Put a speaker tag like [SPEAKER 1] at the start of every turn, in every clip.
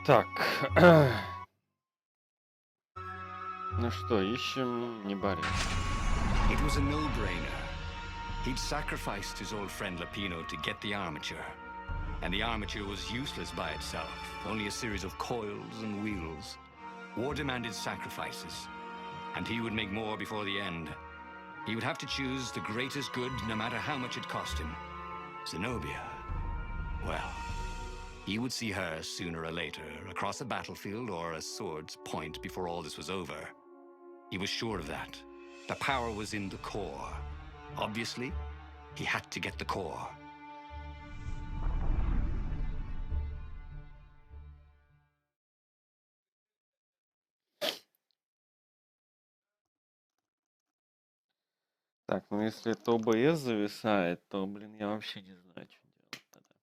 [SPEAKER 1] Так. Ну что, ищем небаря.
[SPEAKER 2] It was a no-brainer. He'd sacrificed his old friend Lapino to get the armature. And the armature was useless by itself, only a series of coils and wheels. War demanded sacrifices, and he would make more before the end. He would have to choose the greatest good, no matter how much it cost him. Zenobia. Well, he would see her sooner or later, across a battlefield or a sword's point before all this was over. He was sure of that. The power was in the core. Obviously, he had to get the core.
[SPEAKER 1] Так, ну если это ОБС зависает, то, блин, я вообще не знаю, что делать тогда.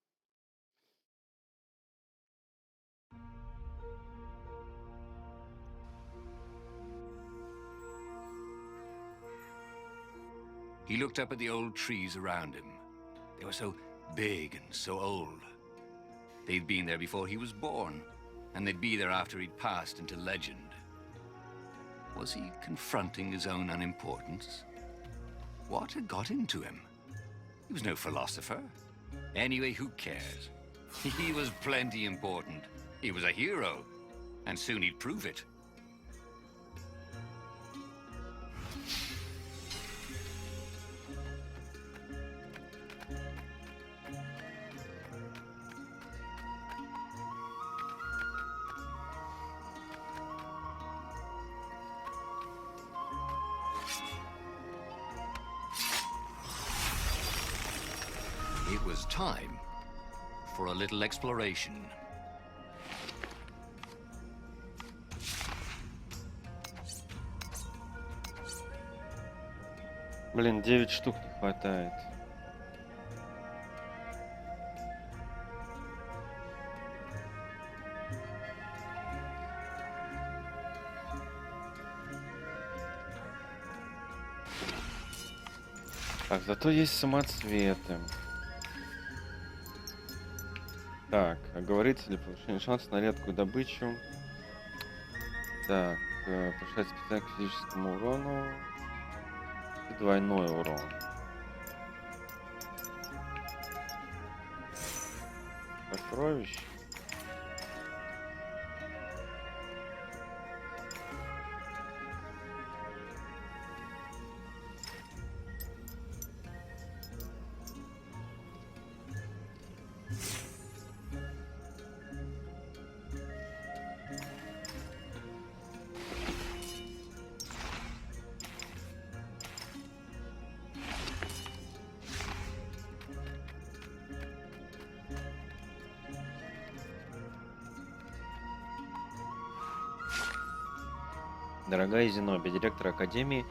[SPEAKER 2] He looked up at the old trees around him. They were so big and so old. They'd been there before he was born, and they'd be there after he'd passed into legend. Was he confronting his own unimportance? What had got into him? He was no philosopher. Anyway, who cares? He was plenty important. He was a hero, and soon he'd prove it. It was time for a little exploration.
[SPEAKER 1] Блин, 9 штук не хватает. Так, зато есть самоцветы. Так, а говорится ли повышение шанса на редкую добычу? Так, повышает специально к физическому урону и двойной урон. Сокровище. Дорогая Зенобия, директор Академии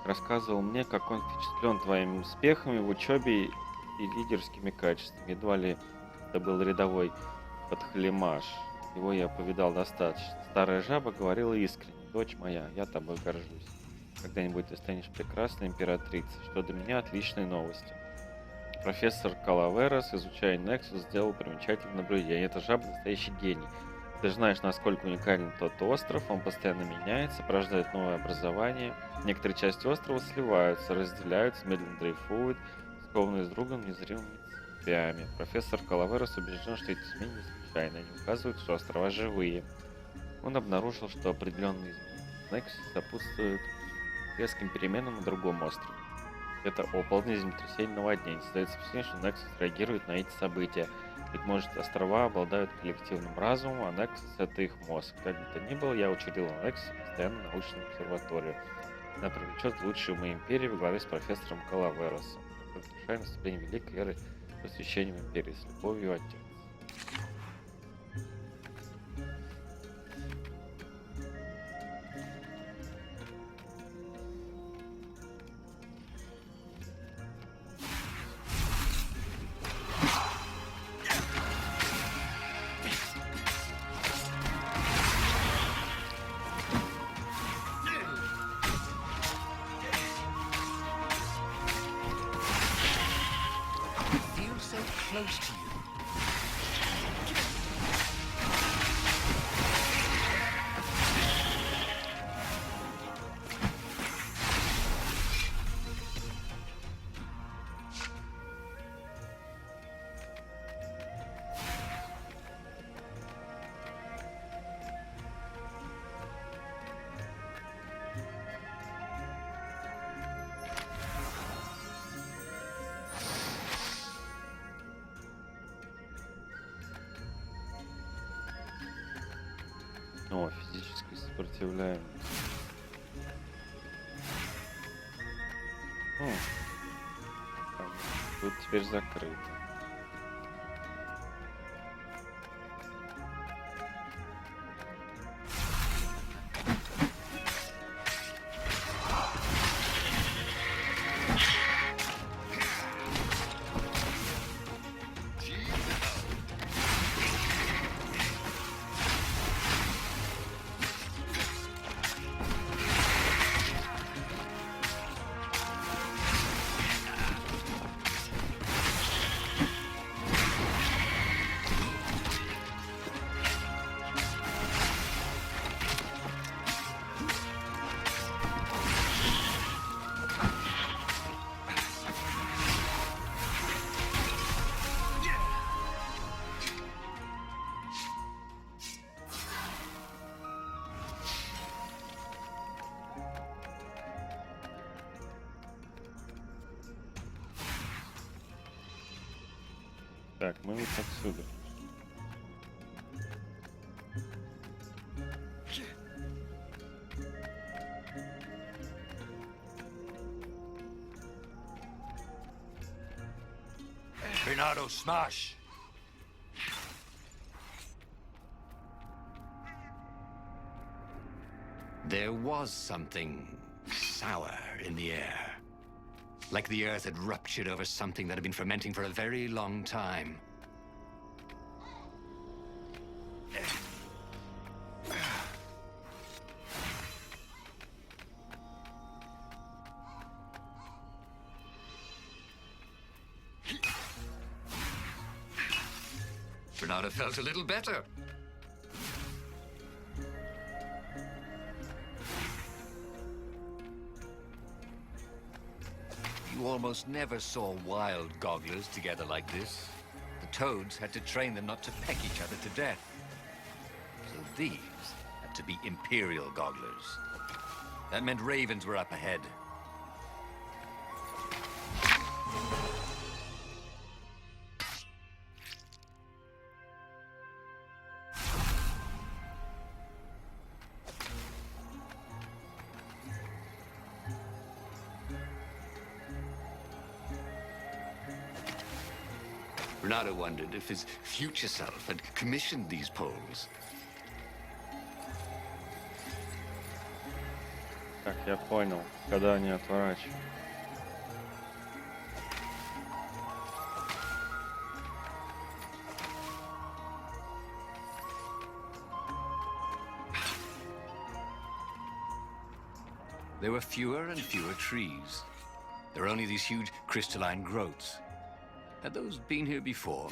[SPEAKER 1] рассказывал мне, как он впечатлен твоими успехами в учебе и лидерскими качествами. Едва ли это был рядовой подхалимаш. Его я повидал достаточно. Старая жаба говорила искренне: дочь моя, я тобой горжусь. Когда-нибудь ты станешь прекрасной императрицей. Что до меня, отличные новости. Профессор Калаверос, изучая Нексус, сделал примечательное наблюдение. Эта жаба настоящий гений. Ты же знаешь, насколько уникален тот остров, он постоянно меняется, порождает новое образование. Некоторые части острова сливаются, разделяются, медленно дрейфуют, скованные с другом незримыми цепями. Профессор Калаверос убежден, что эти изменения не случайны, они указывают, что острова живые. Он обнаружил, что определенные изменения в Нексусе сопутствуют резким переменам на другом острове. Это оползни, землетрясение, наводнение. Создается впечатление, что Нексус реагирует на эти события. Быть может, острова обладают коллективным разумом, а Нексус — это их мозг. Как бы то ни было, я учредил на Нексусе постоянную научную обсерваторию. Она привлечет лучшие в моей империи во главе с профессором Калаверосом. Разрушая наступление великой эры просвещения в империи с любовью, отец.
[SPEAKER 2] Close to you.
[SPEAKER 1] О, физическое сопротивляемость. О, так, тут теперь закрыто. Так, мы вот отсюда.
[SPEAKER 2] Bernardo, smash! There was something sour in the air. Like the earth had ruptured over something that had been fermenting for a very long time. Bernardo felt a little better. You almost never saw wild gogglers together like this. The toads had to train them not to peck each other to death. So these had to be imperial gogglers. That meant ravens were up ahead. Bernardo wondered if his future self had commissioned these poles.
[SPEAKER 1] Так, я понял, когда они отворачивают.
[SPEAKER 2] There were fewer and fewer trees. There were only these huge crystalline growths. Had those been here before?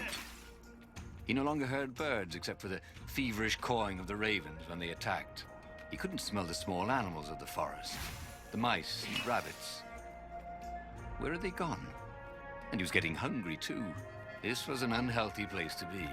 [SPEAKER 2] He no longer heard birds except for the feverish cawing of the ravens when they attacked. He couldn't smell the small animals of the forest, the mice and rabbits. Where had they gone? And he was getting hungry too. This was an unhealthy place to be.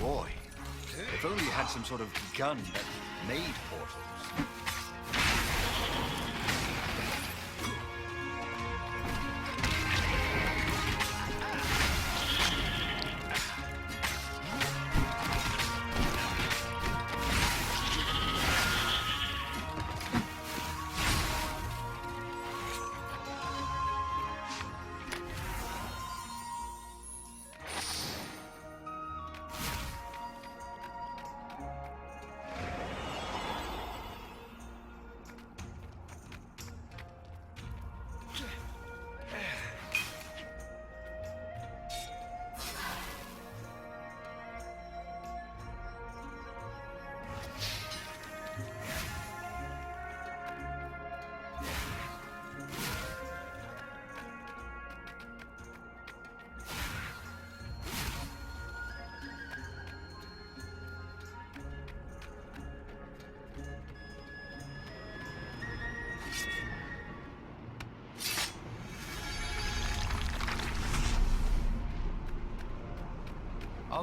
[SPEAKER 2] Boy, if only you had some sort of gun that made portals.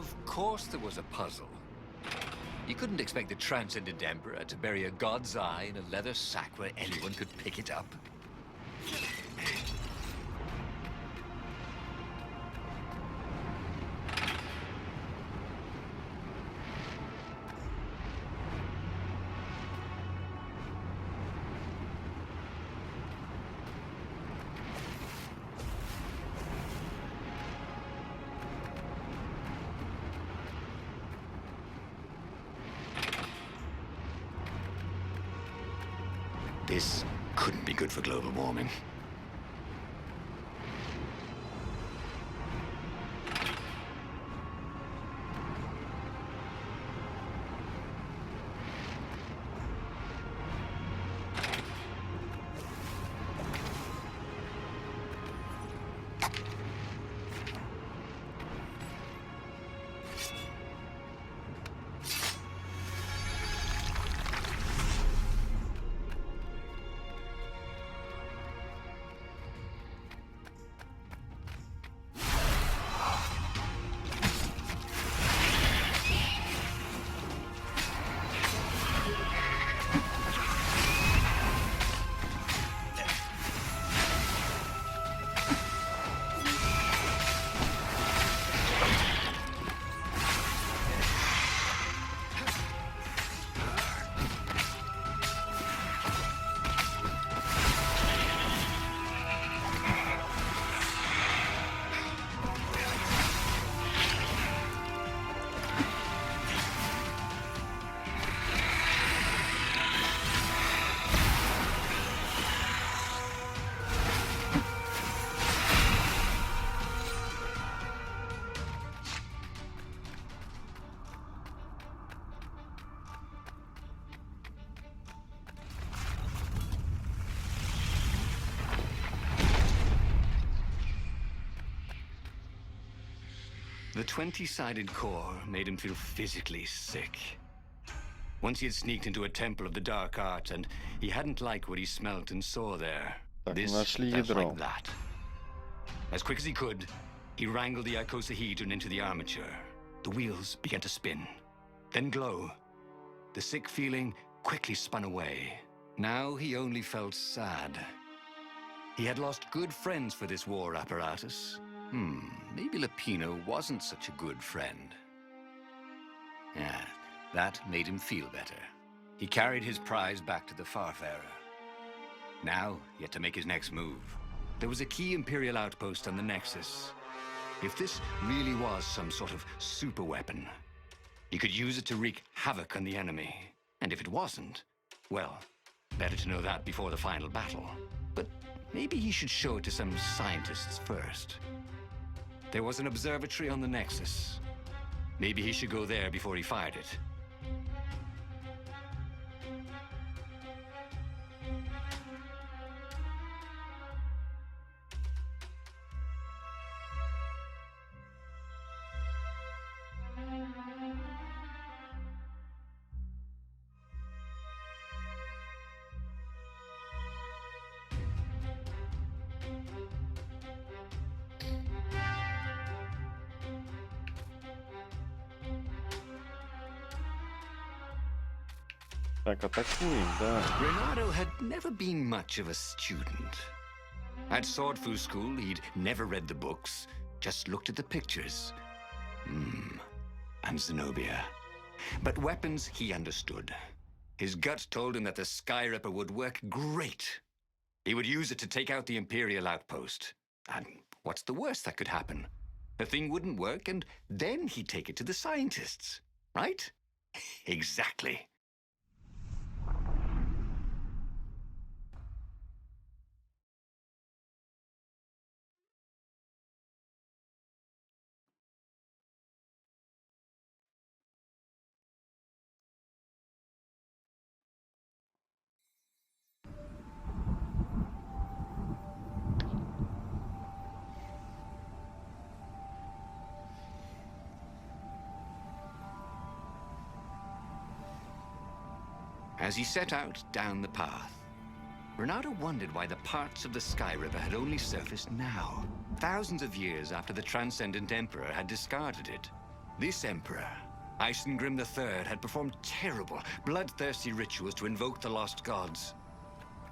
[SPEAKER 3] Of course there was a puzzle. You couldn't expect the Transcendent Emperor to bury a god's eye in a leather sack where anyone could pick it up. This couldn't be good for global warming. The 20-sided core made him feel physically sick. Once he had sneaked into a temple of the dark art, and he hadn't liked what he smelt and saw there.
[SPEAKER 1] Так,
[SPEAKER 3] This
[SPEAKER 1] нашли
[SPEAKER 3] felt
[SPEAKER 1] ядро.
[SPEAKER 3] like that. As quick as he could, he wrangled the icosahedron into the armature. The wheels began to spin, then glow. The sick feeling quickly spun away. Now he only felt sad. He had lost good friends for this war apparatus. Maybe Lapino wasn't such a good friend. Yeah, that made him feel better. He carried his prize back to the Farfarer. Now, he had to make his next move. There was a key Imperial outpost on the Nexus. If this really was some sort of super weapon, he could use it to wreak havoc on the enemy. And if it wasn't, well, better to know that before the final battle. But maybe he should show it to some scientists first. There was an observatory on the Nexus. Maybe he should go there before he fired it.
[SPEAKER 1] Так, атакуем, да.
[SPEAKER 3] Renato had never been much of a student. At Sword Fu School, he'd never read the books, just looked at the pictures. And Zenobia. But weapons he understood. His gut told him that the Sky Ripper would work great. He would use it to take out the Imperial outpost. And what's the worst that could happen? The thing wouldn't work, and then he'd take it to the scientists. Right? Exactly. As he set out down the path, Renato wondered why the parts of the Sky River had only surfaced now, thousands of years after the Transcendent Emperor had discarded it. This emperor, Isengrim III, had performed terrible, bloodthirsty rituals to invoke the lost gods.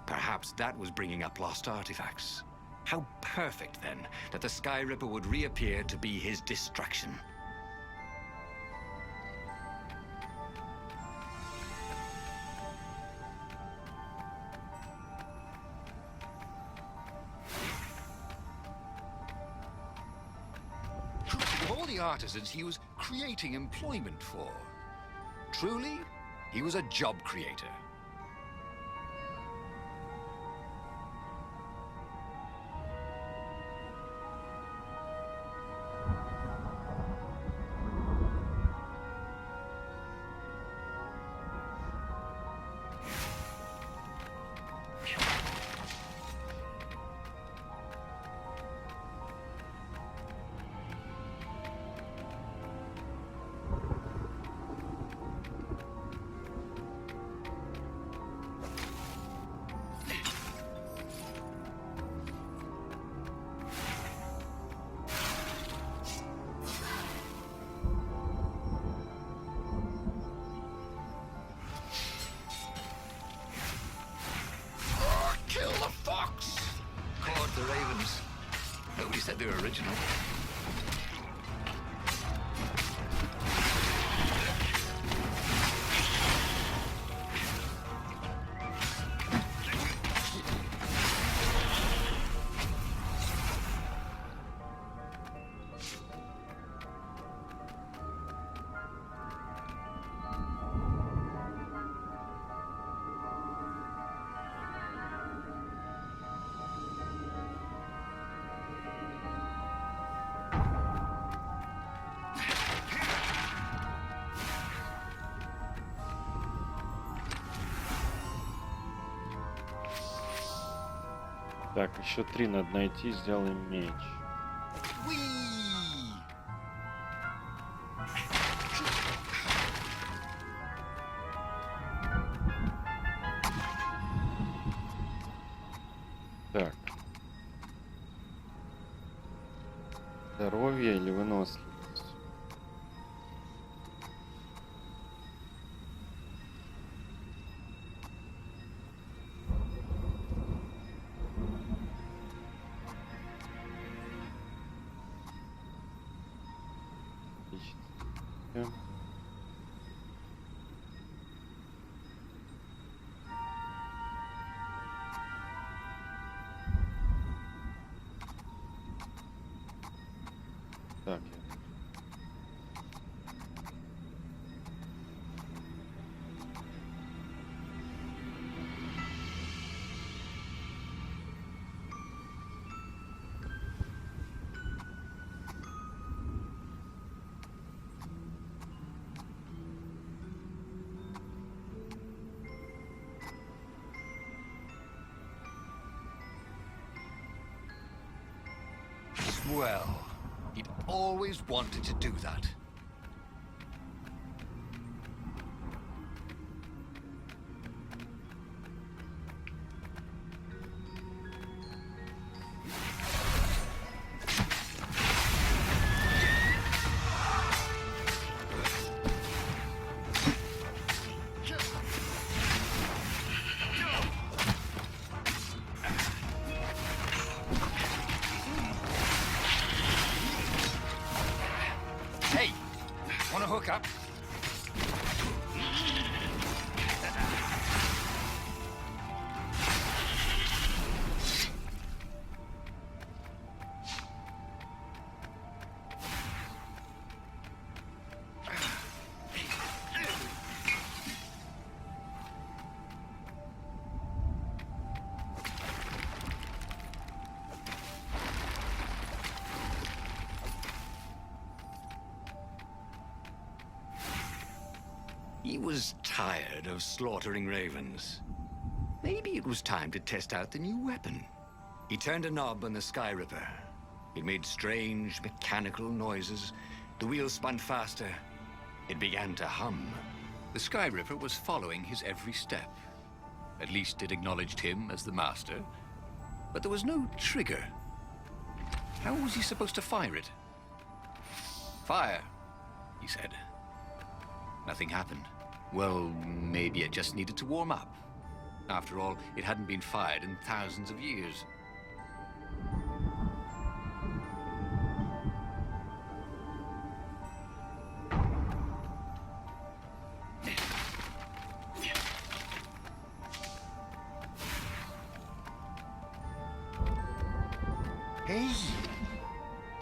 [SPEAKER 3] Perhaps that was bringing up lost artifacts. How perfect, then, that the Sky Ripper would reappear to be his destruction.
[SPEAKER 4] All the artisans he was creating employment for. Truly, he was a job creator.
[SPEAKER 3] Kill the fox! Caught the ravens. Nobody said they were original.
[SPEAKER 1] Так, еще 3 надо найти, сделаем меч. Так. Здоровье или выносливость? Отлично. Так,
[SPEAKER 4] Well, he'd always wanted to do that. Hey, wanna hook up? He was tired of slaughtering ravens. Maybe it was time to test out the new weapon. He turned a knob on the Sky Ripper. It made strange, mechanical noises. The wheels spun faster. It began to hum. The Sky Ripper was following his every step. At least it acknowledged him as the master. But there was no trigger. How was he supposed to fire it? Fire. he said. Nothing happened. Well, maybe it just needed to warm up. After all, it hadn't been fired in thousands of years.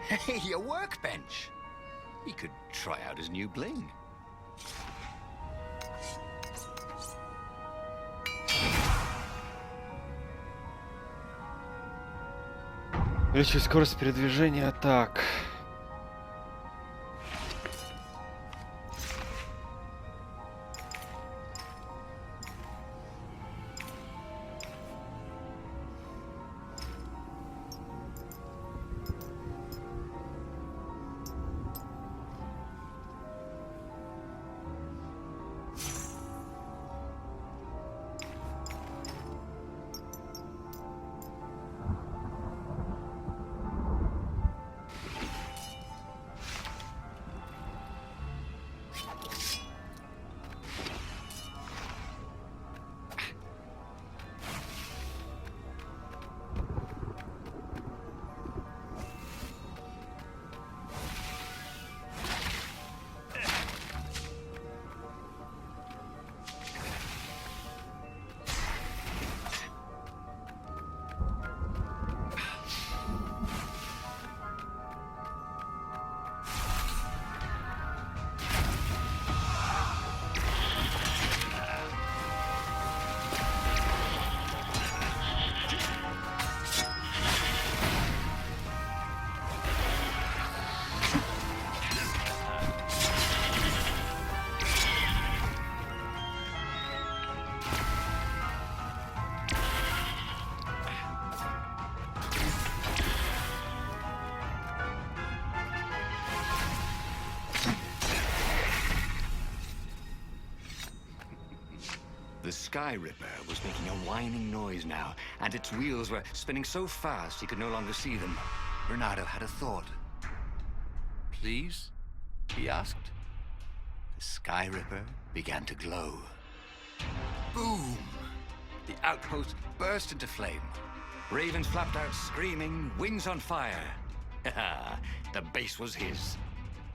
[SPEAKER 4] Hey, a workbench! He could try out his new bling.
[SPEAKER 1] Увеличивай скорость передвижения атак.
[SPEAKER 4] The Sky Ripper was making a whining noise now, and its wheels were spinning so fast he could no longer see them. Renato had a thought. "Please?" he asked. The Sky Ripper began to glow. Boom! The outpost burst into flame. Ravens flapped out screaming, wings on fire. The base was his.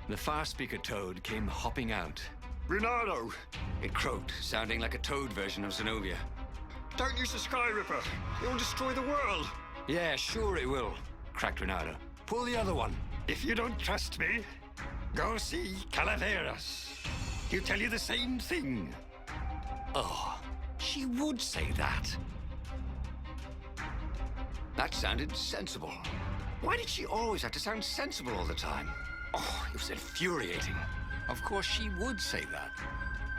[SPEAKER 4] The far speaker toad came hopping out. "Renato!" it croaked, sounding like a toad version of Zenobia.
[SPEAKER 3] Don't use the Sky Ripper. It will destroy the world.
[SPEAKER 4] "Yeah, sure it will," cracked Renato. "Pull the other one."
[SPEAKER 3] If you don't trust me, go see Calaveras. He'll tell you the same thing.
[SPEAKER 4] Oh, she would say that. That sounded sensible. Why did she always have to sound sensible all the time? Oh, it was infuriating. Of course she would say that.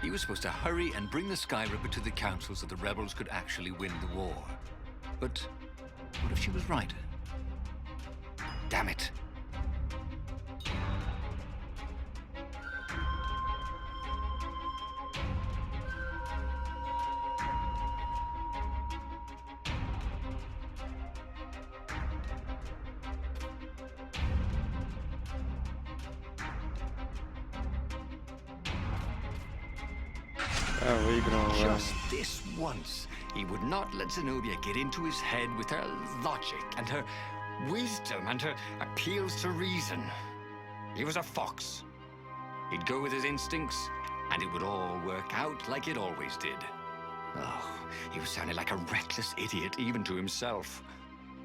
[SPEAKER 4] He was supposed to hurry and bring the Sky Ripper to the council so the rebels could actually win the war. But what if she was right? Damn it. Just this once, he would not let Zenobia get into his head with her logic and her wisdom and her appeals to reason. He was a fox. He'd go with his instincts, and it would all work out like it always did. Oh, he was sounding like a reckless idiot, even to himself.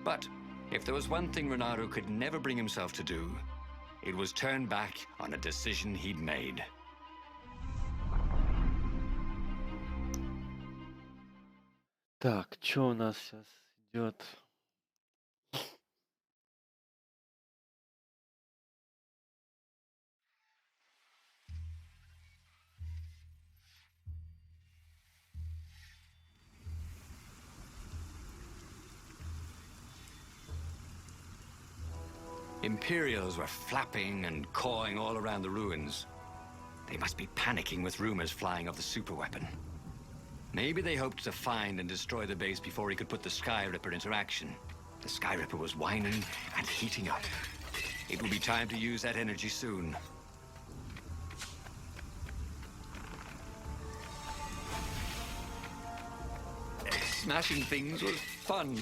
[SPEAKER 4] But if there was one thing Renato could never bring himself to do, it was turn back on a decision he'd made.
[SPEAKER 1] Так, что у нас сейчас идет?
[SPEAKER 4] Imperials were flapping and cawing all around the ruins. They must be panicking with rumors flying of the superweapon. Maybe they hoped to find and destroy the base before he could put the Sky Ripper into action. The Sky Ripper was whining and heating up. It would be time to use that energy soon. smashing things was fun.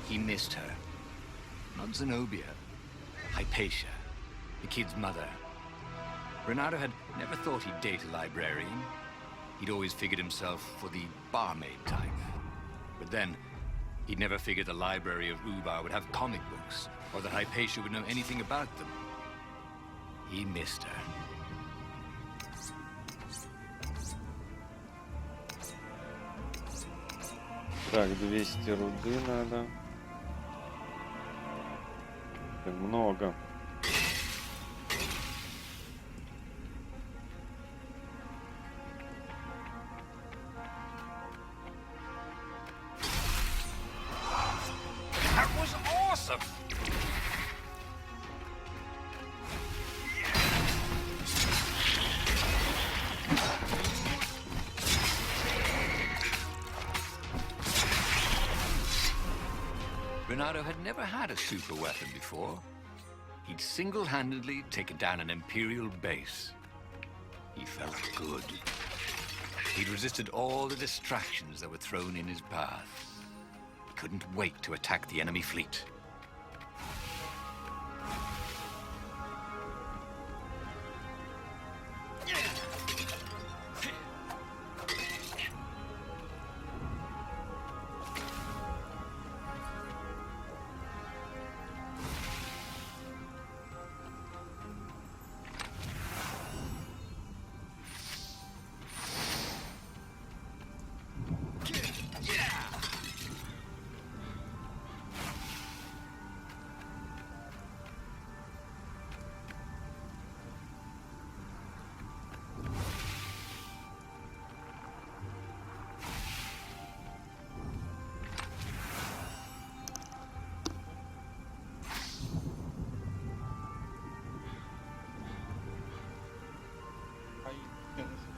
[SPEAKER 4] He missed her. Not Zenobia. Hypatia, the kid's mother. Renato had never thought he'd date a librarian. He'd always figured himself for the barmaid type. But then, he'd never figured the library of Ubar would have comic books, or that Hypatia would know anything about them. He missed her.
[SPEAKER 1] Так, 200 руды надо. Так много.
[SPEAKER 3] That was awesome!
[SPEAKER 4] Renato had never had a super weapon before. He'd single-handedly taken down an Imperial base. He felt good. He'd resisted all the distractions that were thrown in his path. He couldn't wait to attack the enemy fleet.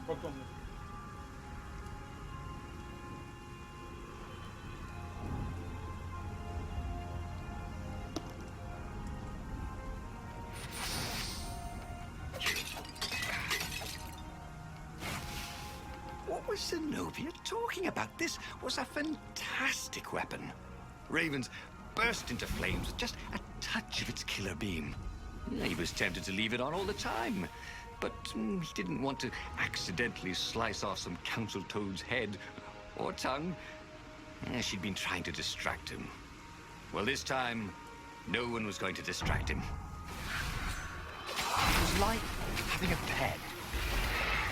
[SPEAKER 5] Потом.
[SPEAKER 4] What was Zenobia talking about? This was a fantastic weapon. Ravens burst into flames with just a touch of its killer beam. He was tempted to leave it on all the time, but he didn't want to accidentally slice off some council toad's head or tongue. She'd been trying to distract him. Well, this time, no one was going to distract him. It was like having a pet.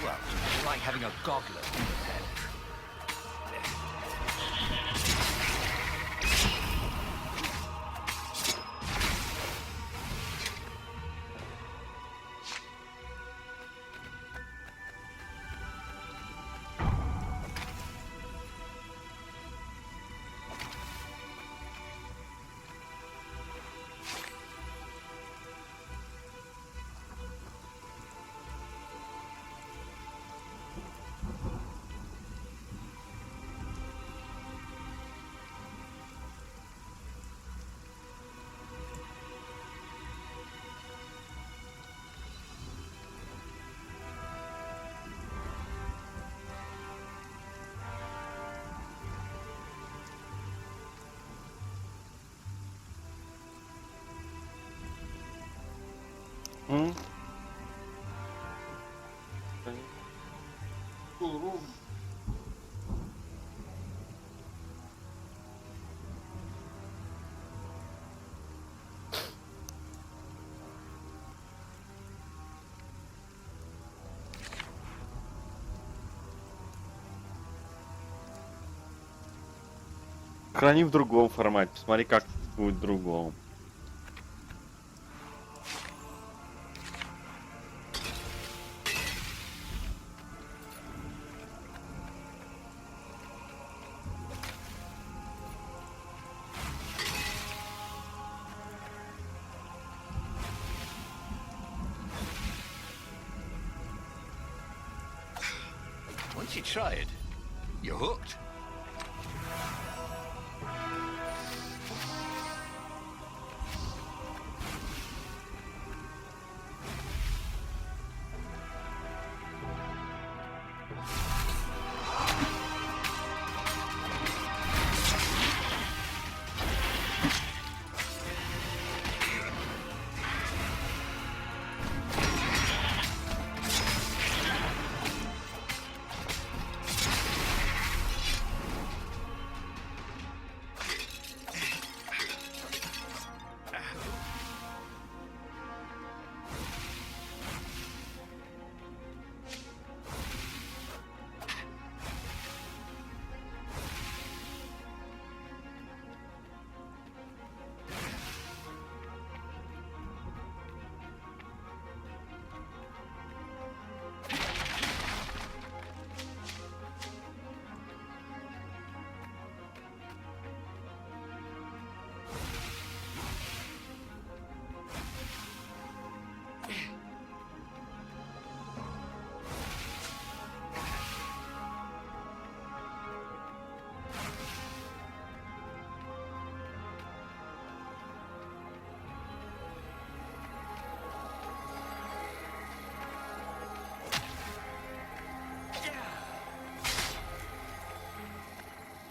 [SPEAKER 4] Well, like having a goggler in his head.
[SPEAKER 1] Храни в другом формате. Посмотри, как будет в другом.
[SPEAKER 3] Once you try it, you're hooked.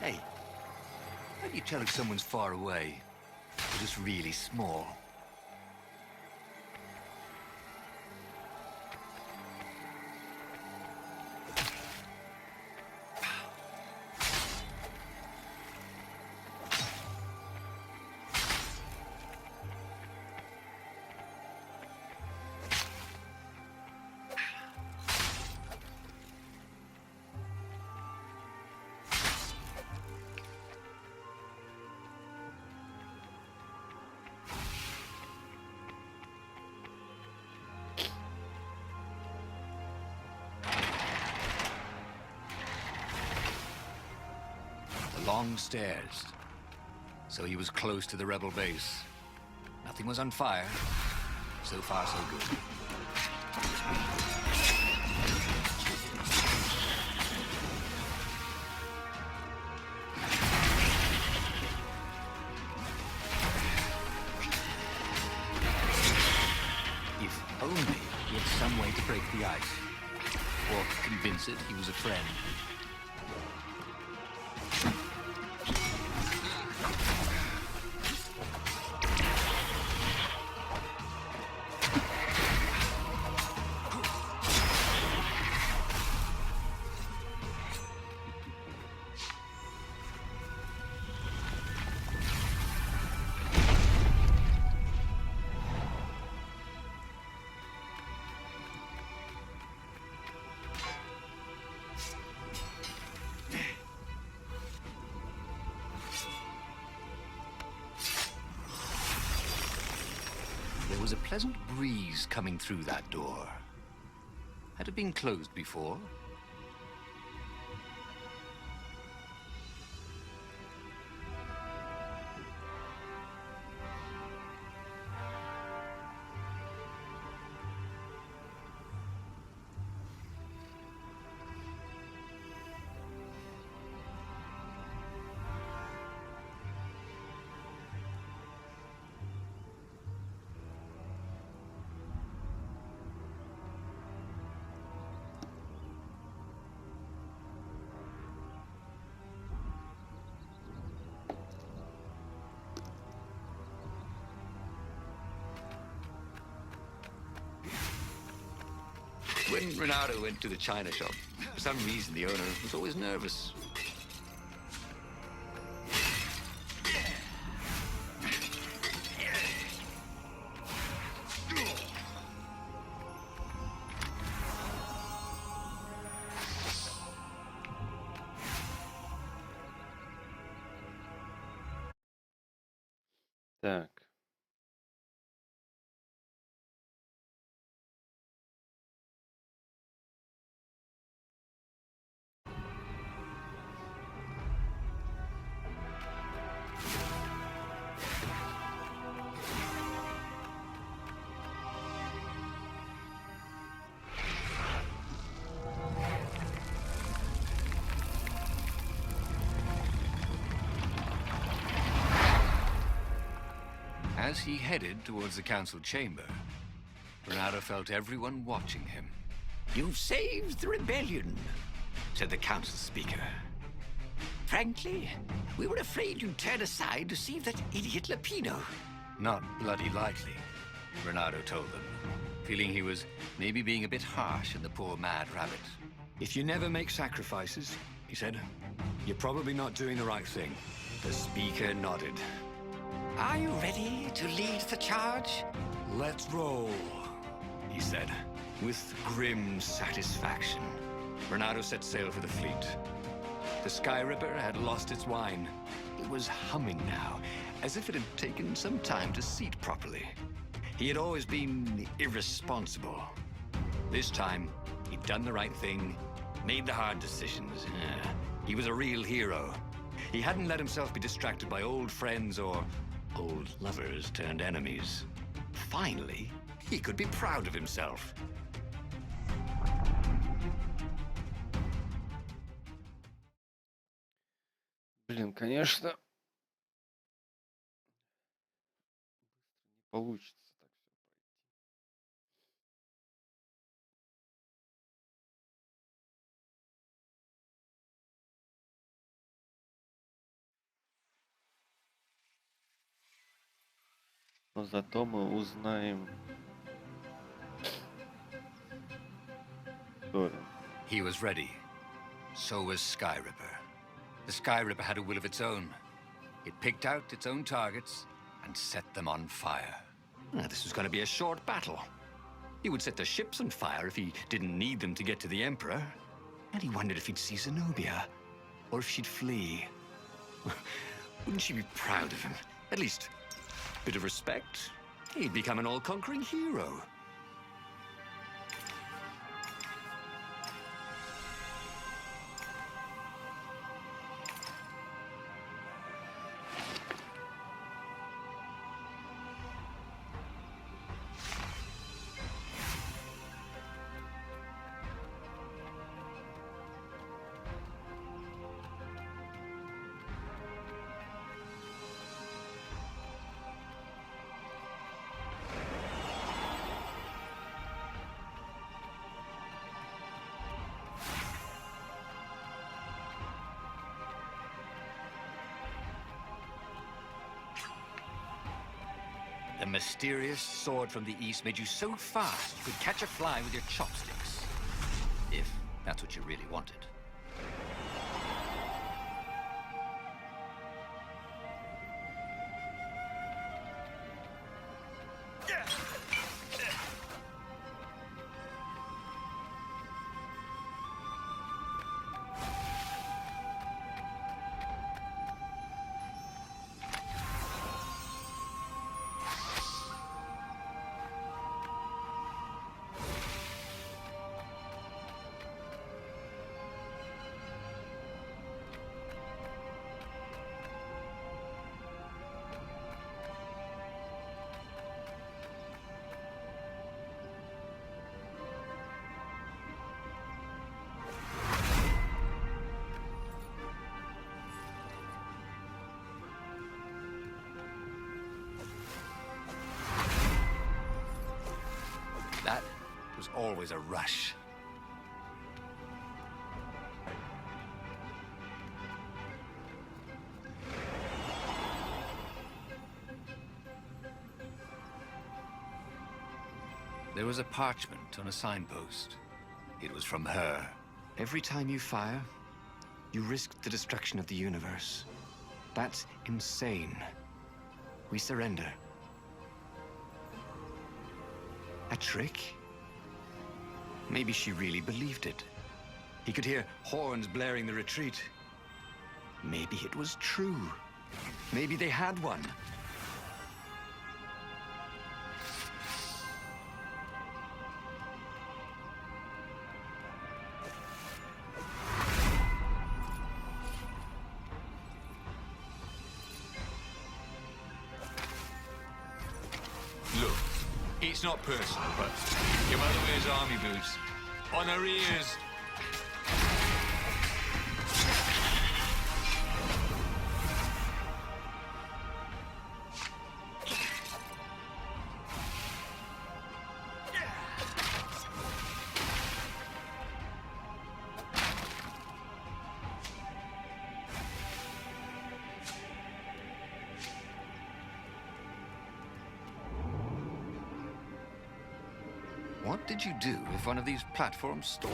[SPEAKER 3] Hey, how do you tell if someone's far away or just really small? Long stairs. So he was close to the rebel base. Nothing was on fire. So far, so good. If only he had some way to break the ice. Or convince it he was a friend. There was a pleasant breeze coming through that door. Had it been closed before? When Renato went to the china shop, for some reason the owner was always nervous.
[SPEAKER 1] Так.
[SPEAKER 3] As he headed towards the council chamber, Bernardo felt everyone watching him.
[SPEAKER 4] You've saved the rebellion, said the council speaker. Frankly, we were afraid you'd turn aside to save that idiot Lapino.
[SPEAKER 3] Not bloody likely, Bernardo told them, feeling he was maybe being a bit harsh on the poor mad rabbit.
[SPEAKER 2] If you never make sacrifices, he said, you're probably not doing the right thing.
[SPEAKER 3] The speaker nodded.
[SPEAKER 4] Are you ready to lead the charge?
[SPEAKER 2] Let's roll, he said, with grim satisfaction.
[SPEAKER 3] Bernardo set sail for the fleet. The Sky Ripper had lost its whine. It was humming now, as if it had taken some time to seat properly. He had always been irresponsible. This time, he'd done the right thing, made the hard decisions. He was a real hero. He hadn't let himself be distracted by old friends or old lovers turned enemies. Finally, he could be proud of himself.
[SPEAKER 1] Блин, конечно, не получится так все пройти. Но зато мы узнаем историю.
[SPEAKER 3] He was ready. So was Sky Ripper. The Sky Ripper had a will of its own. It picked out its own targets and set them on fire. This was going to be a short battle. He would set the ships on fire if he didn't need them to get to the Emperor. And he wondered if he'd see Zenobia, or if she'd flee. Wouldn't she be proud of him? At least, a bit of respect. He'd become an all-conquering hero. The mysterious sword from the east made you so fast you could catch a fly with your chopsticks. If that's what you really wanted. That was always a rush. There was a parchment on a signpost. It was from her. Every time you fire, you risk the destruction of the universe. That's insane. We surrender. A trick? Maybe she really believed it. He could hear horns blaring the retreat. Maybe it was true. Maybe they had one.
[SPEAKER 2] Look, it's not personal, but your mother wears army boots. On her ears.
[SPEAKER 4] What did you do if one of these platforms stalled?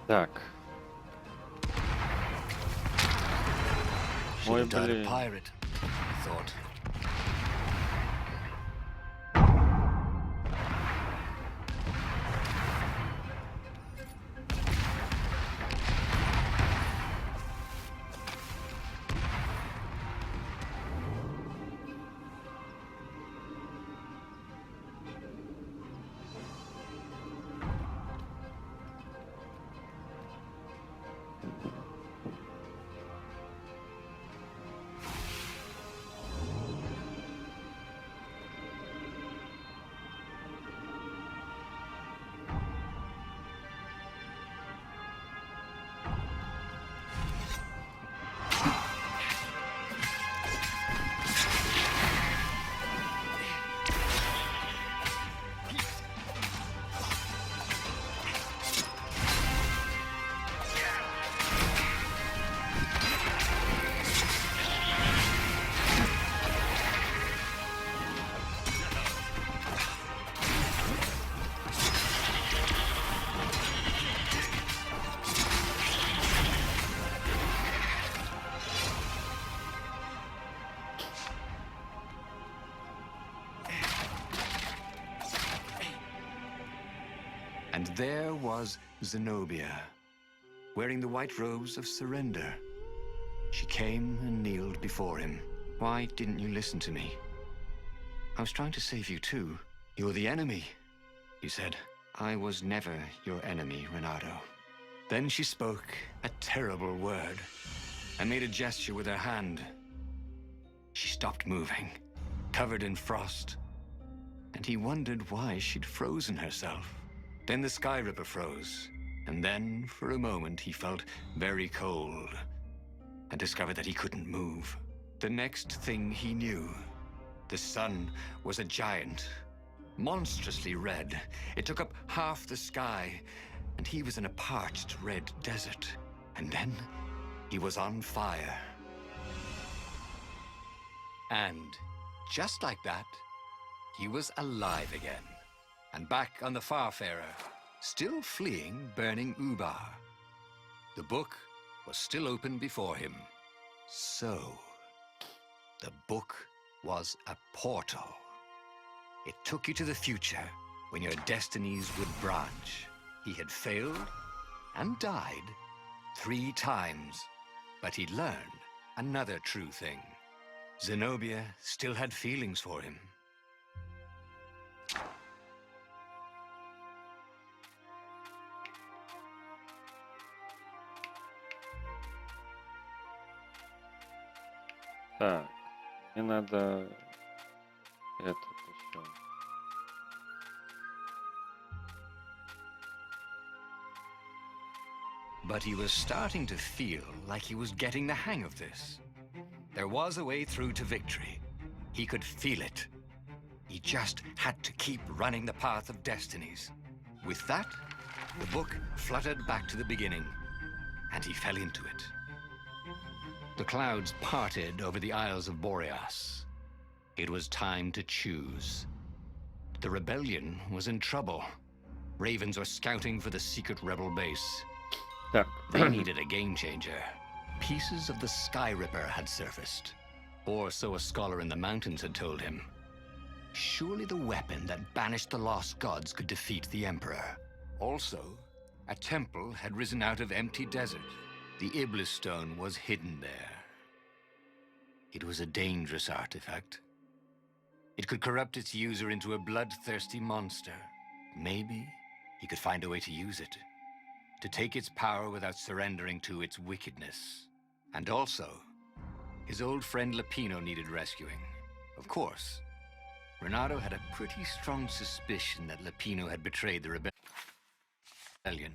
[SPEAKER 1] Так.
[SPEAKER 4] Should
[SPEAKER 1] Ой,
[SPEAKER 4] have died a
[SPEAKER 1] блин.
[SPEAKER 4] pirate, I thought. And there was Zenobia, wearing the white robes of surrender. She came and kneeled before him. Why didn't you listen to me? I was trying to save you too. You're the enemy, you said. I was never your enemy, Renato. Then she spoke a terrible word and made a gesture with her hand. She stopped moving, covered in frost, and he wondered why she'd frozen herself. Then the Sky Ripper froze, and then, for a moment, he felt very cold and discovered that he couldn't move. The next thing he knew, the sun was a giant, monstrously red. It took up half the sky, and he was in a parched red desert. And then he was on fire. And just like that, he was alive again, and back on the Farfarer, still fleeing burning Ubar. The book was still open before him. So, the book was a portal. It took you to the future, when your destinies would branch. He had failed and died 3 times, but he'd learned another true thing. Zenobia still had feelings for him.
[SPEAKER 1] Так, мне надо этот еще.
[SPEAKER 4] But he was starting to feel like he was getting the hang of this. There was a way through to victory. He could feel it. He just had to keep running the Path of Destinies. With that, the book fluttered back to the beginning, and he fell into it. The clouds parted over the Isles of Boreas. It was time to choose.
[SPEAKER 3] The rebellion was in trouble. Ravens were scouting for the secret rebel base.
[SPEAKER 1] Так,
[SPEAKER 3] They needed a game changer. Pieces of the Sky Ripper had surfaced. Or so a scholar in the mountains had told him. Surely the weapon that banished the lost gods could defeat the Emperor. Also, a temple had risen out of empty desert. The Iblis stone was hidden there. It was a dangerous artifact. It could corrupt its user into a bloodthirsty monster. Maybe he could find a way to use it, to take its power without surrendering to its wickedness. And also, his old friend Lapino needed rescuing. Of course, Renato had a pretty strong suspicion that Lapino had betrayed the rebellion.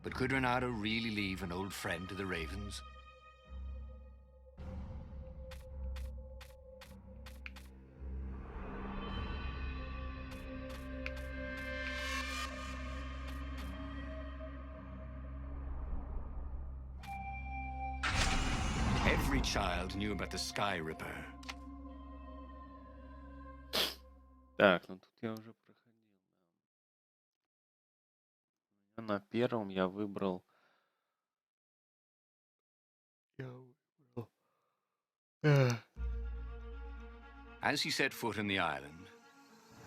[SPEAKER 3] But could Renato really leave an old friend to the Ravens? Every child knew about the Sky Ripper.
[SPEAKER 1] так, ну тут я уже проходил. На первом я выбрал...
[SPEAKER 3] As he set foot on the island,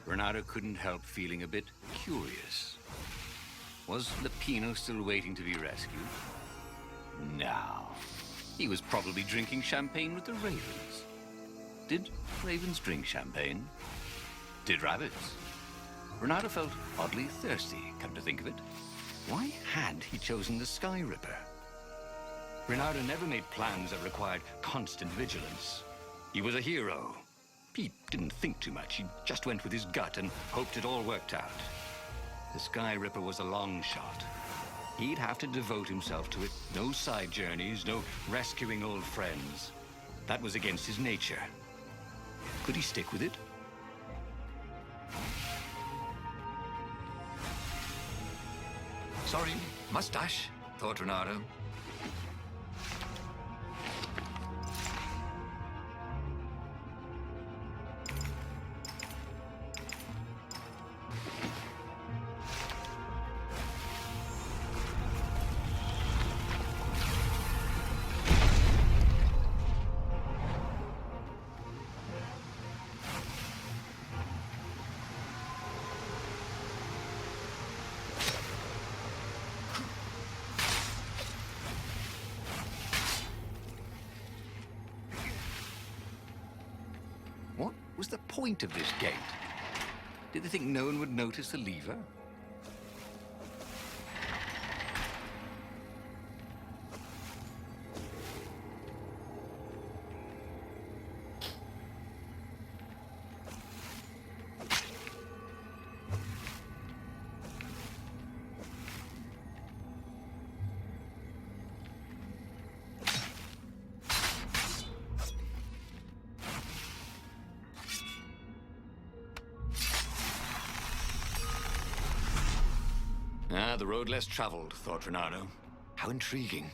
[SPEAKER 3] Renato couldn't help feeling a bit curious. Was Lapino still waiting to be rescued? No. He was probably drinking champagne with the ravens. Did ravens drink champagne? Did rabbits? Renato felt oddly thirsty, come to think of it. Why had he chosen the Sky Ripper? Renato never made plans that required constant vigilance. He was a hero. He didn't think too much. He just went with his gut and hoped it all worked out. The Sky Ripper was a long shot. He'd have to devote himself to it. No side journeys, no rescuing old friends. That was against his nature. Could he stick with it? Sorry, mustache, thought Renato. What was the point of this gate? Did they think no one would notice the lever? Ah, the road less traveled, thought Renato. How intriguing.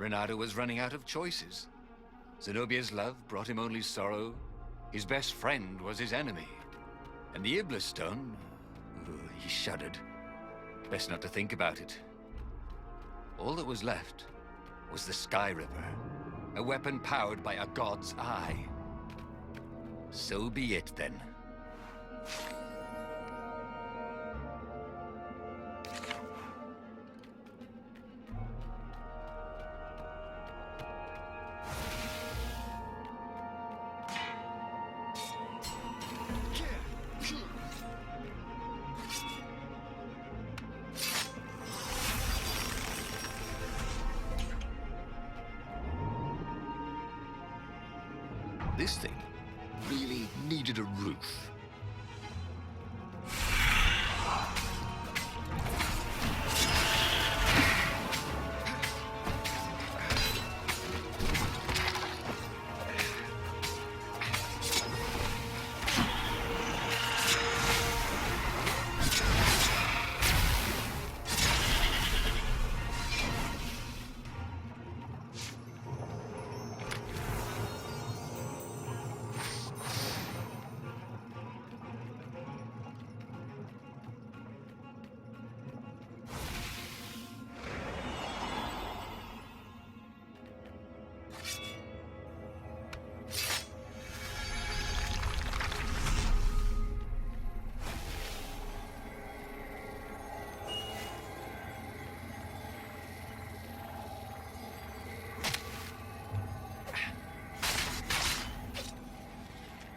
[SPEAKER 3] Renato was running out of choices. Zenobia's love brought him only sorrow. His best friend was his enemy. And the Iblis stone... he shuddered. Best not to think about it. All that was left was the Sky Ripper, a weapon powered by a god's eye. So be it, then. this thing really needed a roof.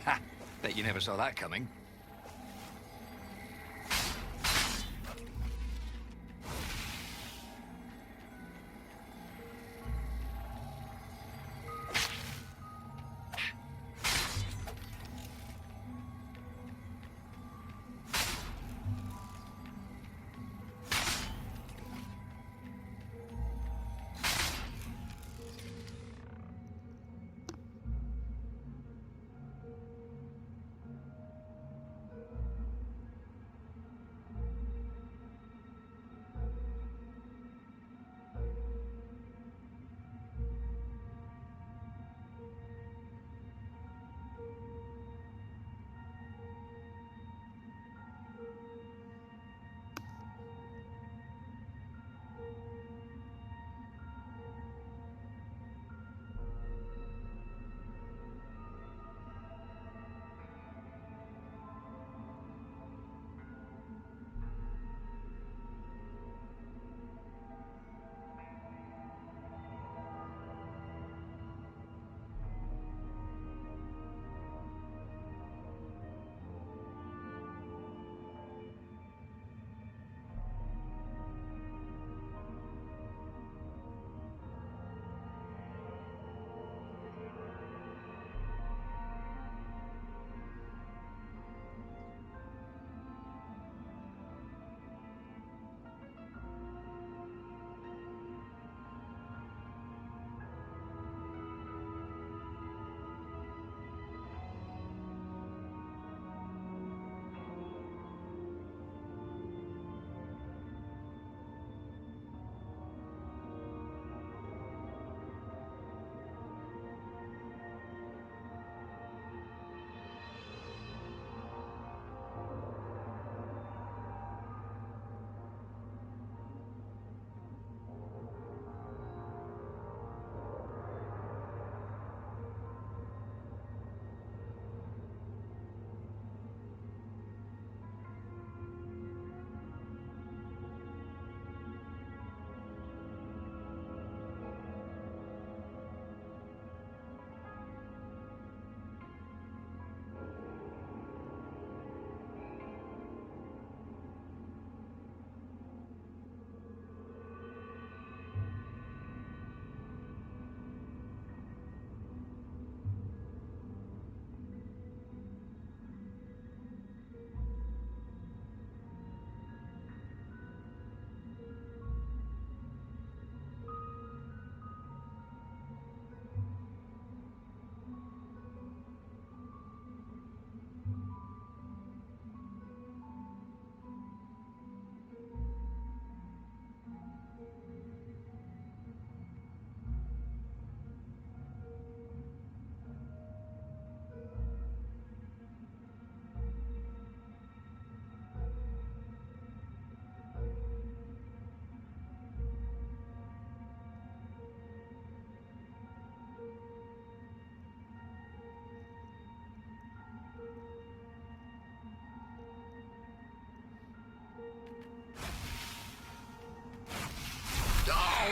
[SPEAKER 3] Ha! Bet you never saw that coming.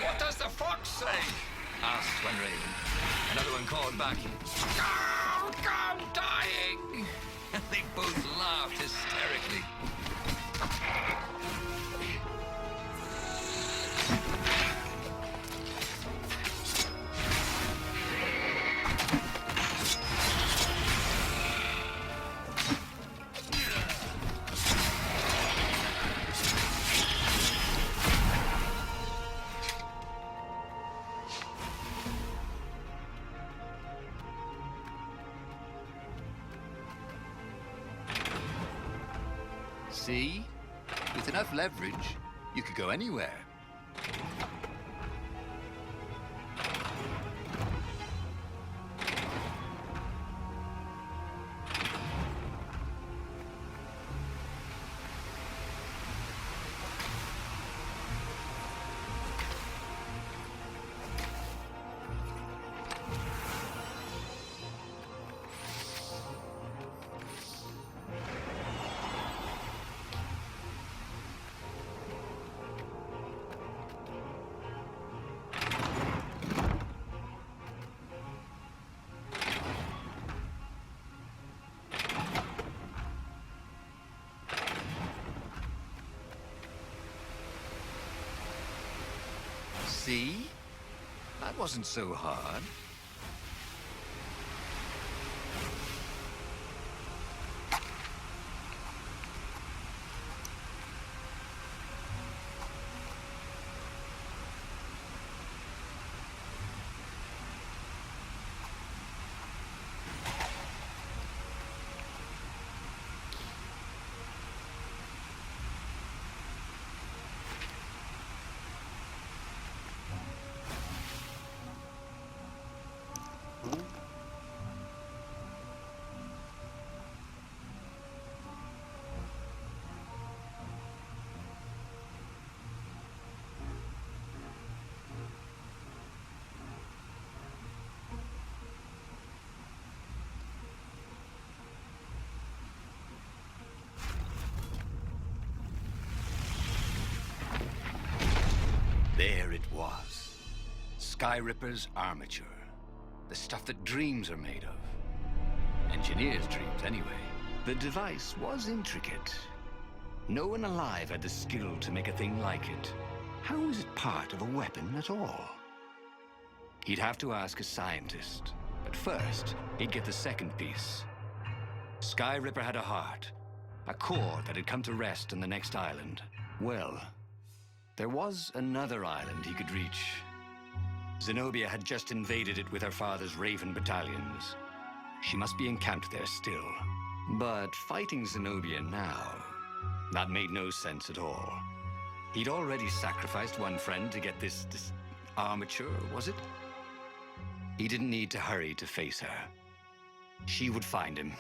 [SPEAKER 4] What does the fox say? Asked one raven. Another one called back, "Go, I'm dying!" And they both laughed hysterically. See? With enough leverage, you could go anywhere. See? That wasn't so hard. There it was. Skyripper's armature. The stuff that dreams are made of. Engineers' dreams, anyway. The device was intricate. No one alive had the skill to make a thing like it. How was it part of a weapon at all? He'd have to ask a scientist. But first, he'd get the second piece. Skyripper had a heart. A core that had come to rest on the next island. Well, there was another island he could reach. Zenobia had just invaded it with her father's Raven battalions. She must be encamped there still. But fighting Zenobia now, that made no sense at all. He'd already sacrificed one friend to get this armature, was it? He didn't need to hurry to face her. She would find him.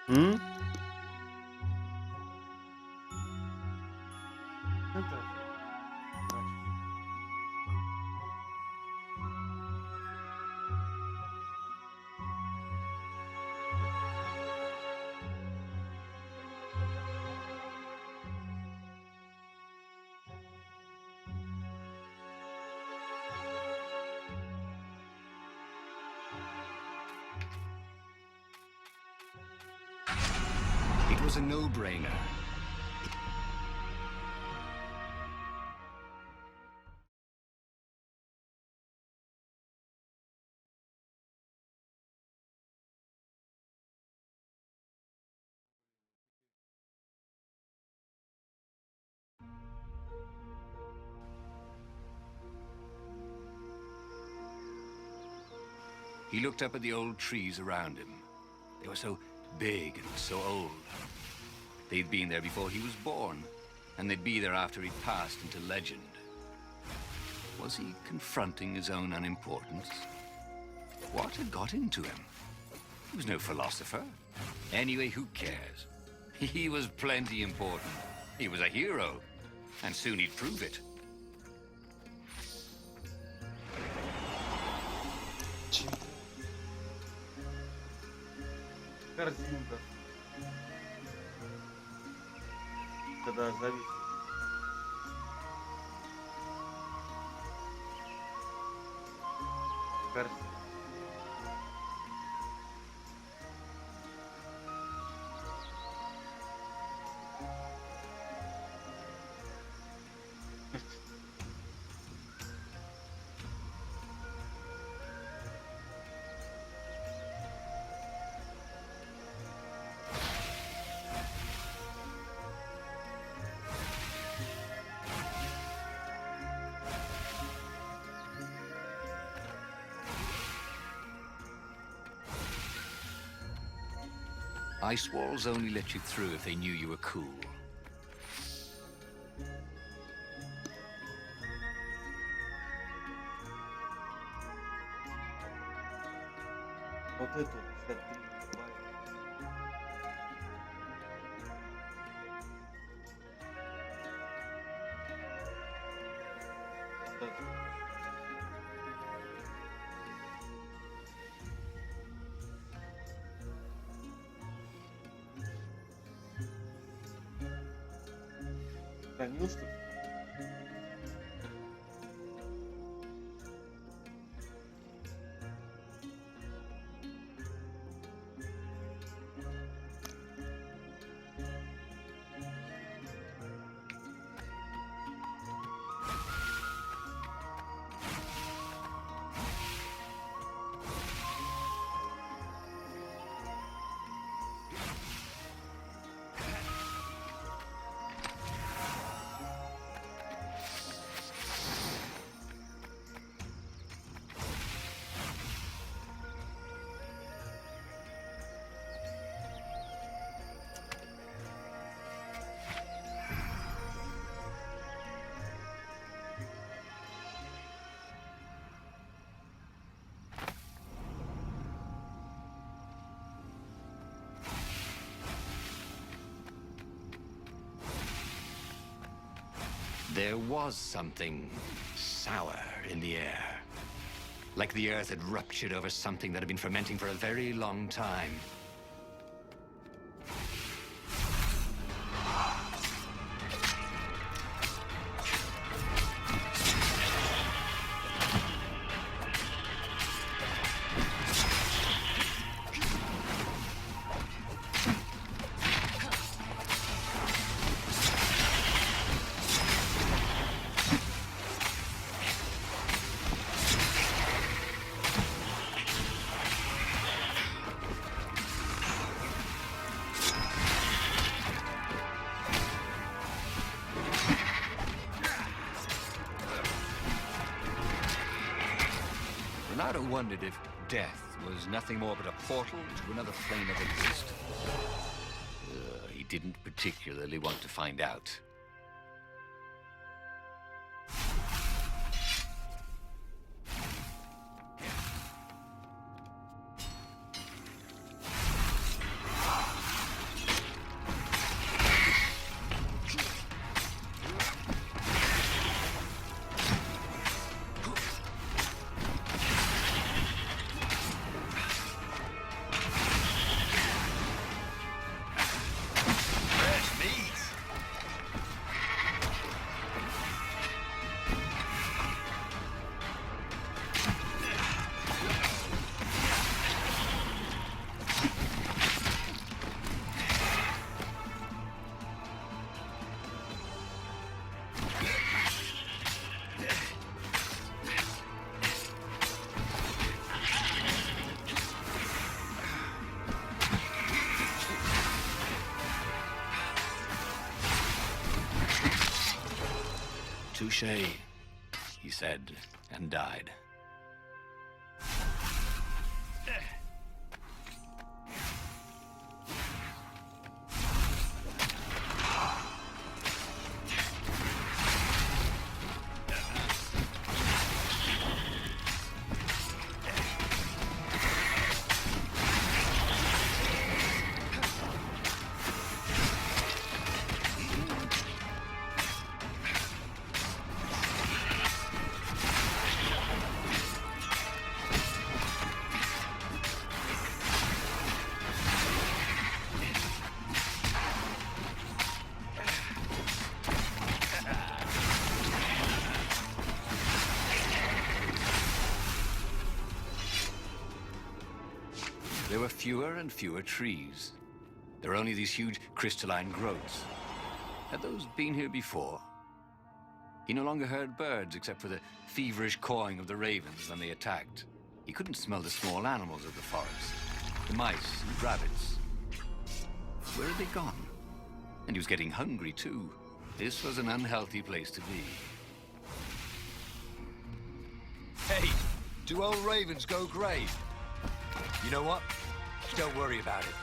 [SPEAKER 1] М?
[SPEAKER 4] It was a no-brainer. He looked up at the old trees around him. They were so big and so old. They'd been there before he was born, and they'd be there after he'd passed into legend. Was he confronting his own unimportance? What had got into him? He was no philosopher. Anyway, who cares? He was plenty important. He was a hero, and soon he'd prove it.
[SPEAKER 1] Корзинка. Когда зависит. Корзинка.
[SPEAKER 3] Ice walls only let you through if they knew you were cool.
[SPEAKER 1] Вот это вот 53 гигабайта. Да. Хранил, что ли?
[SPEAKER 3] There was something sour in the air. Like the earth had ruptured over something that had been fermenting for a very long time. Renato wondered if death was nothing more but a portal to another plane of existence. He didn't particularly want to find out. Touché, he said, and died. There were fewer and fewer trees. There were only these huge crystalline growths. Had those been here before? He no longer heard birds except for the feverish cawing of the ravens when they attacked. He couldn't smell the small animals of the forest, the mice and rabbits. Where had they gone? And he was getting hungry too. This was an unhealthy place to be.
[SPEAKER 4] Hey, do old ravens go grey? You know what? Don't worry about it.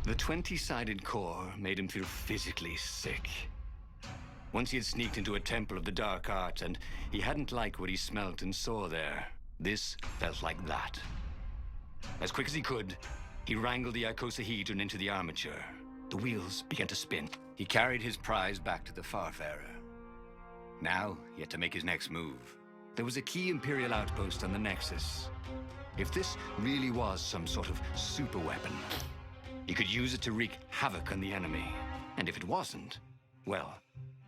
[SPEAKER 3] The 20-sided core made him feel physically sick. Once he had sneaked into a temple of the dark arts, and he hadn't liked what he smelt and saw there. This felt like that. As quick as he could, he wrangled the icosahedron into the armature. The wheels began to spin. He carried his prize back to the Farfarer. Now, he had to make his next move. There was a key Imperial outpost on the Nexus. If this really was some sort of super weapon, he could use it to wreak havoc on the enemy. And if it wasn't, well,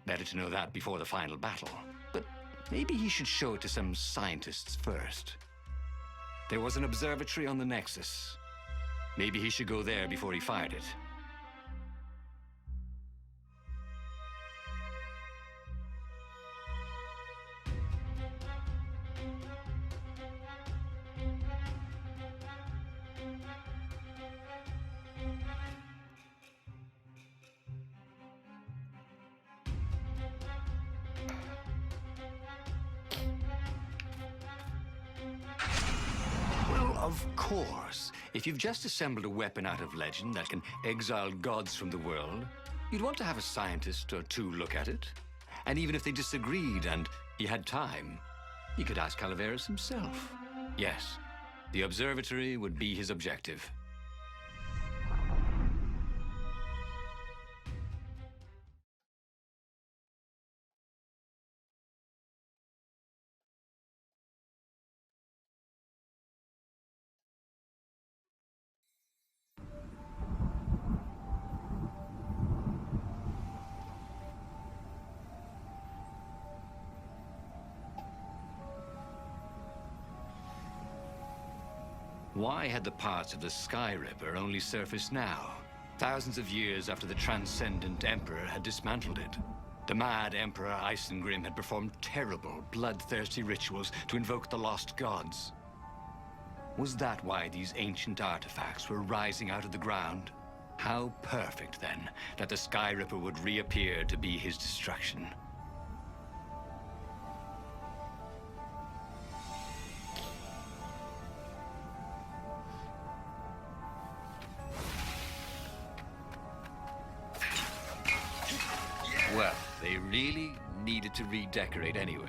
[SPEAKER 3] better to know that before the final battle. But maybe he should show it to some scientists first. There was an observatory on the Nexus. Maybe he should go there before he fired it. Of course. If you've just assembled a weapon out of legend that can exile gods from the world, you'd want to have a scientist or two look at it. And even if they disagreed and he had time, he could ask Calaveras himself. Yes, the observatory would be his objective. Why had the parts of the Sky Ripper only surfaced now, thousands of years after the Transcendent Emperor had dismantled it? The mad Emperor Isengrim had performed terrible, bloodthirsty rituals to invoke the lost gods. Was that why these ancient artifacts were rising out of the ground? How perfect, then, that the Sky Ripper would reappear to be his destruction. Well, they really needed to redecorate anyway.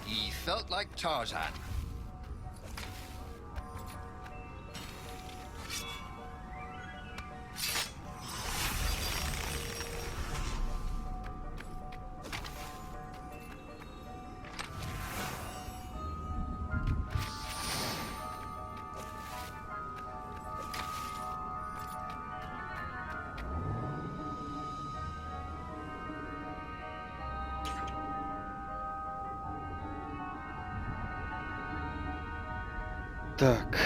[SPEAKER 4] He felt like Tarzan.
[SPEAKER 1] Так.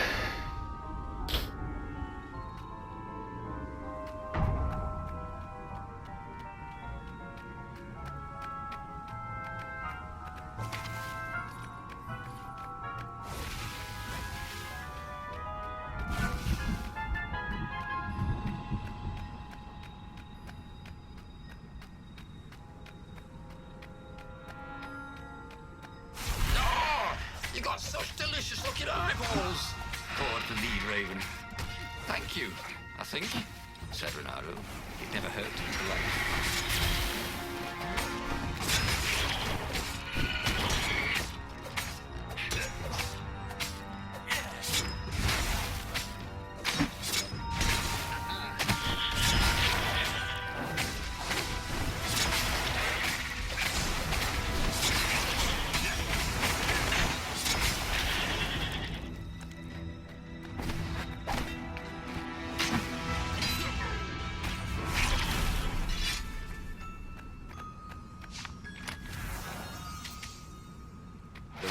[SPEAKER 4] You got such delicious-looking eyeballs!
[SPEAKER 3] Caught the lead, Raven. Thank you, I think, said Renato. It never hurt to be polite.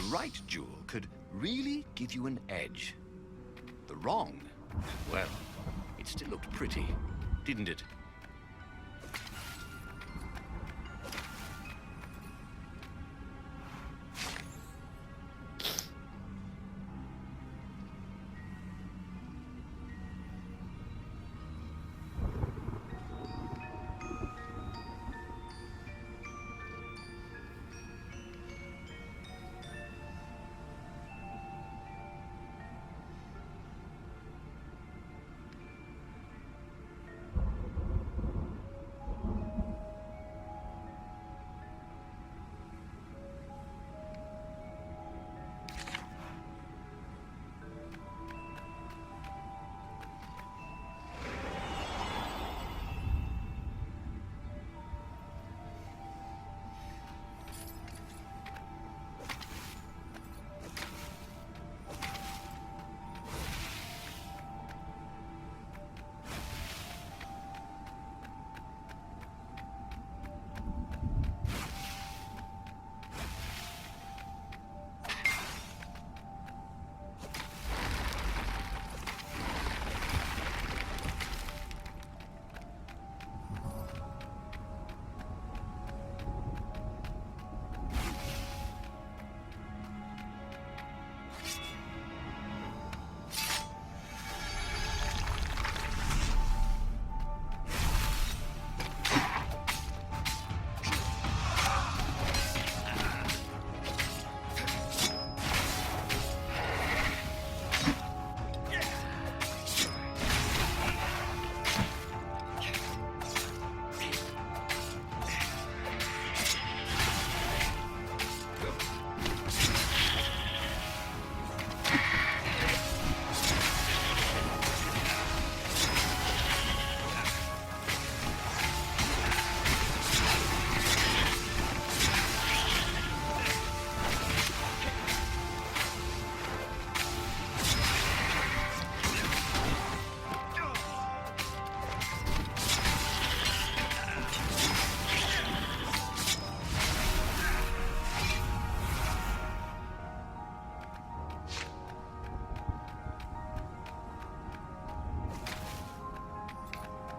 [SPEAKER 4] right jewel could really give you an edge. The wrong, well, it still looked pretty, didn't it?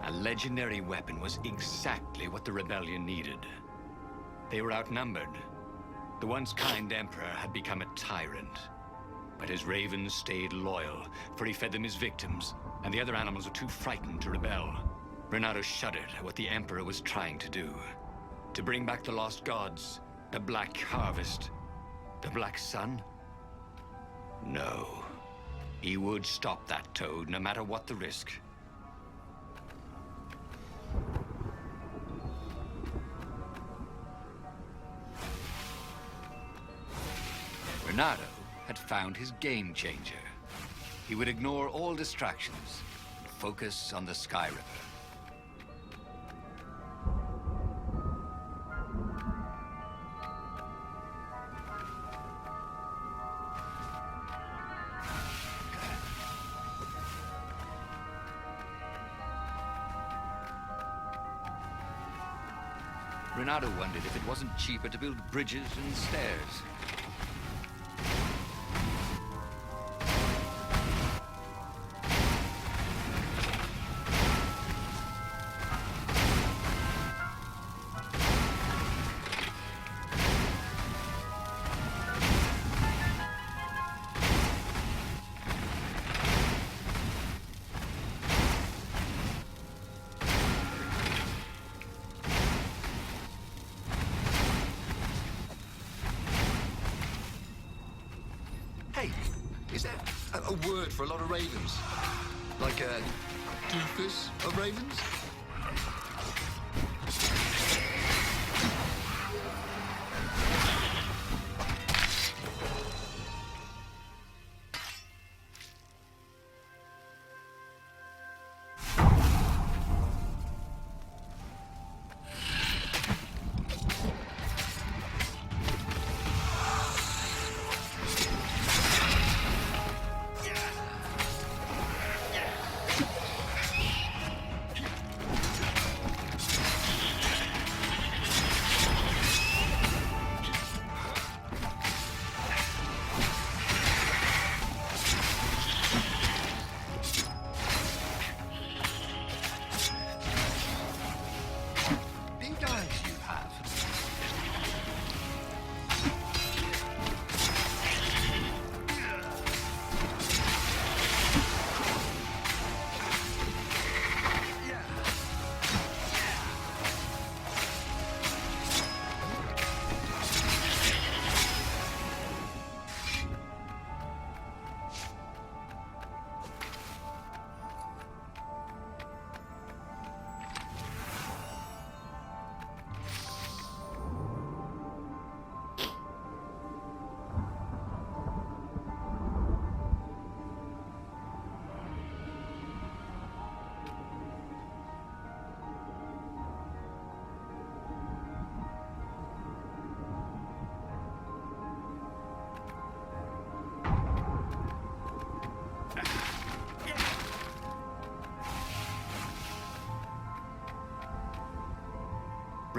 [SPEAKER 4] A legendary weapon was exactly what the rebellion needed. They were outnumbered. The once kind emperor had become a tyrant. But his ravens stayed loyal, for he fed them his victims, and the other animals were too frightened to rebel. Renato shuddered at what the emperor was trying to do. To bring back the lost gods, the Black Harvest, the Black Sun? No. He would stop that toad, no matter what the risk. Renato had found his game changer. He would ignore all distractions and focus on the Sky River. Renato wondered if it wasn't cheaper to build bridges and stairs.
[SPEAKER 3] Hey, is that a word for a lot of ravens? Like a doofus of ravens?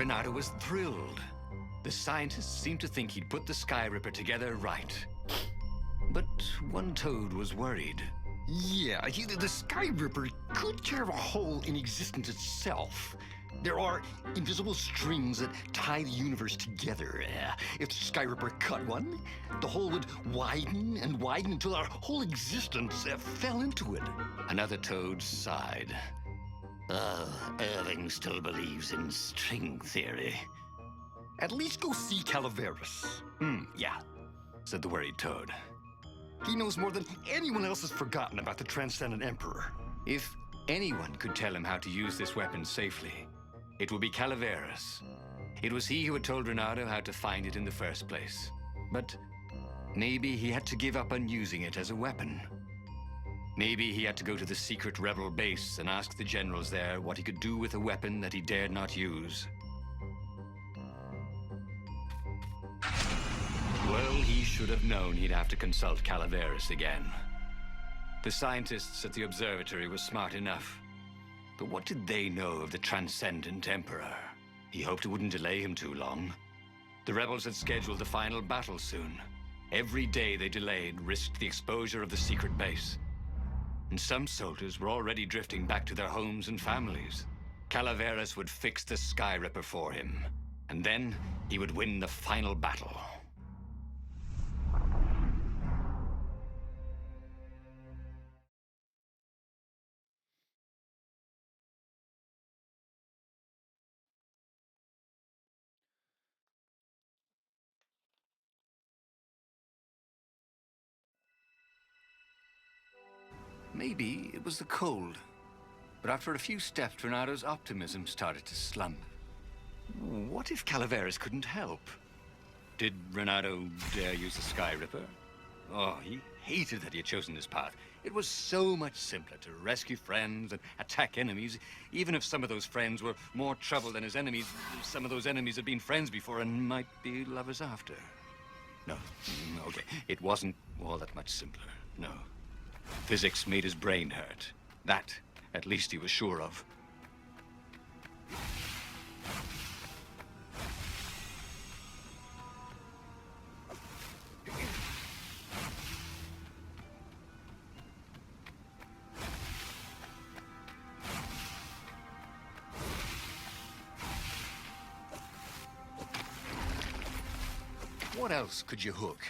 [SPEAKER 3] Renato was thrilled. The scientists seemed to think he'd put the Sky Ripper together right. But one toad was worried.
[SPEAKER 4] Yeah, the Sky Ripper could carve a hole in existence itself. There are invisible strings that tie the universe together. If the Sky Ripper cut one, the hole would widen and widen until our whole existence fell into it.
[SPEAKER 3] Another toad sighed.
[SPEAKER 4] Irving still believes in string theory. At least go see Calaveras.
[SPEAKER 3] Yeah, said the worried toad.
[SPEAKER 4] He knows more than anyone else has forgotten about the Transcendent Emperor.
[SPEAKER 3] If anyone could tell him how to use this weapon safely, it would be Calaveras. It was he who had told Renato how to find it in the first place. But maybe he had to give up on using it as a weapon. Maybe he had to go to the secret rebel base and ask the generals there what he could do with a weapon that he dared not use. Well, he should have known he'd have to consult Calaveras again. The scientists at the observatory were smart enough. But what did they know of the Transcendent Emperor? He hoped it wouldn't delay him too long. The rebels had scheduled the final battle soon. Every day they delayed risked the exposure of the secret base. And some soldiers were already drifting back to their homes and families. Calaveras would fix the Sky Ripper for him. And then he would win the final battle. Maybe it was the cold. But after a few steps, Renato's optimism started to slump. What if Calaveras couldn't help? Did Renato dare use the Sky Ripper? Oh, he hated that he had chosen this path. It was so much simpler to rescue friends and attack enemies, even if some of those friends were more trouble than his enemies. Some of those enemies had been friends before and might be lovers after. No, okay, it wasn't all that much simpler, no. Physics made his brain hurt. That, at least, he was sure of. What else could you hook?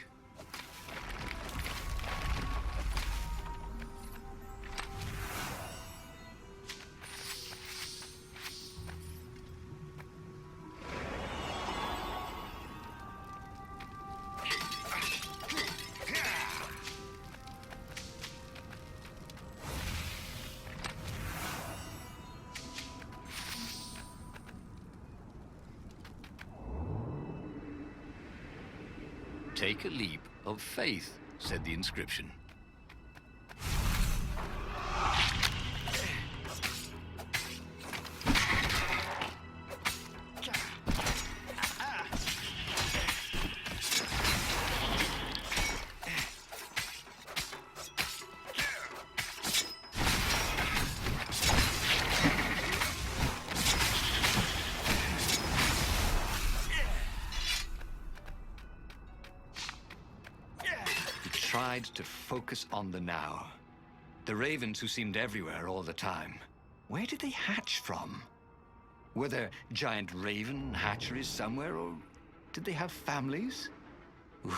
[SPEAKER 3] Take a leap of faith, said the inscription. Tried to focus on the now. The ravens who seemed everywhere all the time. Where did they hatch from? Were there giant raven hatcheries somewhere, or did they have families? Ooh,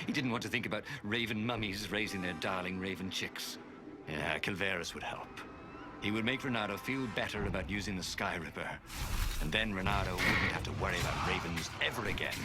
[SPEAKER 3] he didn't want to think about raven mummies raising their darling raven chicks. Yeah, Calaveras would help. He would make Renato feel better about using the Sky Ripper. And then Renato wouldn't have to worry about ravens ever again.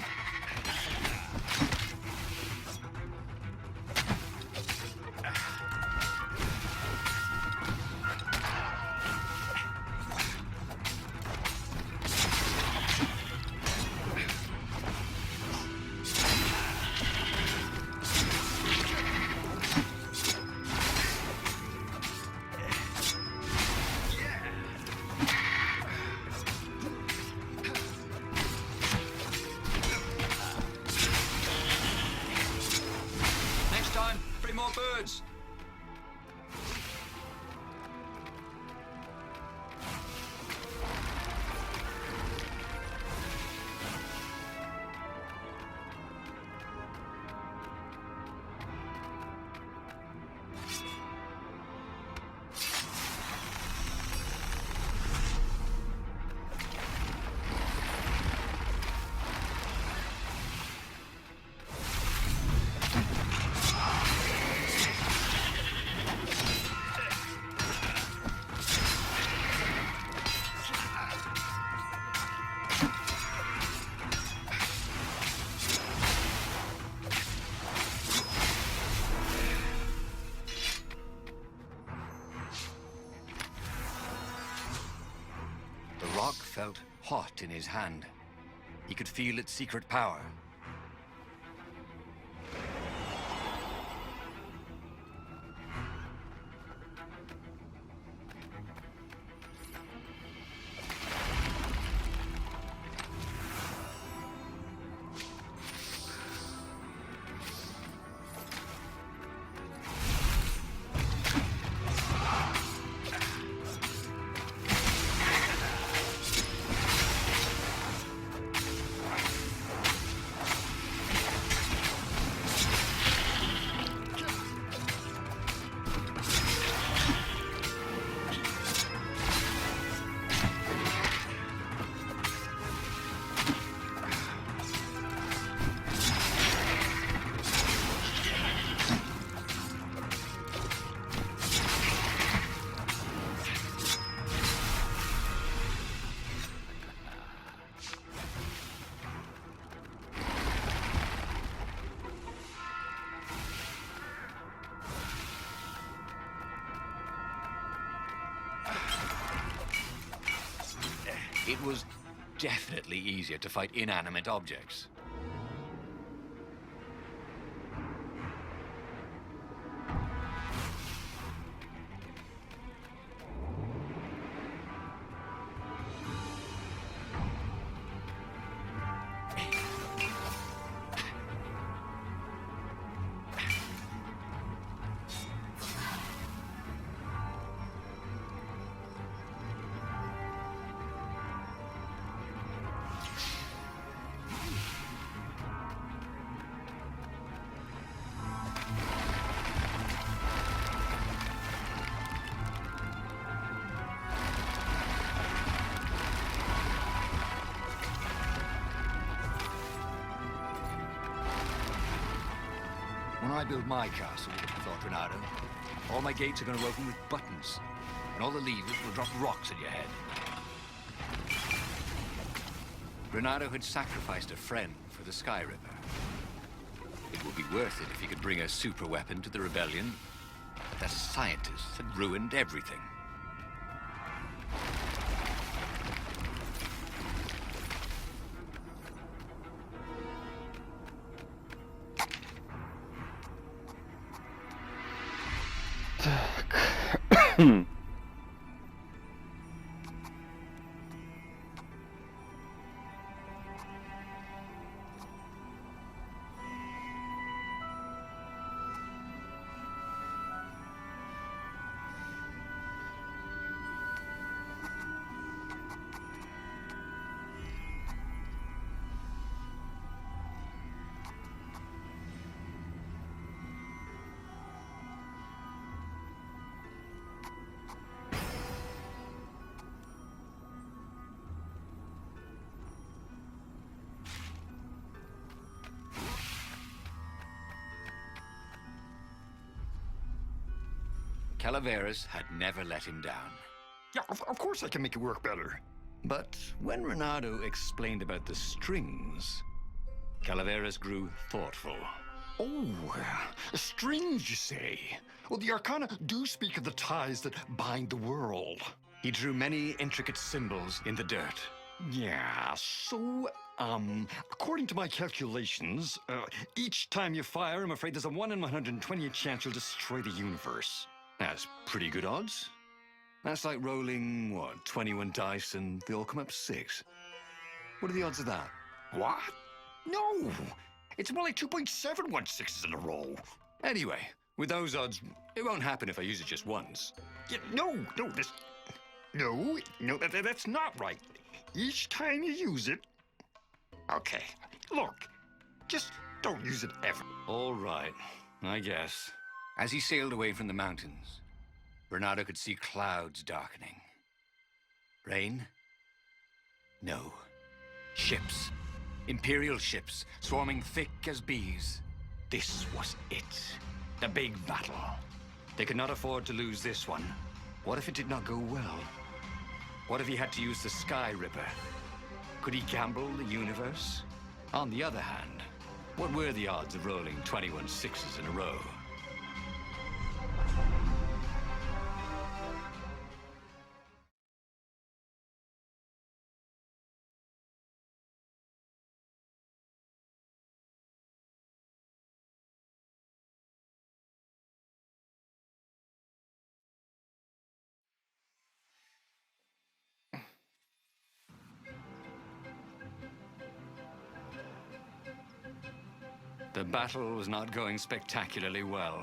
[SPEAKER 4] rock felt hot in his hand. He could feel its secret power. It was definitely easier to fight inanimate objects. When I build my castle, thought Renato, all my gates are going to open with buttons, and all the levers will drop rocks at your head. Renato had sacrificed a friend for the Sky Ripper. It would be worth it if he could bring a super weapon to the rebellion. The scientists had ruined everything. Calaveras had never let him down.
[SPEAKER 5] Yeah, of course I can make it work better.
[SPEAKER 4] But when Renato explained about the strings, Calaveras grew thoughtful.
[SPEAKER 5] Oh, strings, you say? Well, the Arcana do speak of the ties that bind the world.
[SPEAKER 4] He drew many intricate symbols in the dirt.
[SPEAKER 5] Yeah, so, according to my calculations, each time you fire, I'm afraid there's a 1 in 128 chance you'll destroy the universe.
[SPEAKER 4] That's pretty good odds. That's like rolling, what, 21 dice and they all come up 6. What are the odds of that?
[SPEAKER 5] What? No! It's more like 2.716s in a row.
[SPEAKER 4] Anyway, with those odds, it won't happen if I use it just once.
[SPEAKER 5] Yeah, that's not right. Each time you use it... Okay, look, just don't use it ever.
[SPEAKER 4] All right, I guess. As he sailed away from the mountains, Renato could see clouds darkening. Rain? No. Ships. Imperial ships, swarming thick as bees.
[SPEAKER 5] This was it. The big battle.
[SPEAKER 4] They could not afford to lose this one. What if it did not go well? What if he had to use the Sky Ripper? Could he gamble the universe? On the other hand, what were the odds of rolling 21 sixes in a row?
[SPEAKER 3] The battle was not going spectacularly well.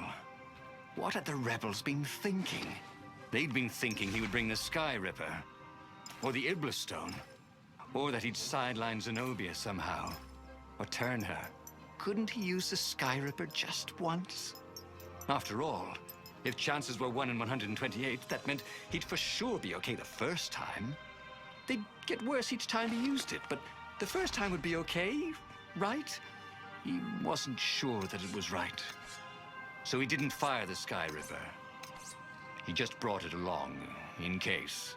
[SPEAKER 3] What had the rebels been thinking? They'd been thinking he would bring the Sky Ripper, or the Iblis Stone, or that he'd sideline Zenobia somehow, or turn her. Couldn't he use the Sky Ripper just once? After all, if chances were 1 in 128, that meant he'd for sure be okay the first time. They'd get worse each time he used it, but the first time would be okay, right? He wasn't sure that it was right. So he didn't fire the Sky Ripper. He just brought it along, in case.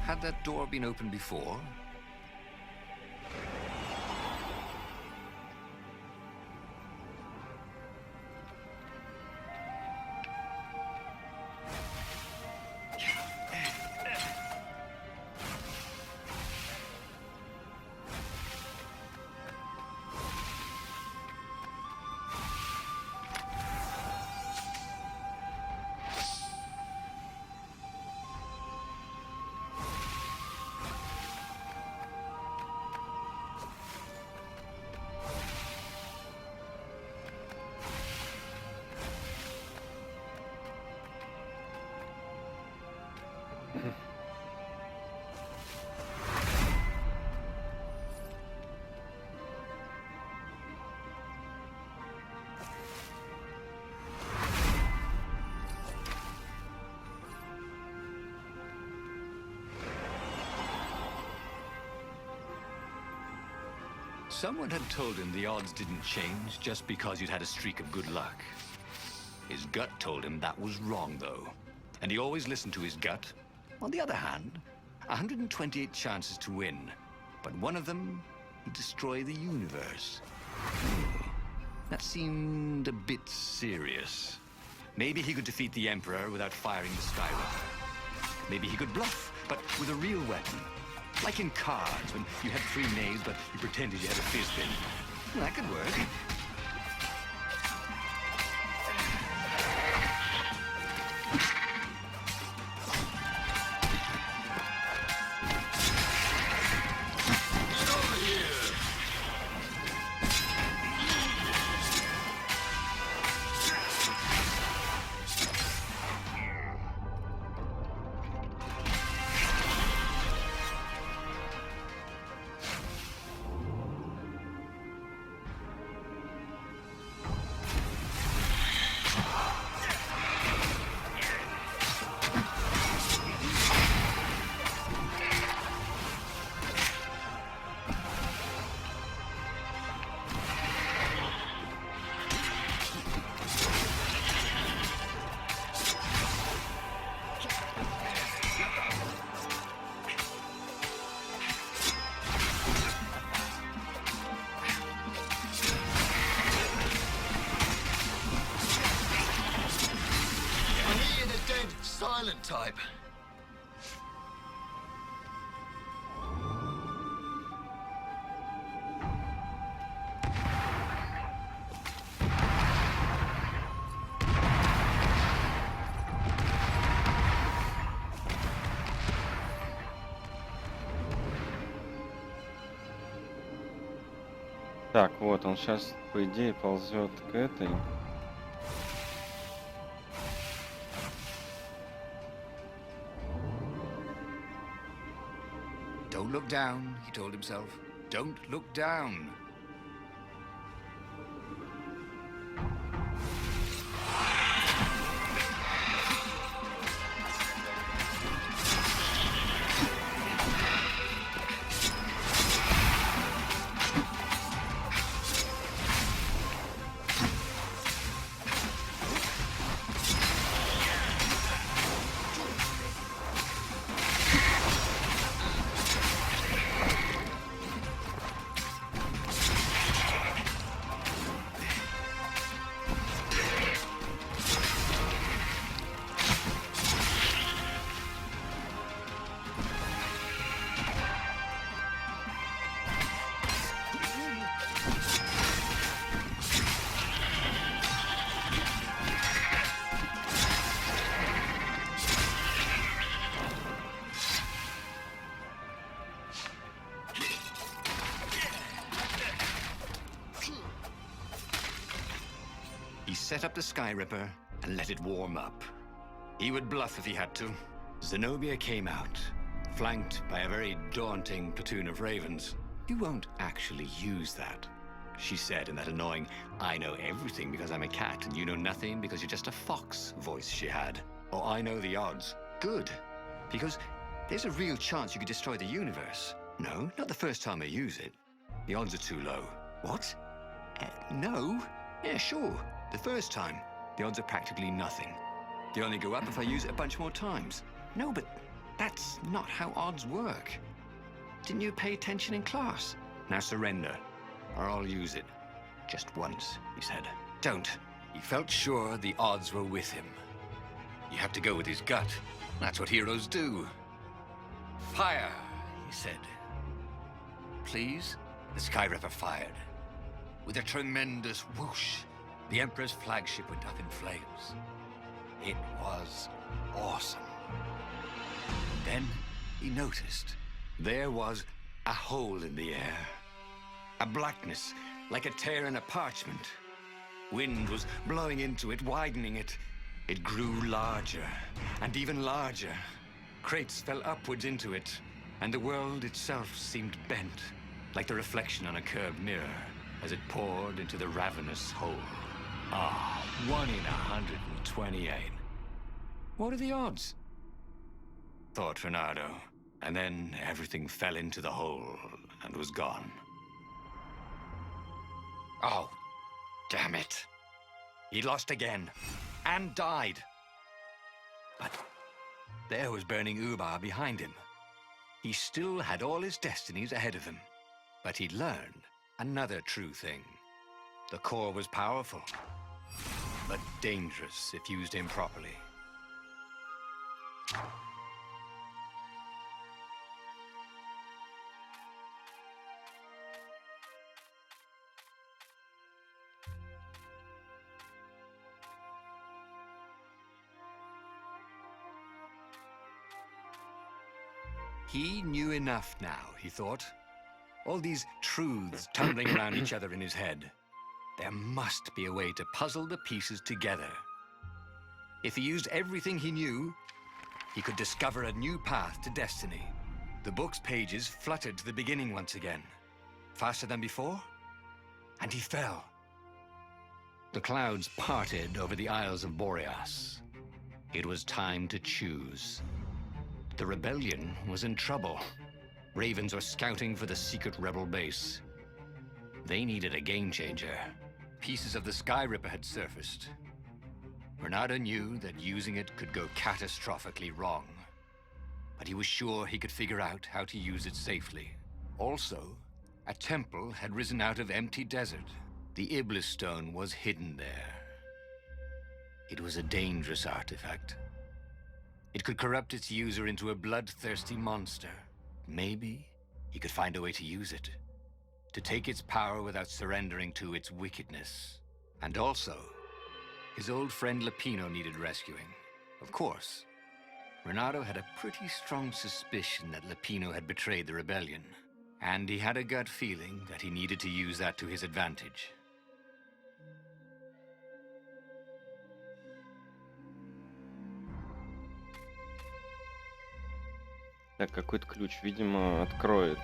[SPEAKER 3] Had that door been opened before? Someone had told him the odds didn't change just because you'd had a streak of good luck. His gut told him that was wrong, though. And he always listened to his gut. On the other hand, 128 chances to win. But one of them, he'd destroy the universe. That seemed a bit serious. Maybe he could defeat the Emperor without firing the Skyripper. Maybe he could bluff, but with a real weapon. Like in cards, when you had 3 knaves, but you pretended you had a fist in. Well, that could work.
[SPEAKER 6] Silent type.
[SPEAKER 1] Так, вот он сейчас, по идее, ползет к этой.
[SPEAKER 3] Don't look down, he told himself. Don't look down. set up the Sky Ripper and let it warm up. He would bluff if he had to. Zenobia came out, flanked by a very daunting platoon of ravens. "You won't actually use that," she said in that annoying, "I know everything because I'm a cat, and you know nothing because you're just a fox" voice she had. "Oh, I know the odds." "Good, because there's a real chance you could destroy the universe." "No, not the first time I use it. The odds are too low." "What? No? Yeah, sure. The first time, the odds are practically nothing. They only go up if I use it a bunch more times." "No, but that's not how odds work. Didn't you pay attention in class?" "Now surrender, or I'll use it. Just once," he said. "Don't." He felt sure the odds were with him. You have to go with his gut. That's what heroes do. "Fire," he said. "Please?" The Sky Ripper fired. With a tremendous whoosh, the Emperor's flagship went up in flames. It was awesome. Then he noticed there was a hole in the air. A blackness, like a tear in a parchment. Wind was blowing into it, widening it. It grew larger, and even larger. Crates fell upwards into it, and the world itself seemed bent, like the reflection on a curved mirror, as it poured into the ravenous hole. 1 in 128. What are the odds? Thought Reynardo, and then everything fell into the hole and was gone. Oh, damn it. He'd lost again, and died. But there was burning Ubar behind him. He still had all his destinies ahead of him. But he'd learned another true thing. The core was powerful, but dangerous if used improperly. He knew enough now, he thought. All these truths tumbling around each other in his head. There must be a way to puzzle the pieces together. If he used everything he knew, he could discover a new path to destiny. The book's pages fluttered to the beginning once again. Faster than before? And he fell. The clouds parted over the Isles of Boreas. It was time to choose. The rebellion was in trouble. Ravens were scouting for the secret rebel base. They needed a game changer. Pieces of the Sky Ripper had surfaced. Reynardo knew that using it could go catastrophically wrong. But he was sure he could figure out how to use it safely. Also, a temple had risen out of empty desert. The Iblis stone was hidden there. It was a dangerous artifact. It could corrupt its user into a bloodthirsty monster. Maybe he could find a way to use it, to take its power without surrendering to its wickedness. And also, his old friend Lapino needed rescuing. Of course, Reynardo had a pretty strong suspicion that Lapino had betrayed the rebellion, and he had a gut feeling that he needed to use that to his advantage.
[SPEAKER 1] Так, какой-то ключ, видимо, откроет.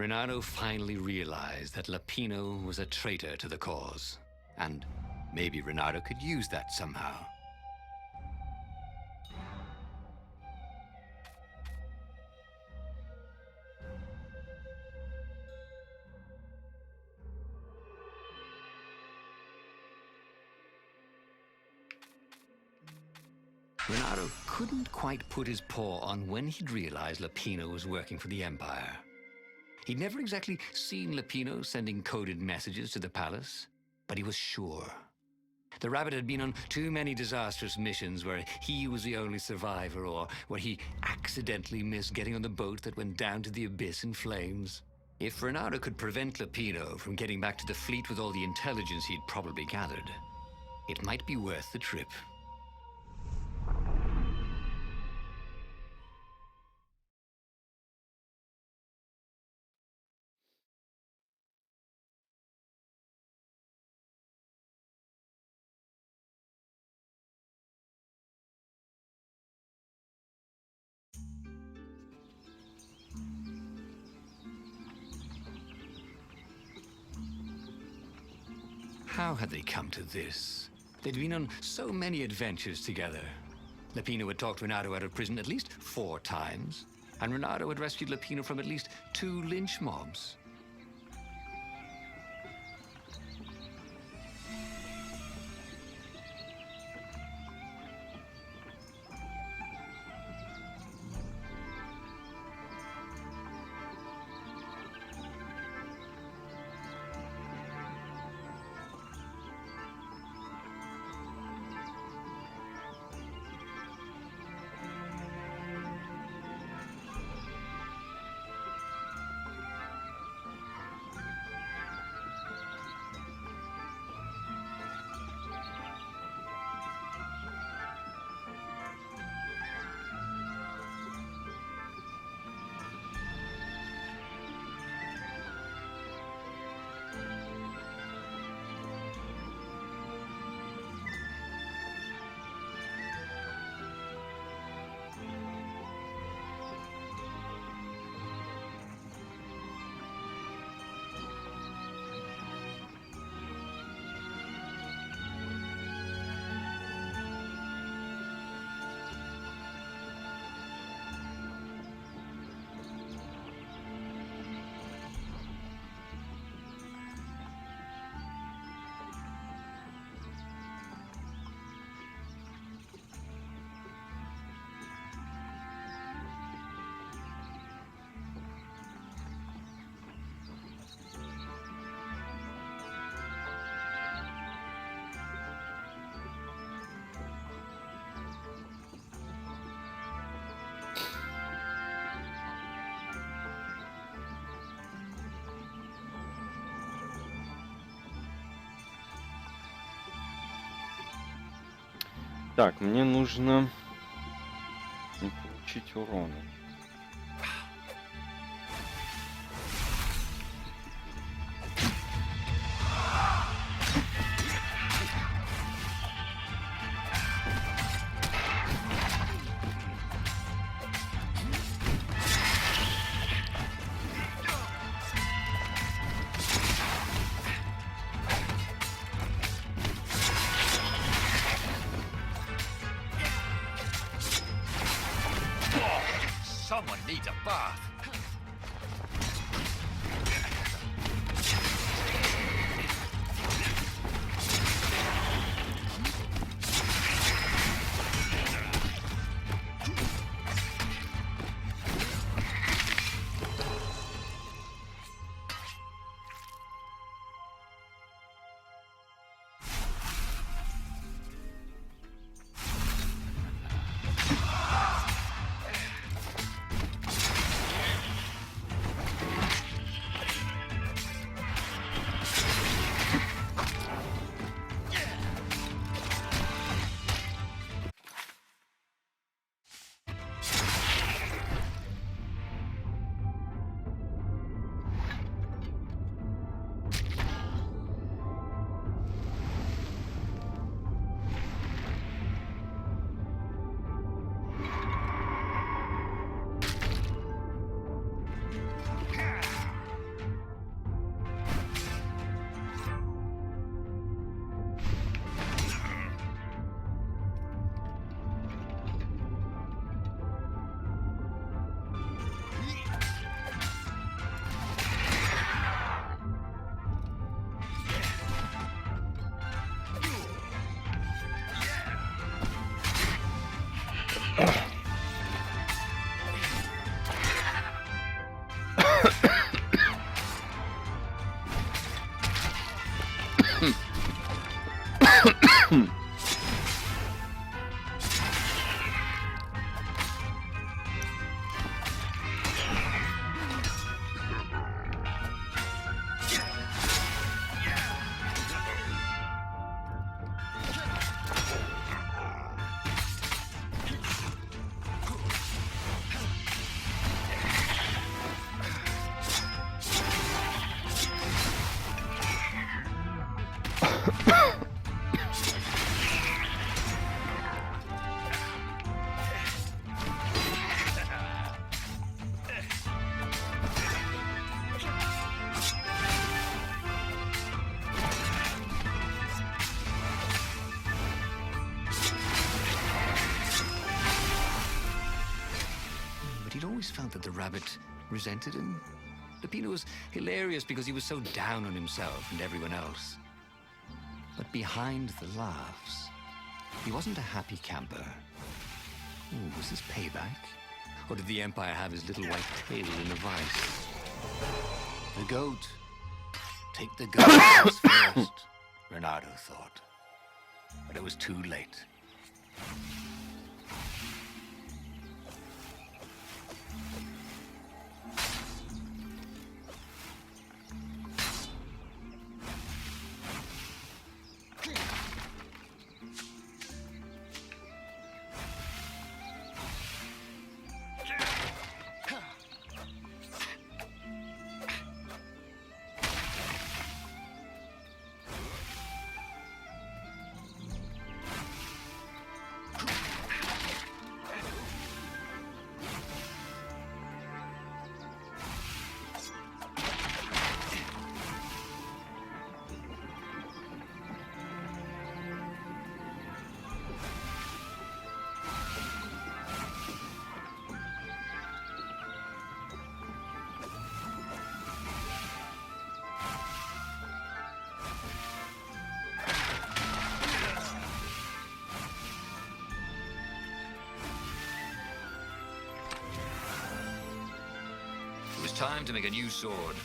[SPEAKER 4] Renato finally realized that Lapino was a traitor to the cause. And maybe Renato could use that somehow. Renato couldn't quite put his paw on when he'd realized Lapino was working for the Empire. He'd never exactly seen Lapino sending coded messages to the palace, but he was sure. The rabbit had been on too many disastrous missions where he was the only survivor, or where he accidentally missed getting on the boat that went down to the abyss in flames. If Renato could prevent Lapino from getting back to the fleet with all the intelligence he'd probably gathered, it might be worth the trip. How had they come to this? They'd been on so many adventures together. Lapino had talked Renato out of prison at least 4 times, and Renato had rescued Lapino from at least 2 lynch mobs.
[SPEAKER 1] Так, мне нужно получить урона.
[SPEAKER 3] Someone needs a bath.
[SPEAKER 4] But he'd always felt that the rabbit resented him. Peppino was hilarious because he was so down on himself and everyone else. But behind the laughs, he wasn't a happy camper. Ooh, was this payback? Or did the Empire have his little white tail in a vice? The goat. Take the goat first, Renato thought. But it was too late.
[SPEAKER 3] It was time to make a new sword.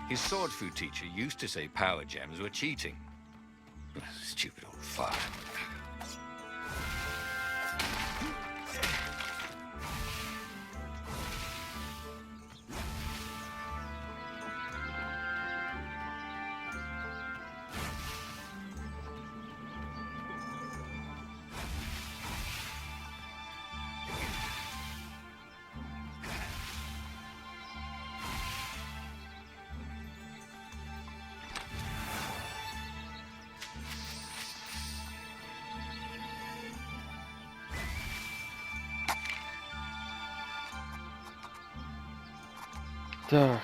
[SPEAKER 3] His sword food teacher used to say power gems were cheating. Stupid old fart.
[SPEAKER 1] Так.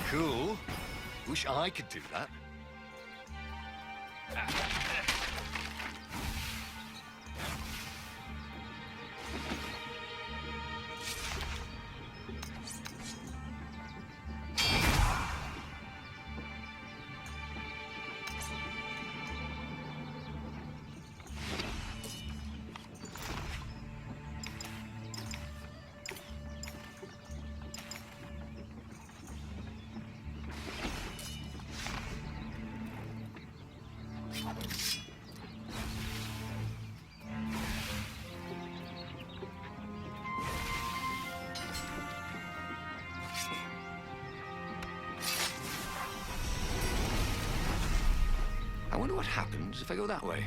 [SPEAKER 3] Cool. Wish I could do that. I wonder what happens if I go that way.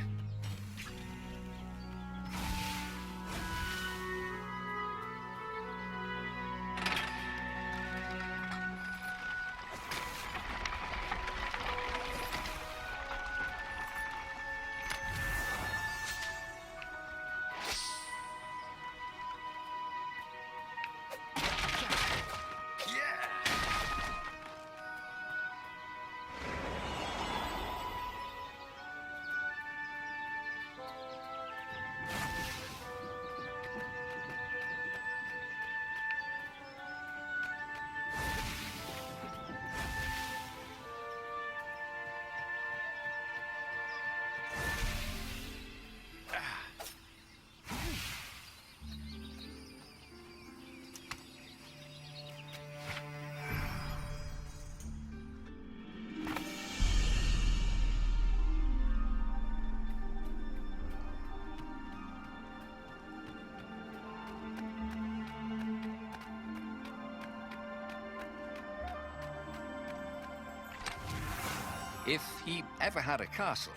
[SPEAKER 4] If he ever had a castle,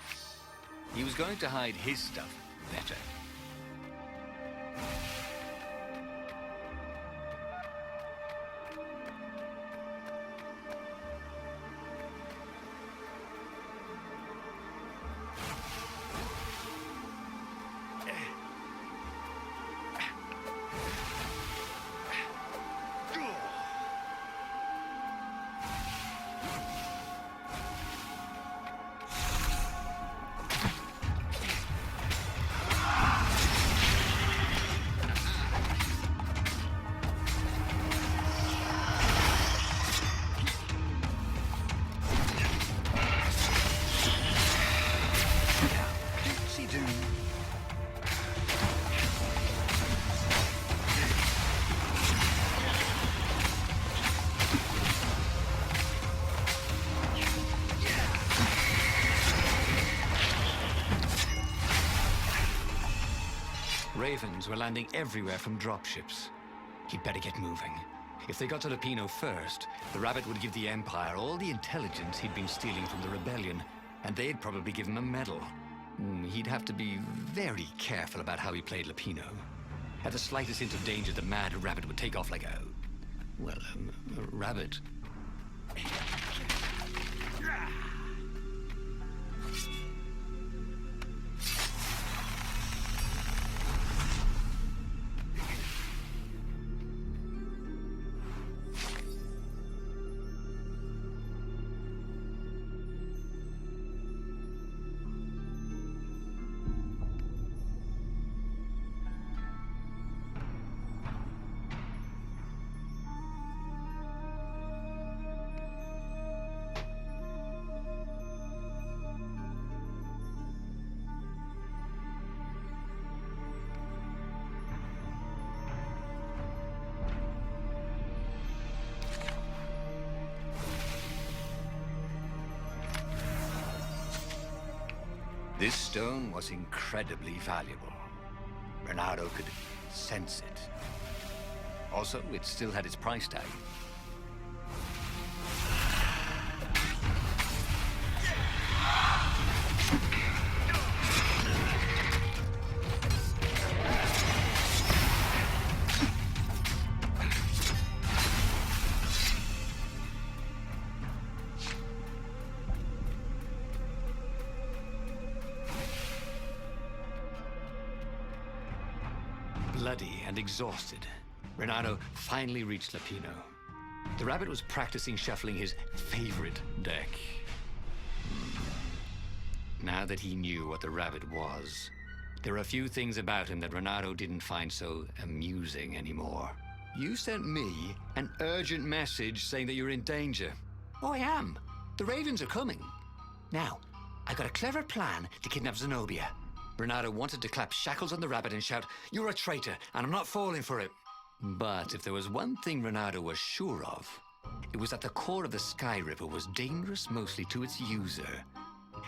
[SPEAKER 4] he was going to hide his stuff better. Ravens were landing everywhere from dropships. He'd better get moving. If they got to Lupino first, the rabbit would give the Empire all the intelligence he'd been stealing from the rebellion, and they'd probably give him a medal. He'd have to be very careful about how he played Lupino. At the slightest hint of danger, the mad rabbit would take off like a rabbit. This stone was incredibly valuable. Renato could sense it. Also, it still had its price tag. Bloody and exhausted, Renato finally reached Lupino. The rabbit was practicing shuffling his favorite deck. Now that he knew what the rabbit was, there were a few things about him that Renato didn't find so amusing anymore. You sent me an urgent message saying that you're in danger. Oh, I am. The Ravens are coming. Now, I got a clever plan to kidnap Zenobia. Renato wanted to clap shackles on the rabbit and shout, "You're a traitor, and I'm not falling for it." But if there was one thing Renato was sure of, it was that the core of the Sky River was dangerous mostly to its user.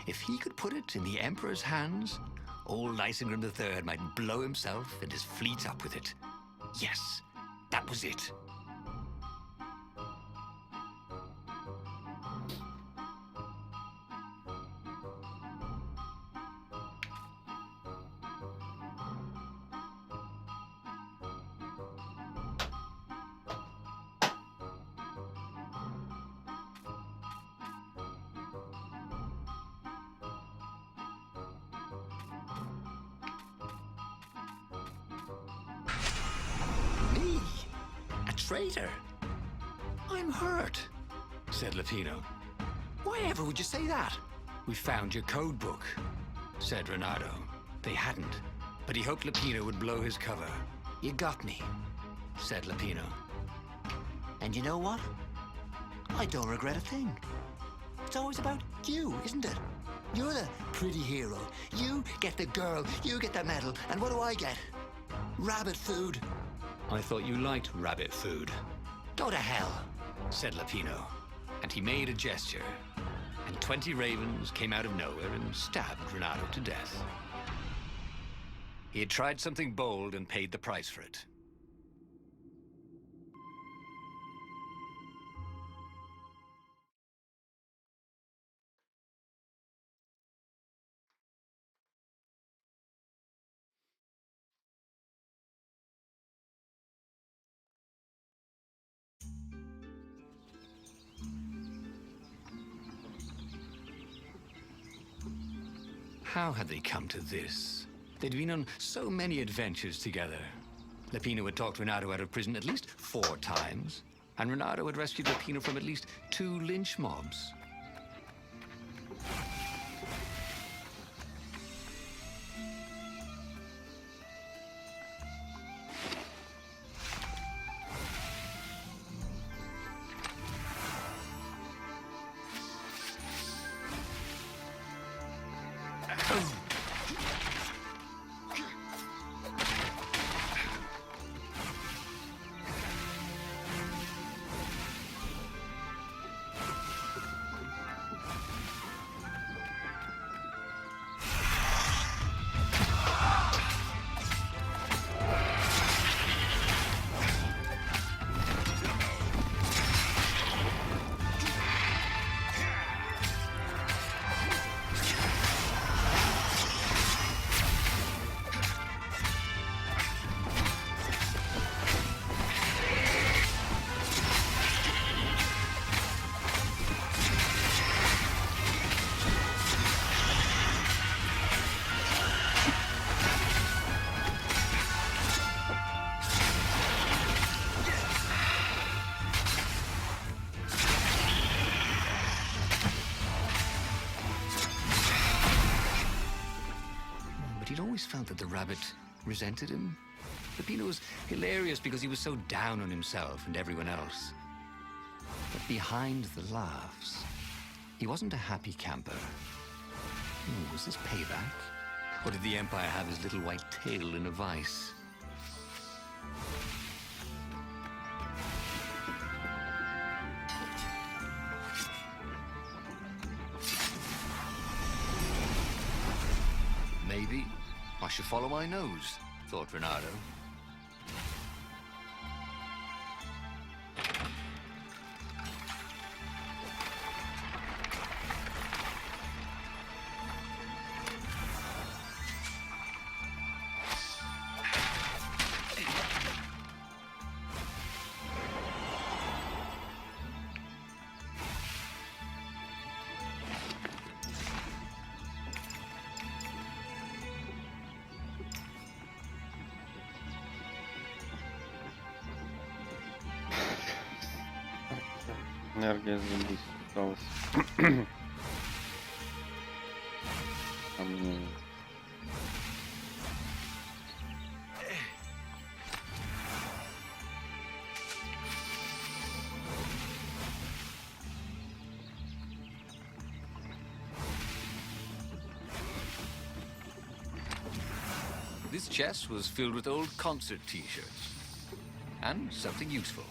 [SPEAKER 4] If he could put it in the Emperor's hands, old Isengrim III might blow himself and his fleet up with it. Yes, that was it. Me? A traitor? I'm hurt, said Lupino. Why ever would you say that? We found your code book, said Renato. They hadn't, but he hoped Lupino would blow his cover. You got me, said Lupino. And you know what? I don't regret a thing. It's always about you, isn't it? You're the pretty hero. You get the girl, you get the medal, and what do I get? Rabbit food. I thought you liked rabbit food. Go to hell, said Lupino. And he made a gesture, and 20 ravens came out of nowhere and stabbed Renato to death. He had tried something bold and paid the price for it.
[SPEAKER 3] How had they come to this? They'd been on so many adventures together. Lapino had talked Renato out of prison at least 4 times, and Renato had rescued Lapino from at least 2 lynch mobs. But he'd always felt that the rabbit resented him. Lapino was hilarious because he was so down on himself and everyone else. But behind the laughs, he wasn't a happy camper. Was this payback? Or did the Empire have his little white tail in a vice? Maybe I should follow my nose, thought Renato.
[SPEAKER 1] Энергия Земли спускалась. Ко мне.
[SPEAKER 3] This chest was filled with old concert t-shirts. And something useful.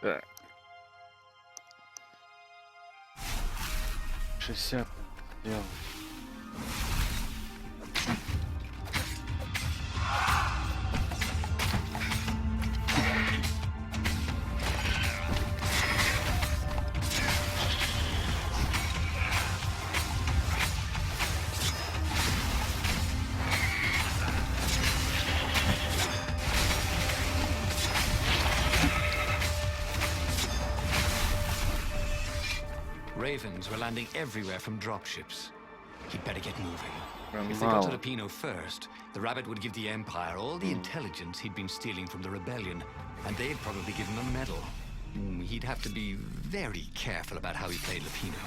[SPEAKER 1] Так. 60 сделал.
[SPEAKER 3] Ravens were landing everywhere from dropships. He'd better get moving. If they got to Lapino first, the rabbit would give the Empire all the intelligence he'd been stealing from the rebellion, and they'd probably give him a medal. He'd have to be very careful about how he played Lapino.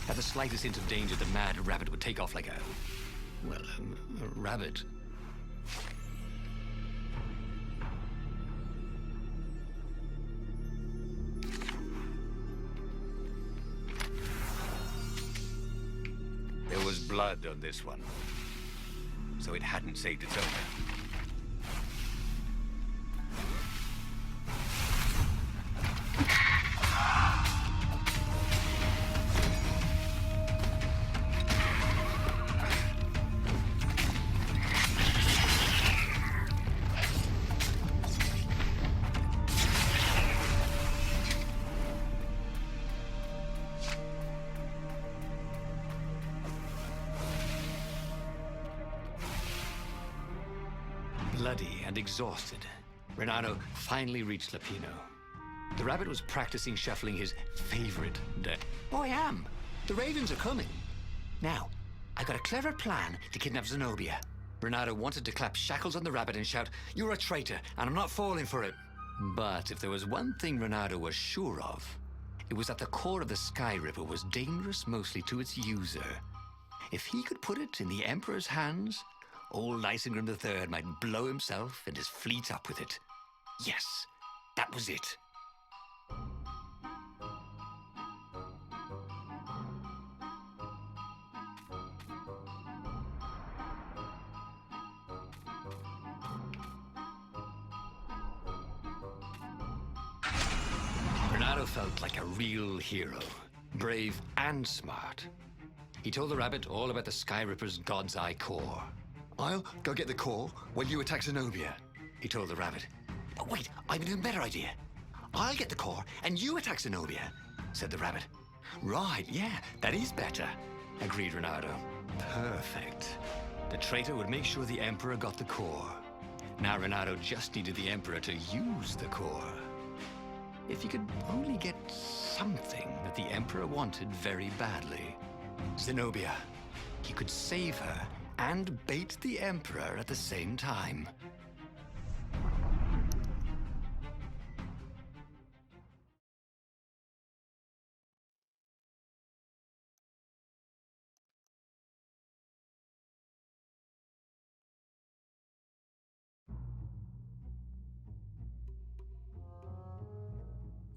[SPEAKER 3] At the slightest hint of danger, the mad rabbit would take off like a rabbit.
[SPEAKER 2] There was blood on this one, so it hadn't saved its owner.
[SPEAKER 3] Bloody and exhausted, Renato finally reached Lapino. The rabbit was practicing shuffling his favorite deck. Oh, I am. The ravens are coming. Now, I've got a clever plan to kidnap Zenobia. Renato wanted to clap shackles on the rabbit and shout, "You're a traitor, and I'm not falling for it." But if there was one thing Renato was sure of, it was that the core of the Sky Ripper was dangerous mostly to its user. If he could put it in the Emperor's hands, old Isengrim III might blow himself and his fleet up with it. Yes, that was it. Renato felt like a real hero, brave and smart. He told the rabbit all about the Sky Ripper's God's Eye core. "I'll go get the core while you attack Zenobia," he told the rabbit. "Oh, wait, I've an even better idea. I'll get the core and you attack Zenobia," said the rabbit. "Right, yeah, that is better," agreed Renato. Perfect. The traitor would make sure the Emperor got the core. Now Renato just needed the Emperor to use the core. If he could only get something that the Emperor wanted very badly. Zenobia. He could save her and bait the Emperor at the same time.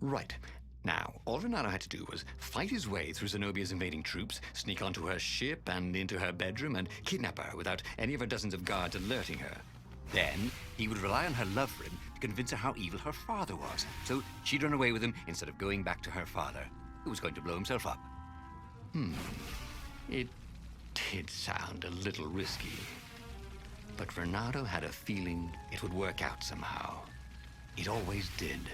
[SPEAKER 3] Right. Now, all Renato had to do was fight his way through Zenobia's invading troops, sneak onto her ship and into her bedroom, and kidnap her without any of her dozens of guards alerting her. Then, he would rely on her love for him to convince her how evil her father was, so she'd run away with him instead of going back to her father, who was going to blow himself up. It did sound a little risky. But Renato had a feeling it would work out somehow. It always did.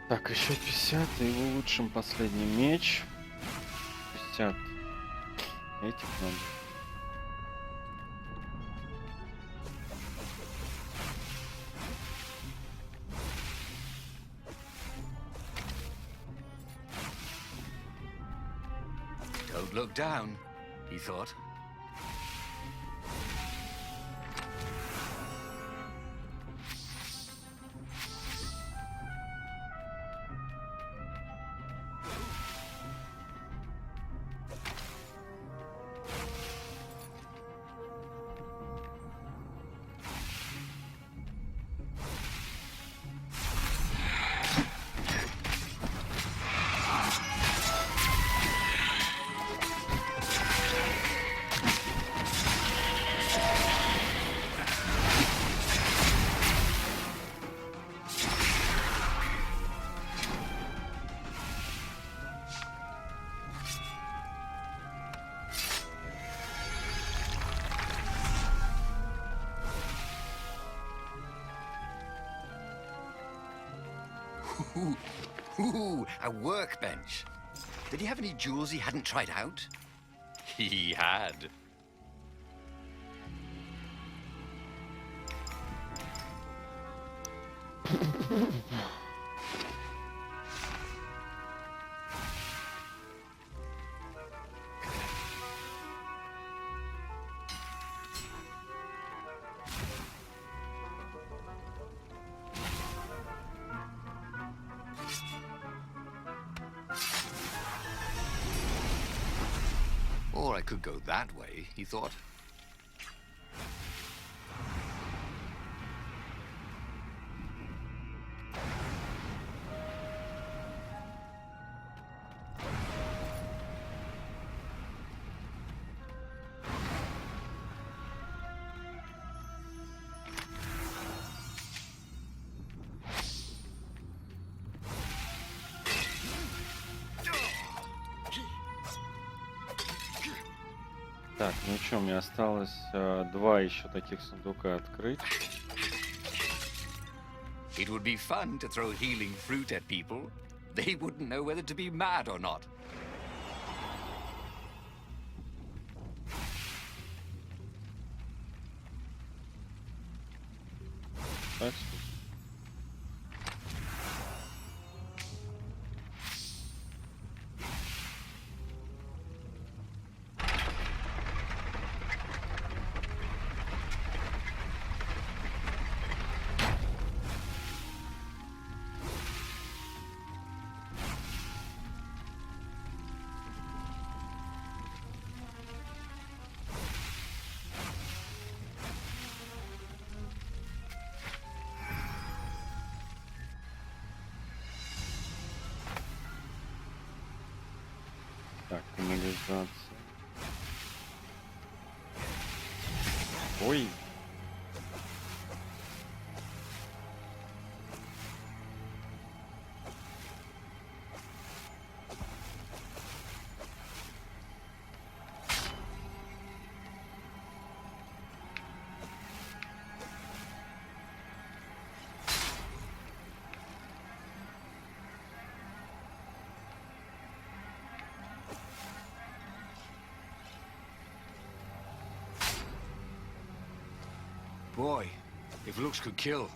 [SPEAKER 1] Так, еще 50, и улучшим последний меч. 50 этих надо.
[SPEAKER 3] Don't look down, he thought.
[SPEAKER 4] Ooh, a workbench. Did he have any jewels he hadn't tried out?
[SPEAKER 3] He had.
[SPEAKER 4] Or I could go that way, he thought.
[SPEAKER 1] Так, ну что, мне осталось два еще таких сундука открыть.
[SPEAKER 4] It would be fun to throw healing fruit at people. They wouldn't know whether to be mad or not.
[SPEAKER 1] Так, так, канализация. Ой.
[SPEAKER 3] Boy, if looks could kill.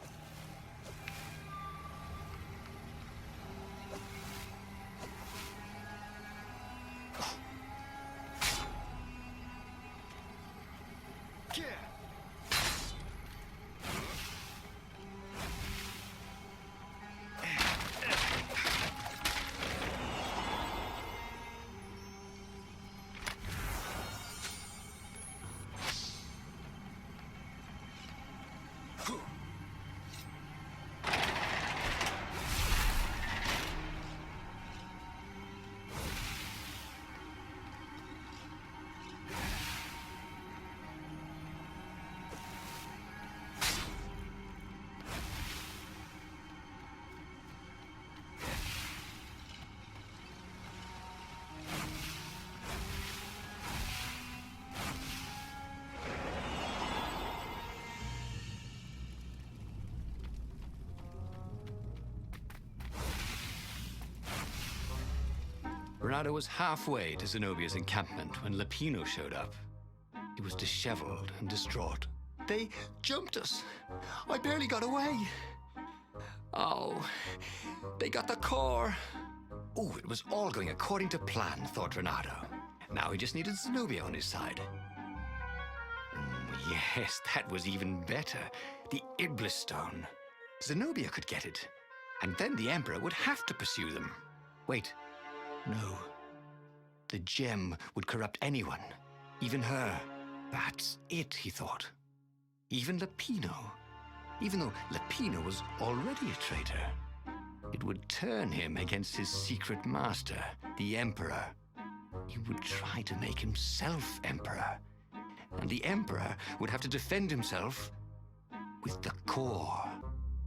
[SPEAKER 2] Bernardo was halfway to Zenobia's encampment when Lapino showed up. He was disheveled and distraught.
[SPEAKER 3] They jumped us. I barely got away. Oh, they got the core.
[SPEAKER 2] Oh, it was all going according to plan, thought Bernardo. Now he just needed Zenobia on his side. Yes, that was even better. The Iblis Stone. Zenobia could get it. And then the Emperor would have to pursue them. Wait. No. The gem would corrupt anyone. Even her. That's it, he thought. Even Lapino. Even though Lapino was already a traitor. It would turn him against his secret master, the Emperor. He would try to make himself Emperor. And the Emperor would have to defend himself with the core.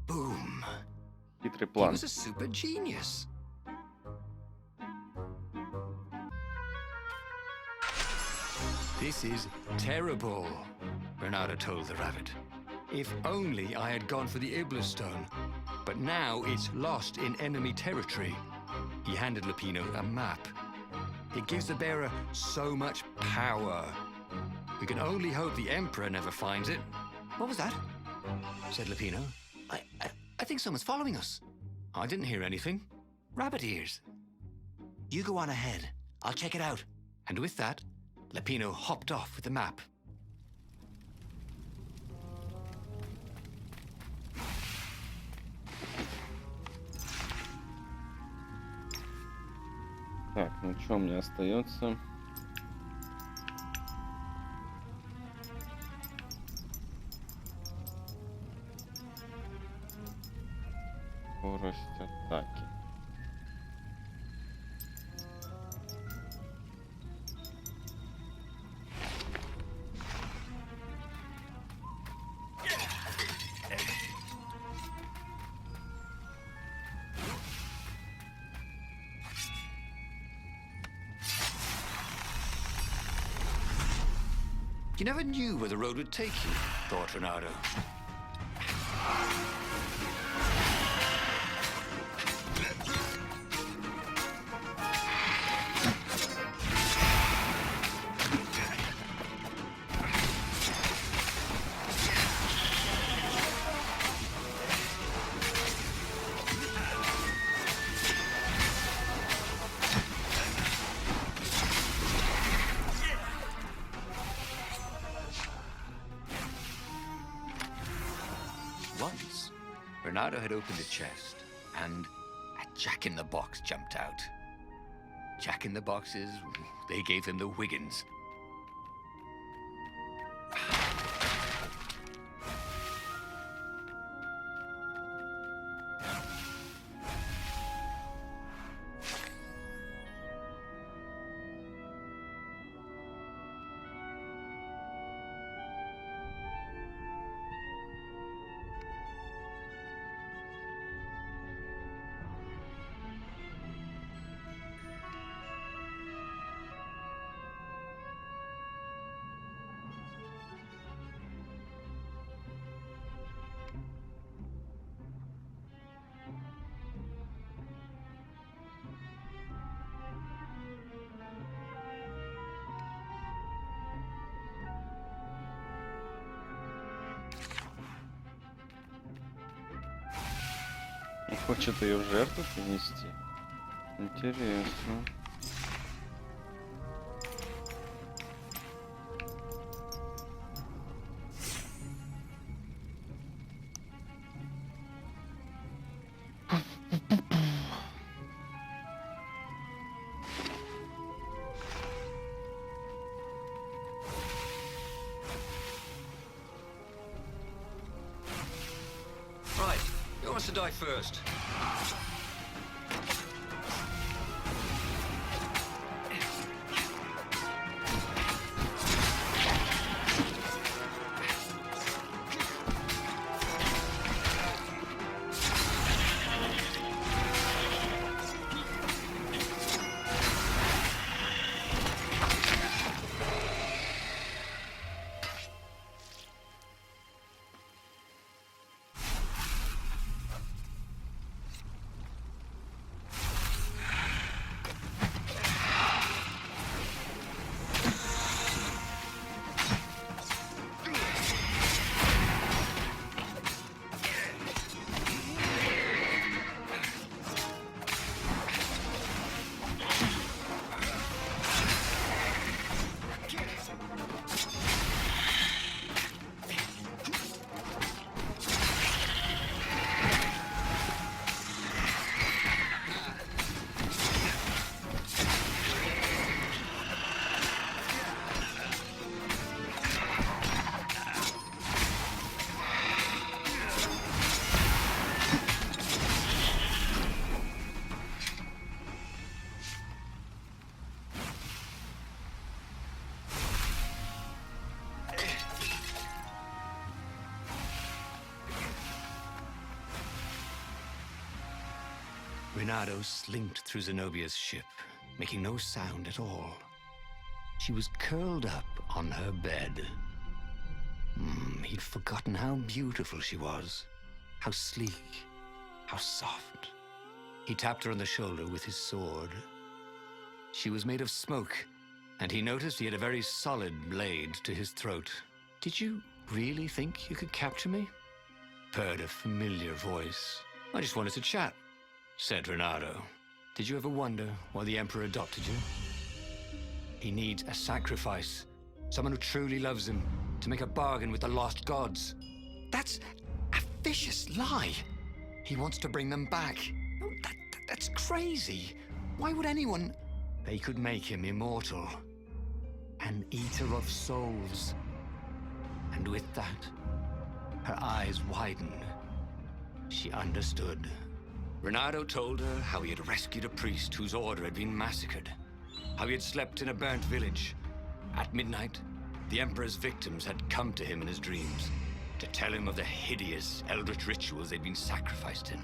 [SPEAKER 2] Boom.
[SPEAKER 1] Хитрый
[SPEAKER 2] He
[SPEAKER 1] план.
[SPEAKER 2] was a super genius. This is terrible, Bernardo told the rabbit. If only I had gone for the Iblis Stone.
[SPEAKER 3] But now it's lost in enemy territory. He handed Lupino a map. It gives the bearer so much power. We can only hope the Emperor never finds it.
[SPEAKER 4] What was that?
[SPEAKER 3] Said Lupino.
[SPEAKER 4] I think someone's following us.
[SPEAKER 3] I didn't hear anything.
[SPEAKER 4] Rabbit ears. You go on ahead. I'll check it out.
[SPEAKER 3] And with that, Lupino hopped off with the map.
[SPEAKER 1] Так, ну что мне остается? Скорость атаки.
[SPEAKER 3] You never knew where the road would take you, thought Renato. Once, Renato had opened a chest, and a jack-in-the-box jumped out. Jack-in-the-boxes, they gave him the Wiggins.
[SPEAKER 1] Он хочет ее в жертву принести. Интересно.
[SPEAKER 3] Right, who wants to die first? Renato slinked through Zenobia's ship, making no sound at all. She was curled up on her bed. He'd forgotten how beautiful she was, how sleek,
[SPEAKER 2] How soft. He tapped her on the shoulder with his sword. She was made of smoke, and he noticed he had a very solid blade to his throat. Did you really think you could capture me? Purred a familiar voice. I just wanted to chat, said Renato. Did you ever wonder why the Emperor adopted you? He needs a sacrifice, someone who truly loves him, to make a bargain with the lost gods. That's a vicious lie. He wants to bring them back. No, that's crazy. Why would anyone... They could make him immortal. An eater of souls. And with that, her eyes widened. She understood. Renato told her how he had rescued a priest whose order had been massacred. How he had slept in a burnt village. At midnight, the Emperor's victims had come to him in his dreams to tell him of the hideous eldritch rituals they'd been sacrificed in.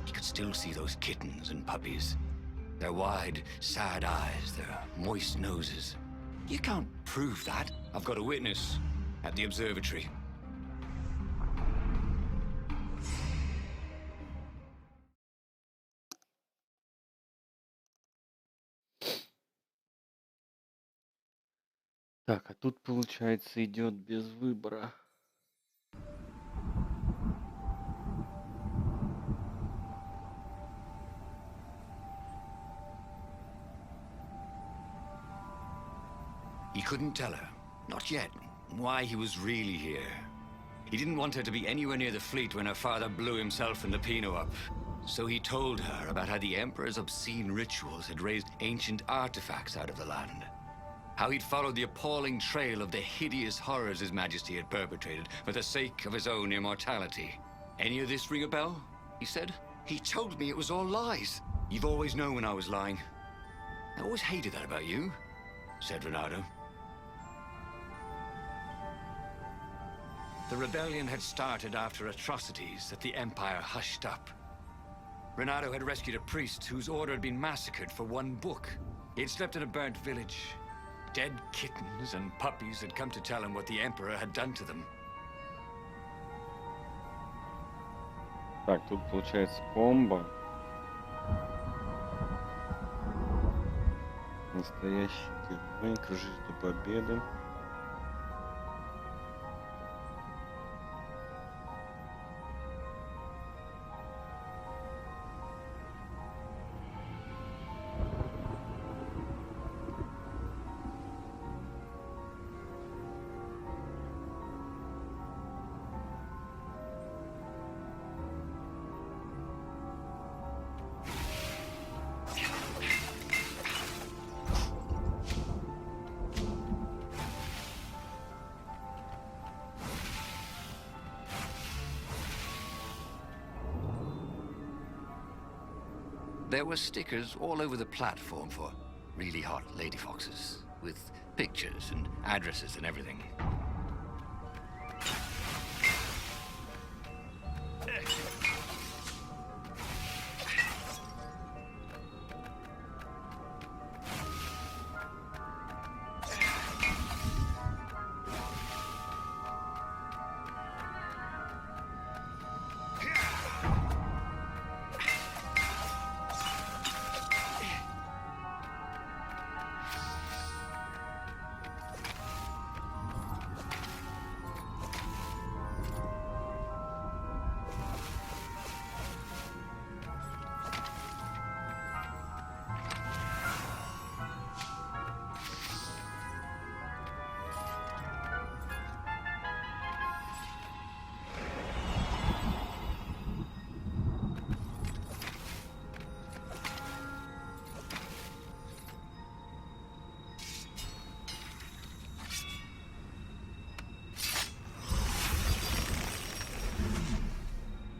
[SPEAKER 2] He could still see those kittens and puppies. Their wide, sad eyes, their moist noses. You can't prove that. I've got a witness at the observatory.
[SPEAKER 1] Так, а тут, получается, идет без выбора.
[SPEAKER 2] He couldn't tell her, not yet, why he was really here. He didn't want her to be anywhere near the fleet when her father blew himself and Lupino up. So he told her about how the Emperor's obscene rituals had raised ancient artifacts out of the land. How he'd followed the appalling trail of the hideous horrors His Majesty had perpetrated for the sake of his own immortality. Any of this ring a bell? He said. He told me it was all lies. You've always known when I was lying. I always hated that about you, said Renato. The rebellion had started after atrocities that the Empire hushed up. Renato had rescued a priest whose order had been massacred for one book. He had slept in a burnt village. Dead kittens and puppies had come to tell him what the Emperor had done to them.
[SPEAKER 1] Так, тут получается комбо. Настоящий герой, кружит до победы.
[SPEAKER 2] There were stickers all over the platform for really hot lady foxes, with pictures and addresses and everything.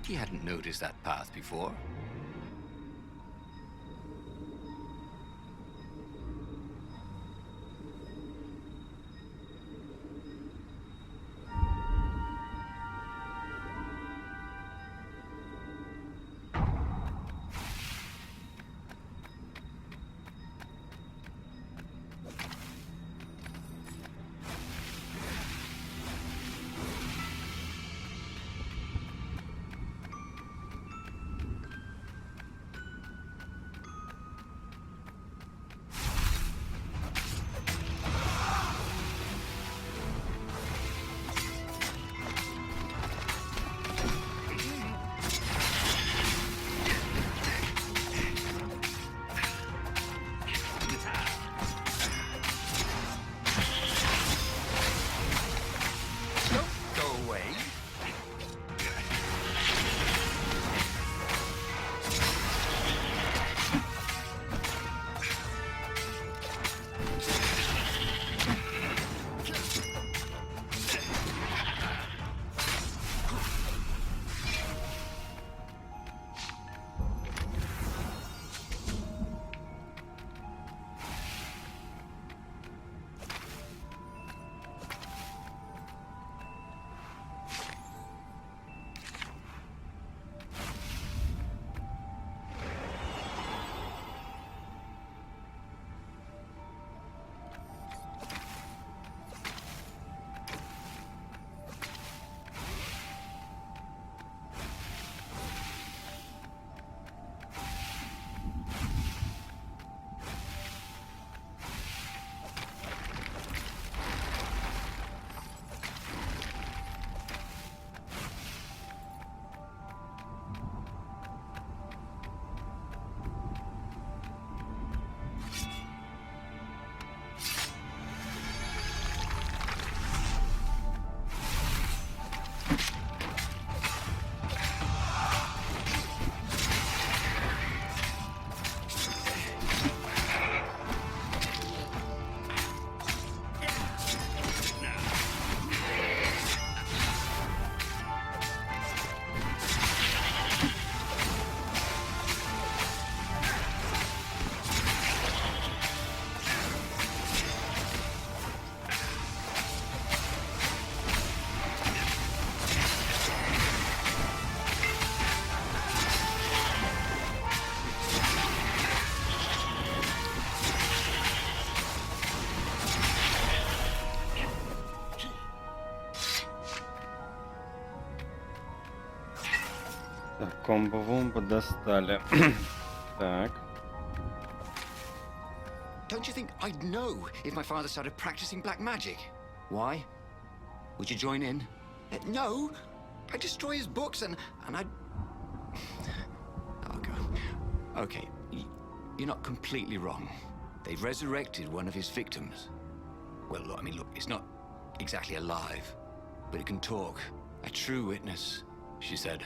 [SPEAKER 2] He hadn't noticed that path before.
[SPEAKER 1] Так, комбо-вомбо достали. Так.
[SPEAKER 4] Don't you think I'd know if my father started practicing black magic? Why? Would you join in? No! I'd destroy his books and I'd... Oh, God. Okay, you're not completely wrong. They've resurrected one of his victims. Well, look, I mean, look, it's not exactly alive, but it can talk. A true witness, she said.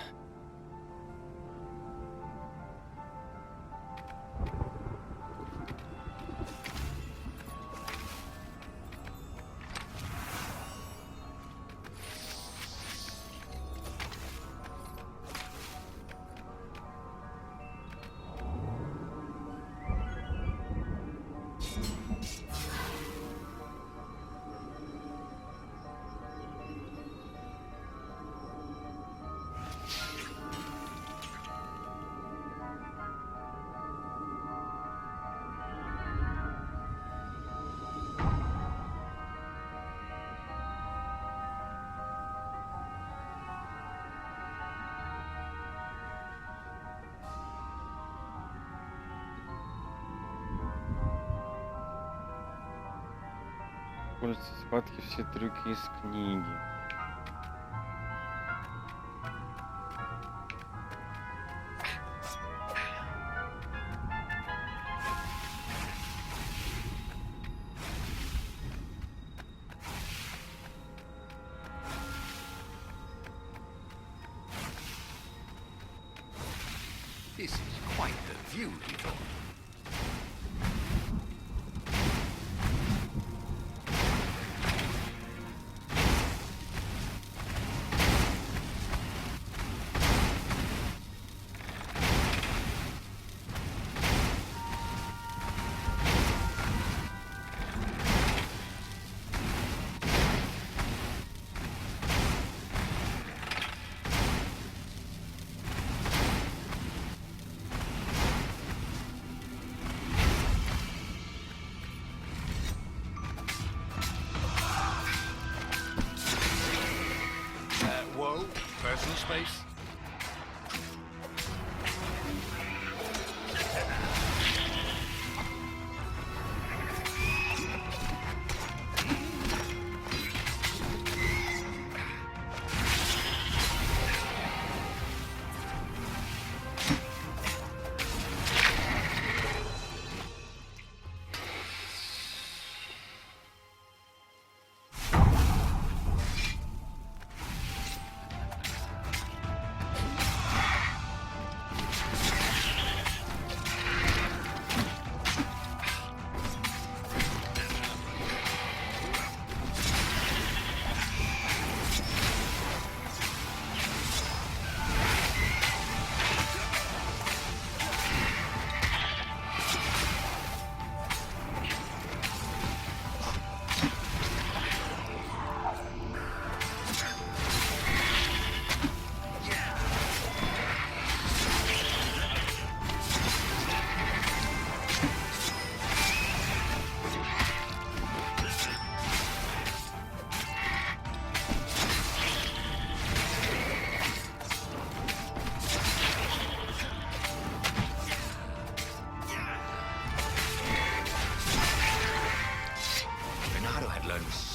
[SPEAKER 1] Используйте схватки все трюки из книги.
[SPEAKER 4] This is quite the view, he thought. Whoa, personal space.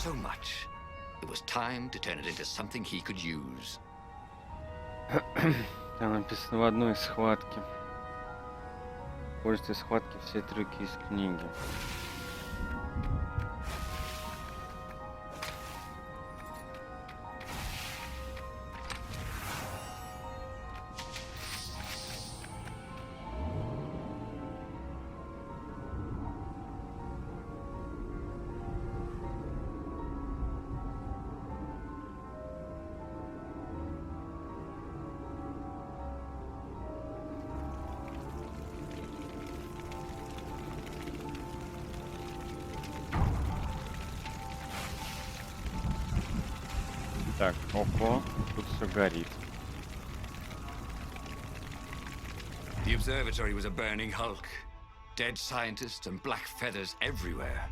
[SPEAKER 4] So much. It was time to turn it into something he could use.
[SPEAKER 1] Там написано в одной схватке. Используйте схватки все трюки из книги. Так, ого, тут все горит.
[SPEAKER 4] The observatory was a burning hulk. Dead scientists and black feathers everywhere.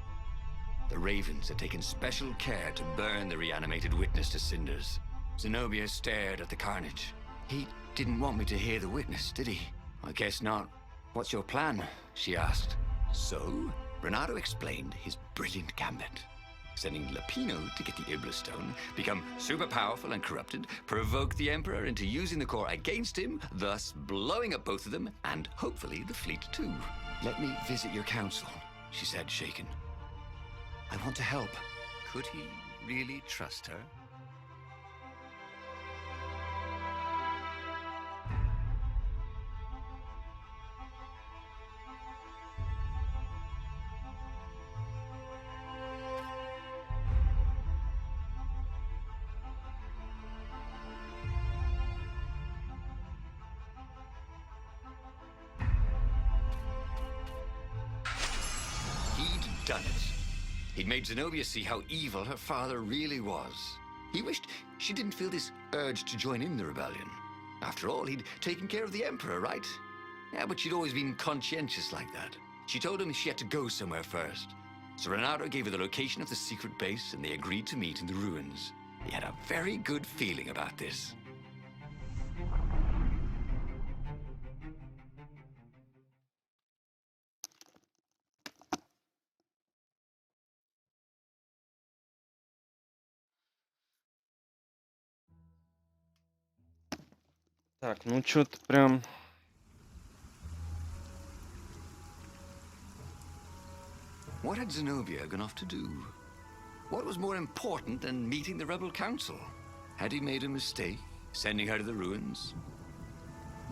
[SPEAKER 4] The Ravens had taken special care to burn the reanimated witness to cinders. Zenobia stared at the carnage. He didn't want me to hear the witness, did he? I guess not. What's your plan? She asked. So, Renato explained his brilliant gambit. Sending Lapino to get the Ibla Stone, become super powerful and corrupted, provoke the Emperor into using the core against him, thus blowing up both of them, and hopefully the fleet too. Let me visit your council, she said, shaken. I want to help. Could he really trust her? Done it. He'd made Zenobia see how evil her father really was. He wished she didn't feel this urge to join in the rebellion. After all, he'd taken care of the Emperor, right? Yeah, but she'd always been conscientious like that. She told him she had to go somewhere first. So Renato gave her the location of the secret base, and they agreed to meet in the ruins. He had a very good feeling about this.
[SPEAKER 1] Так, ну что-то прям...
[SPEAKER 4] What had Zenobia gone off to do? What was more important than meeting the rebel council? Had he made a mistake, sending her to the ruins?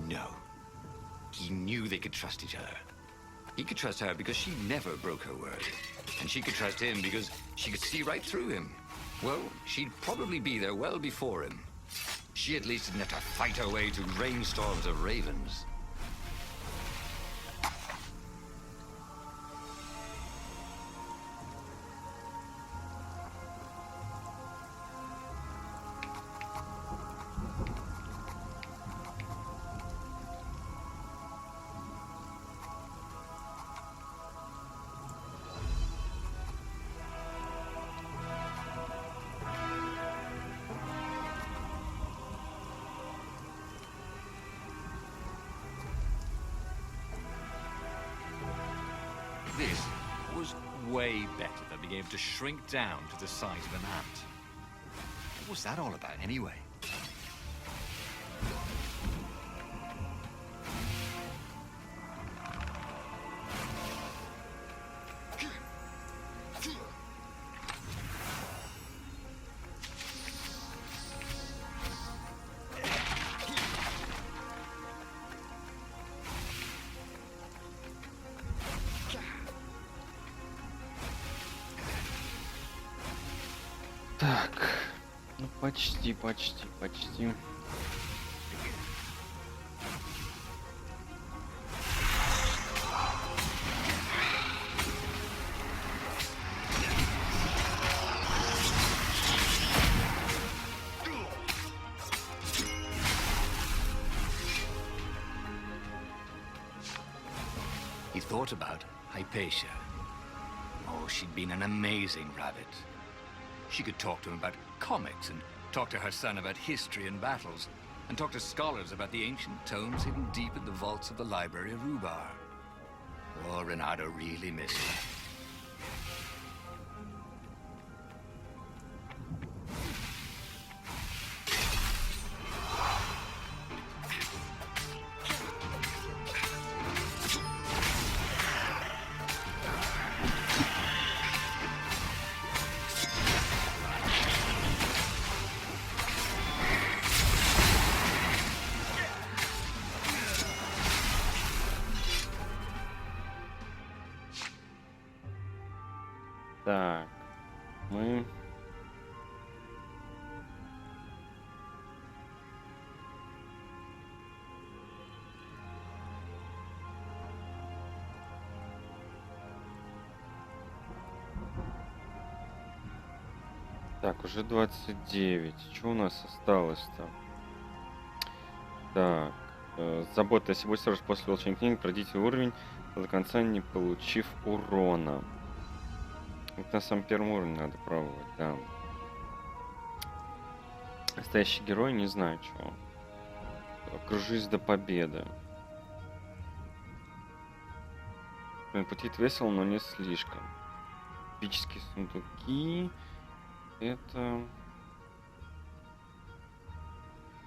[SPEAKER 4] No. He knew they could trust each other. He could trust her because she never broke her word. And she could trust him because she could see right through him. Well, she'd probably be there well before him. She at least didn't have to fight her way through rainstorms of ravens.
[SPEAKER 6] This was way better than being able to shrink down to the size of an ant. What was that all about, anyway?
[SPEAKER 1] Так, ну почти.
[SPEAKER 4] He thought about Hypatia. Oh, she'd been an amazing rabbit. She could talk to him about comics, and talk to her son about history and battles, and talk to scholars about the ancient tomes hidden deep in the vaults of the library of Rubar. Oh, Renato really missed her.
[SPEAKER 1] Так, мы... Так, уже 29. Что у нас осталось-то? Так, забота, если будете сразу после улучшения книги, пройдите уровень до конца, не получив урона. Это на самом первом уровне надо пробовать, да. Настоящий герой, не знаю чего. окружись до победы. Путит весело, но не слишком. Эпические сундуки. Это...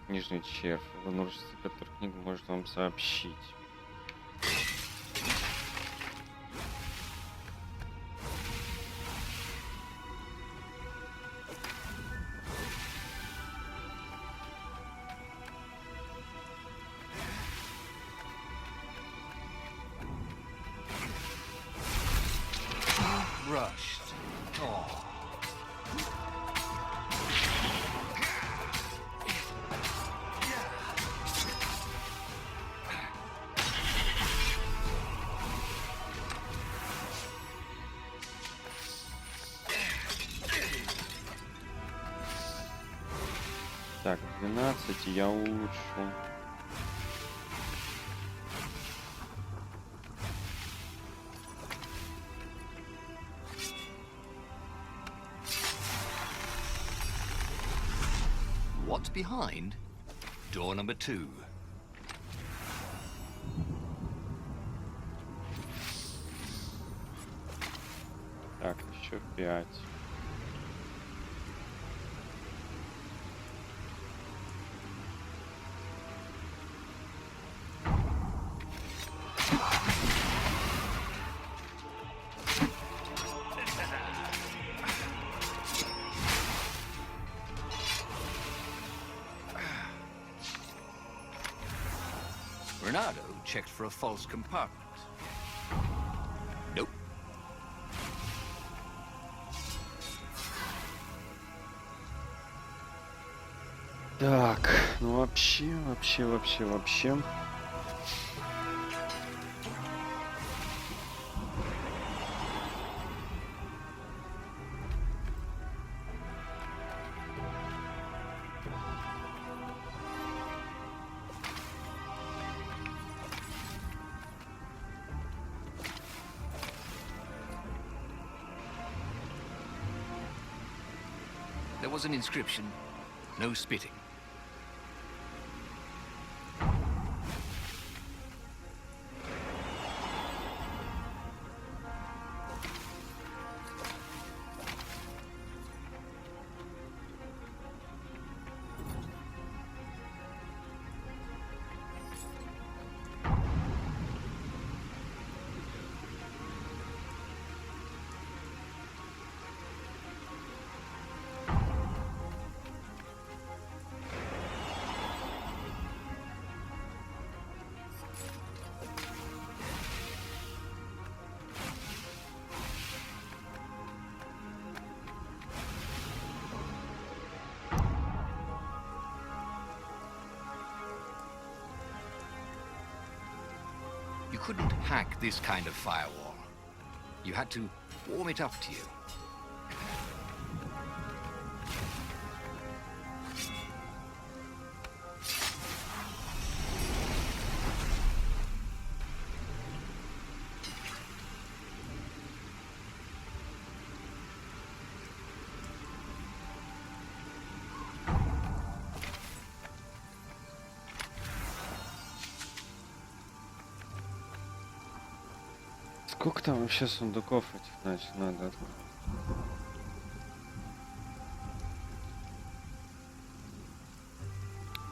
[SPEAKER 1] Нижний червь. Множество, который книга может вам сообщить.
[SPEAKER 3] Rushed. Oh.
[SPEAKER 1] Так, 12 я улучшу.
[SPEAKER 3] What's behind? Door number 2.
[SPEAKER 1] Так, еще 5.
[SPEAKER 3] Renato checked for a false compartment. Nope.
[SPEAKER 1] Так, ну вообще.
[SPEAKER 3] There was an inscription. No spitting. You couldn't hack this kind of firewall. You had to warm it up to you.
[SPEAKER 1] Сколько там вообще сундуков этих, значит, надо открыть?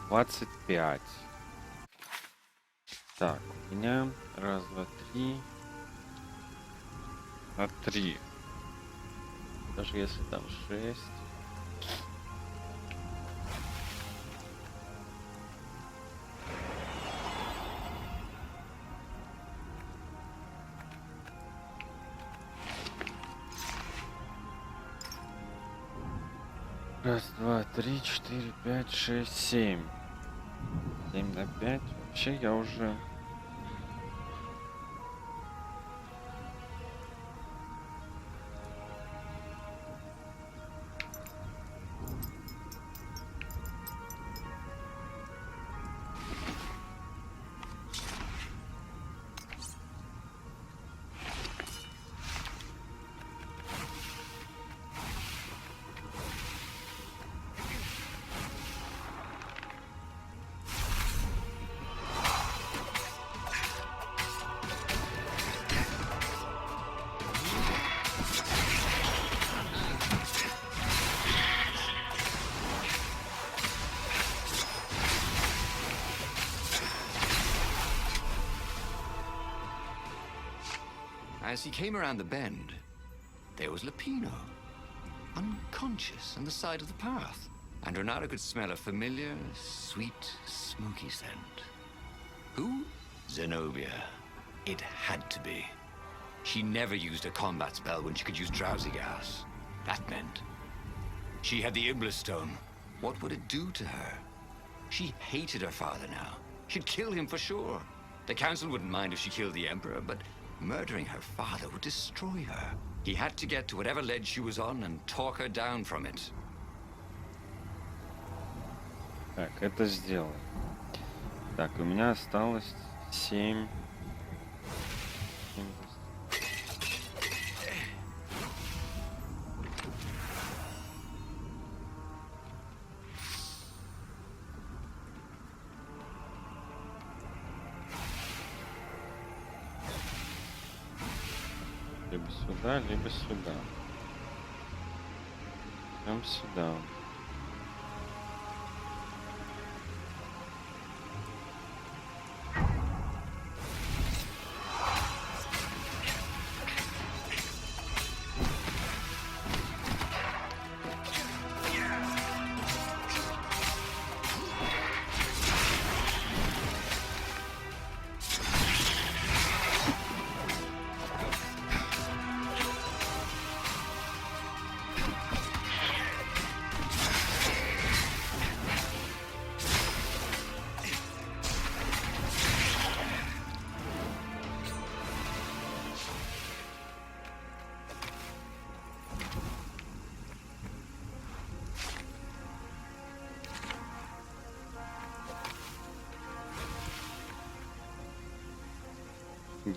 [SPEAKER 1] Двадцать 25. Так, у меня раз, два, три. На 3. Даже если там 6. Раз, два, три, 4, 5, 6, 7. 7 на 5. Вообще я уже...
[SPEAKER 4] As he came around the bend, there was Lupino, unconscious on the side of the path. And Renato could smell a familiar, sweet, smoky scent. Who? Zenobia. It had to be. She never used a combat spell when she could use drowsy gas. That meant she had the Iblis Stone. What would it do to her? She hated her father now. She'd kill him for sure. The council wouldn't mind if she killed the Emperor, but murdering her father would destroy her. He had to get to whatever ledge she was on and talk her down from it.
[SPEAKER 1] Так, это сделаем. Так, у меня осталось 7. Либо сюда, либо сюда. Прям сюда.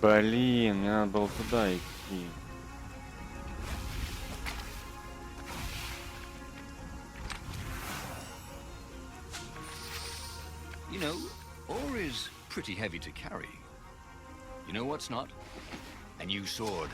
[SPEAKER 1] Блин, мне надо было туда идти.
[SPEAKER 3] You know, ore is pretty heavy to carry. You know what's not? A new sword.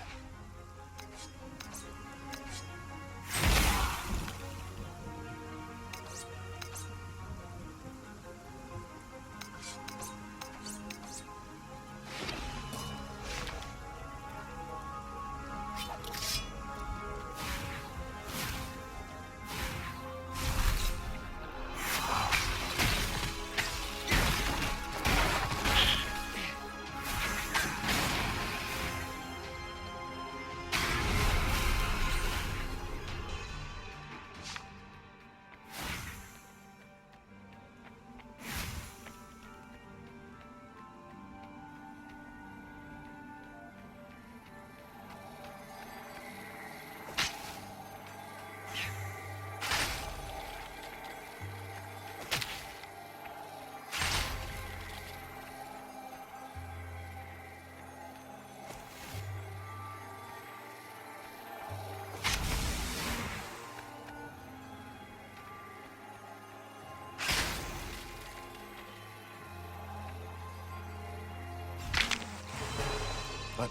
[SPEAKER 3] But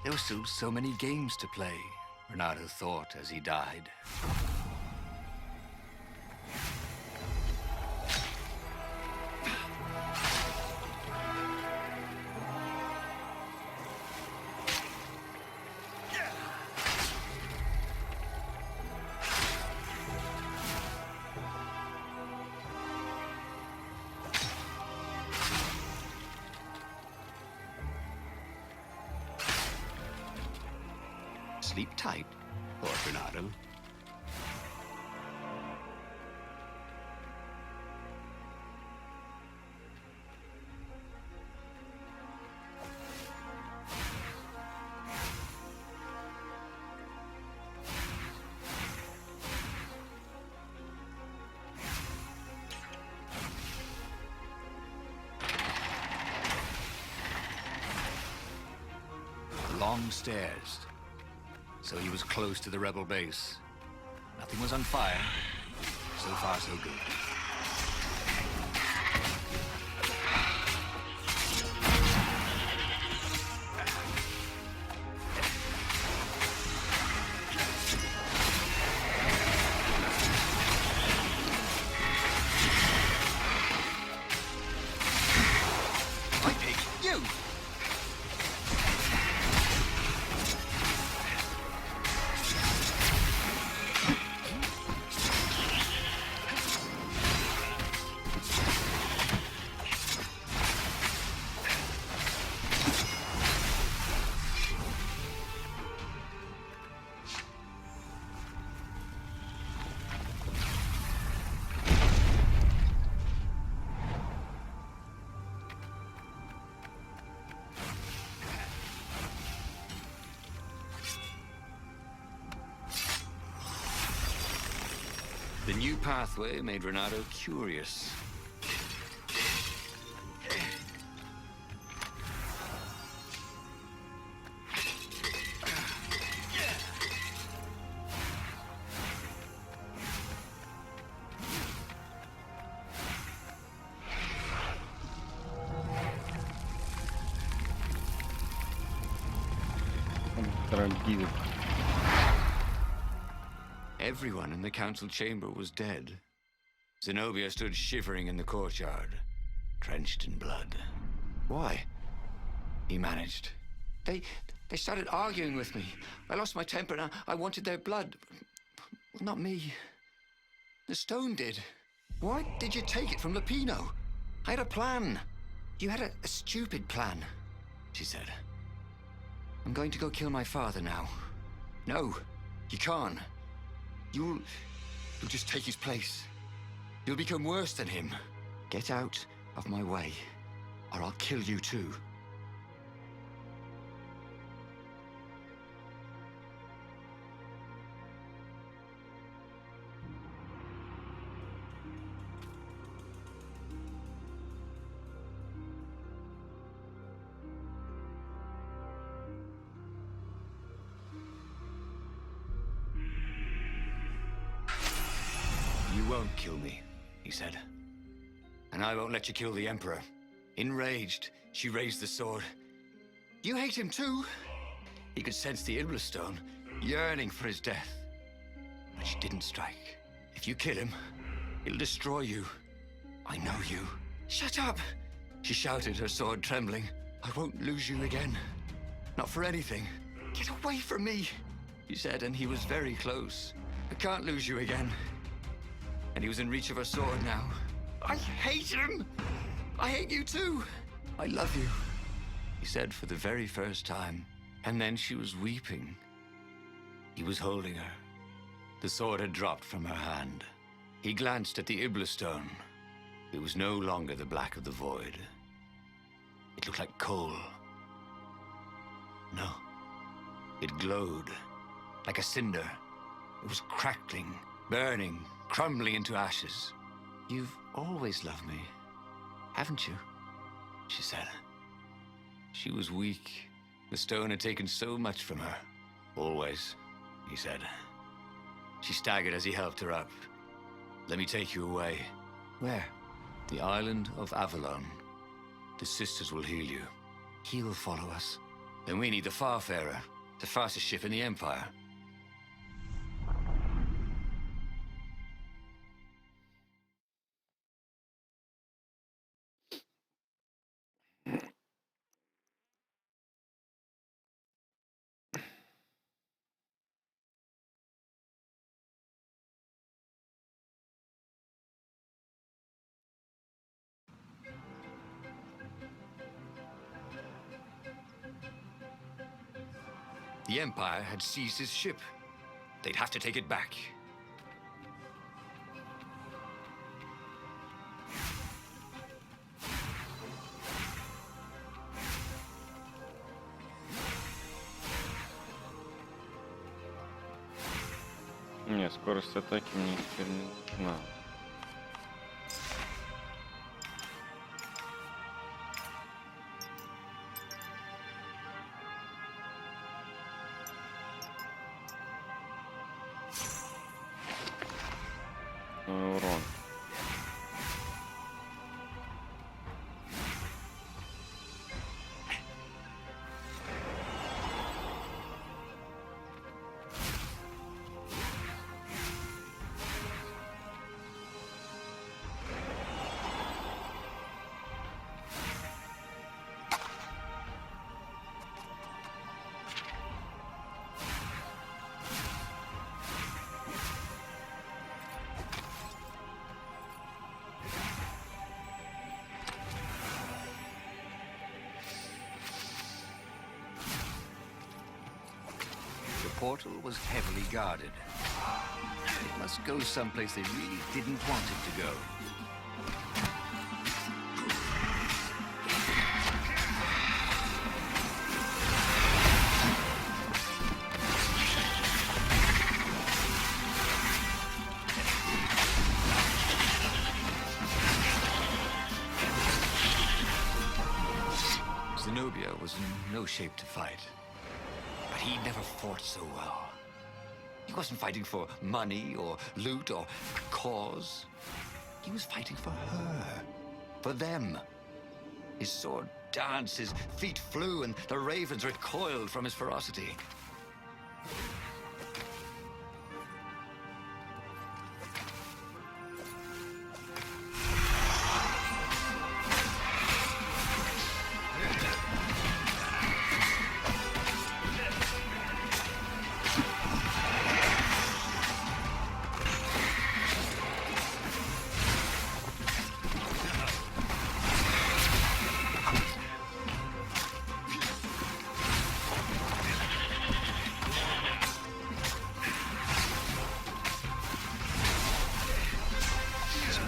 [SPEAKER 3] there were still so many games to play, Renato thought as he died. Sleep tight, thought Renato. Long stairs. So he was close to the rebel base. Nothing was on fire. So far, so good.
[SPEAKER 4] The new pathway made Renato curious.
[SPEAKER 1] Дорогие.
[SPEAKER 4] Everyone in the council chamber was dead. Zenobia stood shivering in the courtyard, drenched in blood. Why? He managed. They started arguing with me. I lost my temper and I wanted their blood. Well, not me. The stone did. Why did you take it from Lupino? I had a plan. You had a stupid plan, she said. I'm going to go kill my father now. No, you can't. You'll just take his place. You'll become worse than him. Get out of my way, or I'll kill you too. You won't kill me, he said. And I won't let you kill the Emperor. Enraged, she raised the sword. You hate him too? He could sense the Iblastone, yearning for his death. But she didn't strike. If you kill him, it'll destroy you. I know you. Shut up! She shouted, her sword trembling. I won't lose you again. Not for anything. Get away from me, he said, and he was very close. I can't lose you again. And he was in reach of her sword now. I hate him! I hate you too! I love you, he said for the very first time. And then she was weeping. He was holding her. The sword had dropped from her hand. He glanced at the Iblastone. It was no longer the black of the void. It looked like coal. No. It glowed, like a cinder. It was crackling, burning, crumbling into ashes. You've always loved me, haven't you? She said. She was weak. The stone had taken so much from her. Always, he said. She staggered as he helped her up. Let me take you away. Where? The island of Avalon. The sisters will heal you. He'll follow us. Then we need the Farfarer, the fastest ship in the Empire. The Empire had seized his ship. They'd have to take it back.
[SPEAKER 1] Не, скорость атаки мне теперь не надо. Урон.
[SPEAKER 4] The portal was heavily guarded. It must go someplace they really didn't want it to go. Zenobia was in no shape to fight. But he never fought so well. He wasn't fighting for money or loot or a cause. He was fighting for her. For them. His sword danced, his feet flew, and the ravens recoiled from his ferocity.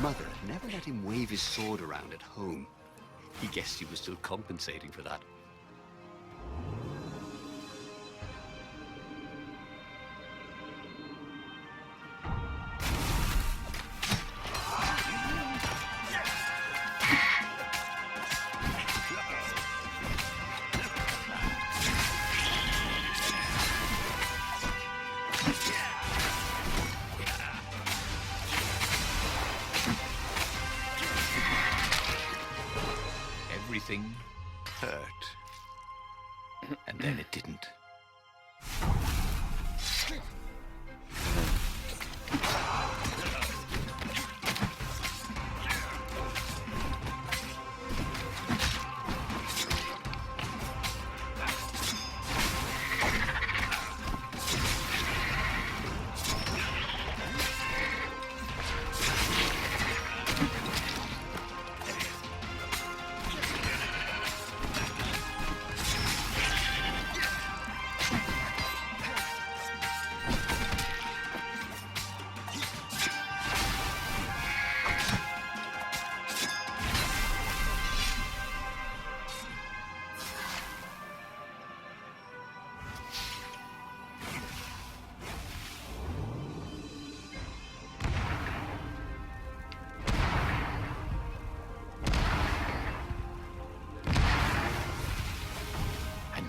[SPEAKER 4] Mother never let him wave his sword around at home. He guessed he was still compensating for that. Everything hurt. And then it didn't.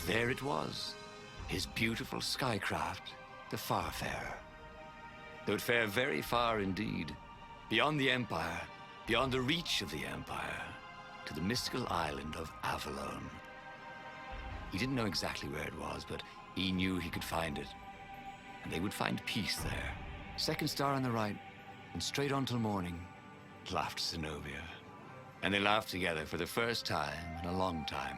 [SPEAKER 4] There it was, his beautiful skycraft, the Farfarer. They would fare very far indeed, beyond the Empire, beyond the reach of the Empire, to the mystical island of Avalon. He didn't know exactly where it was, but he knew he could find it. And they would find peace there. Second star on the right, and straight on till morning, laughed Zenobia. And they laughed together for the first time in a long time.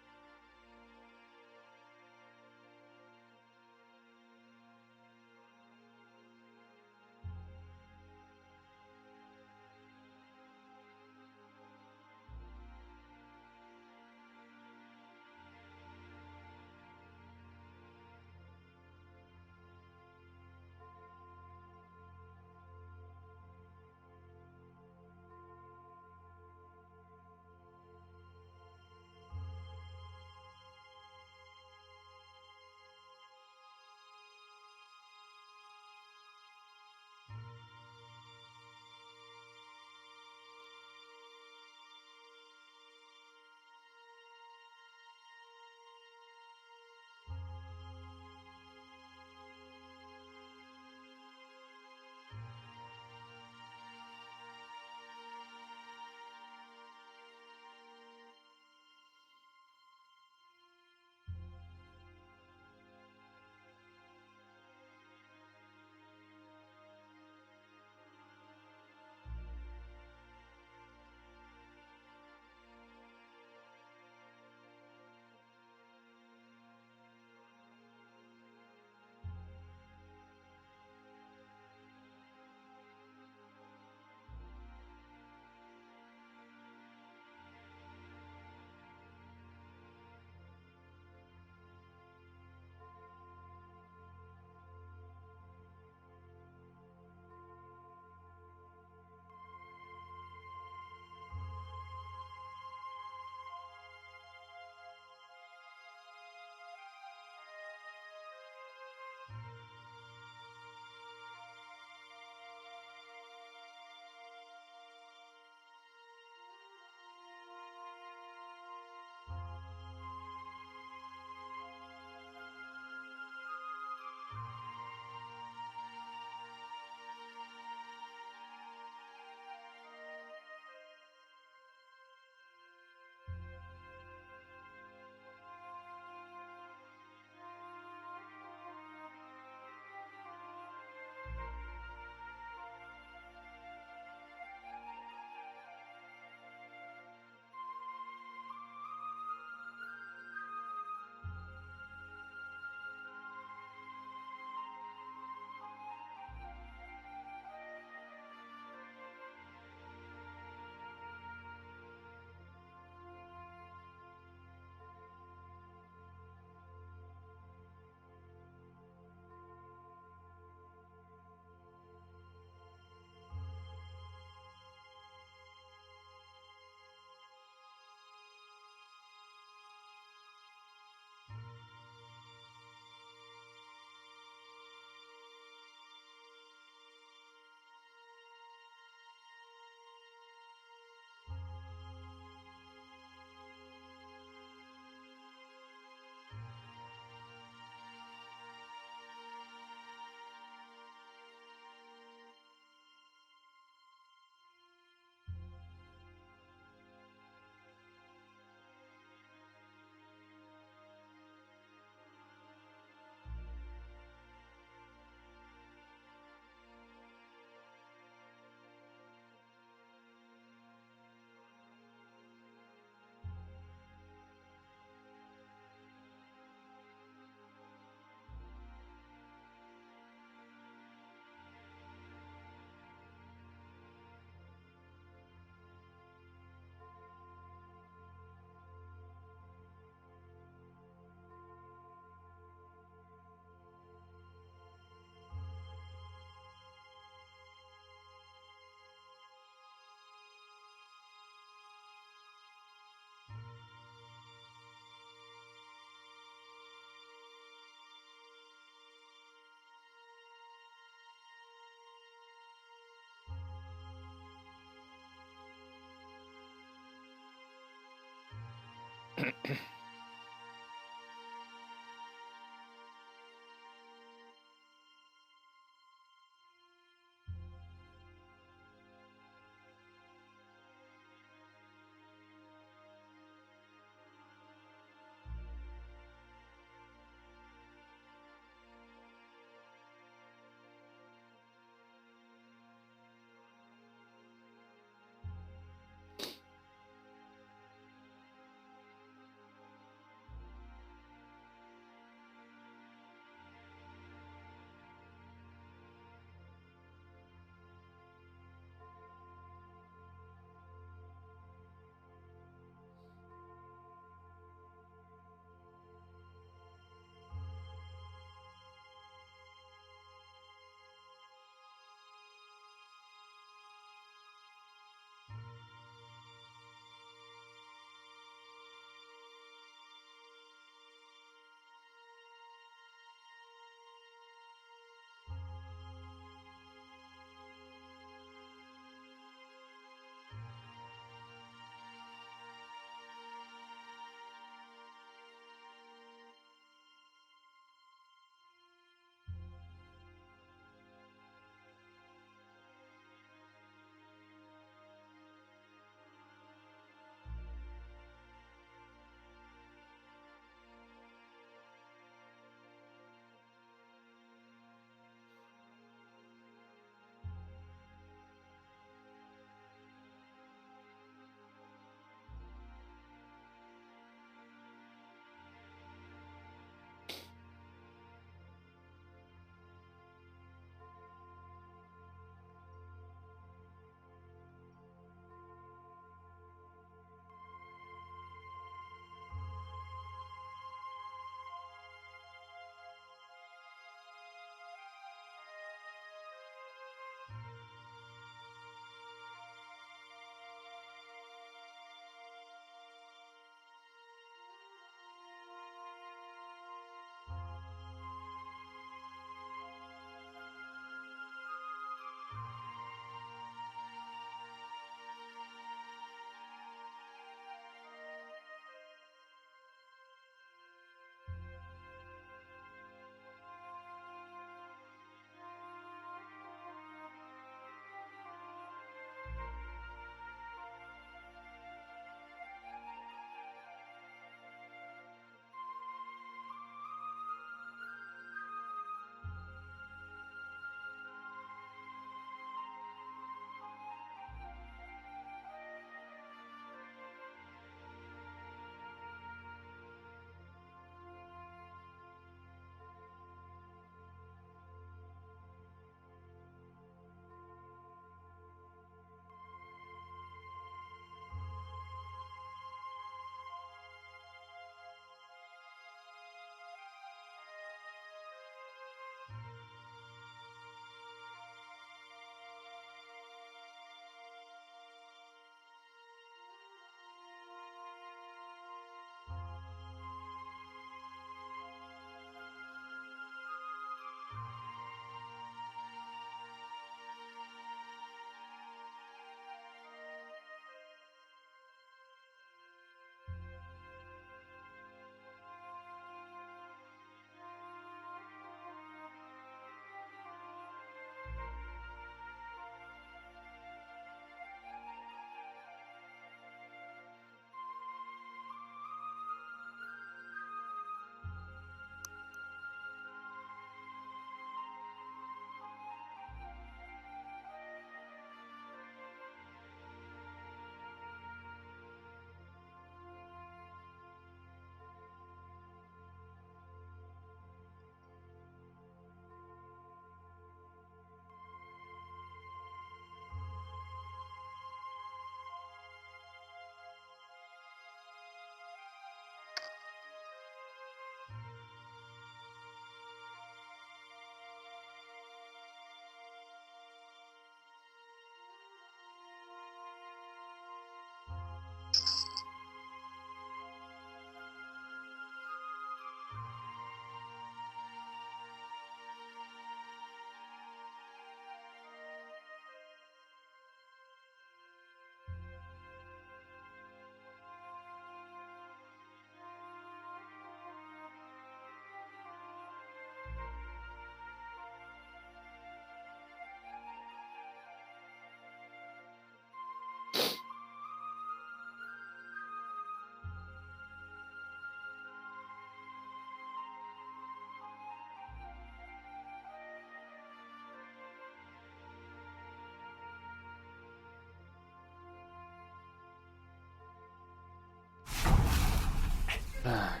[SPEAKER 1] Так.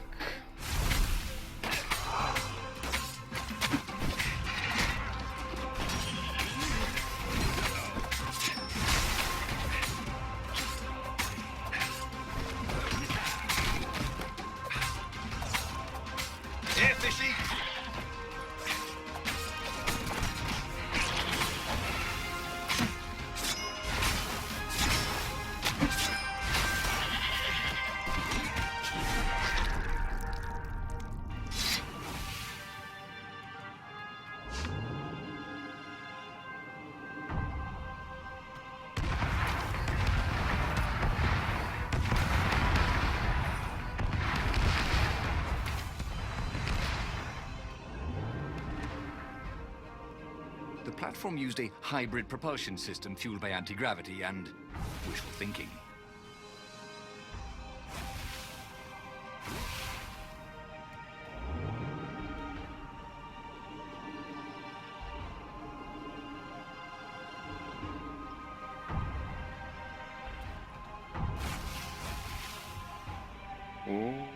[SPEAKER 3] Here, fishy! The platform used a hybrid propulsion system fueled by anti-gravity and wishful thinking.
[SPEAKER 1] О.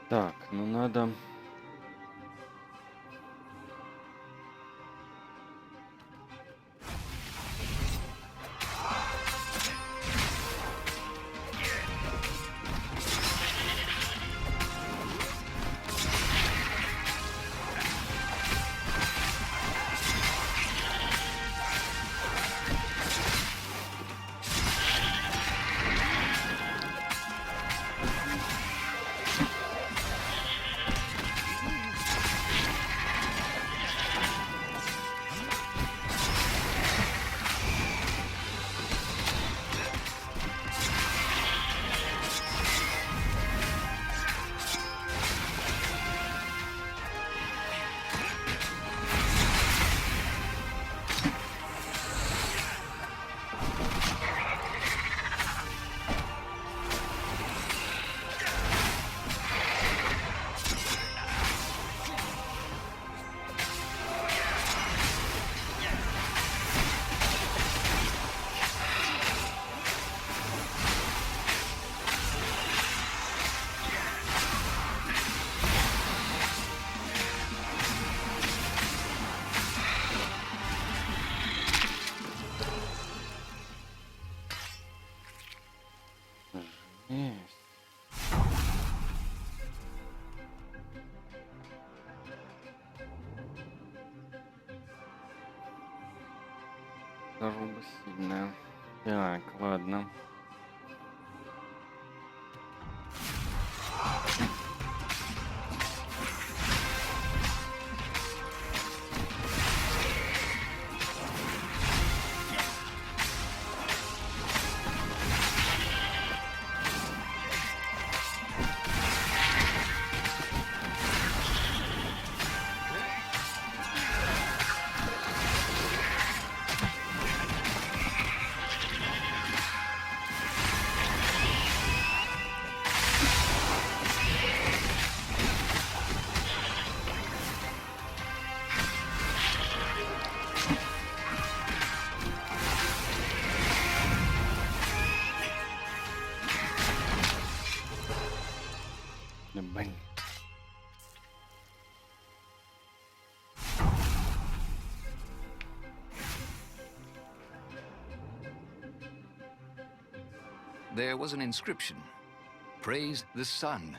[SPEAKER 1] Так, ну надо... скажу бы, сильная. Так, ладно. Да, блин.
[SPEAKER 4] There was an inscription. Praise the sun.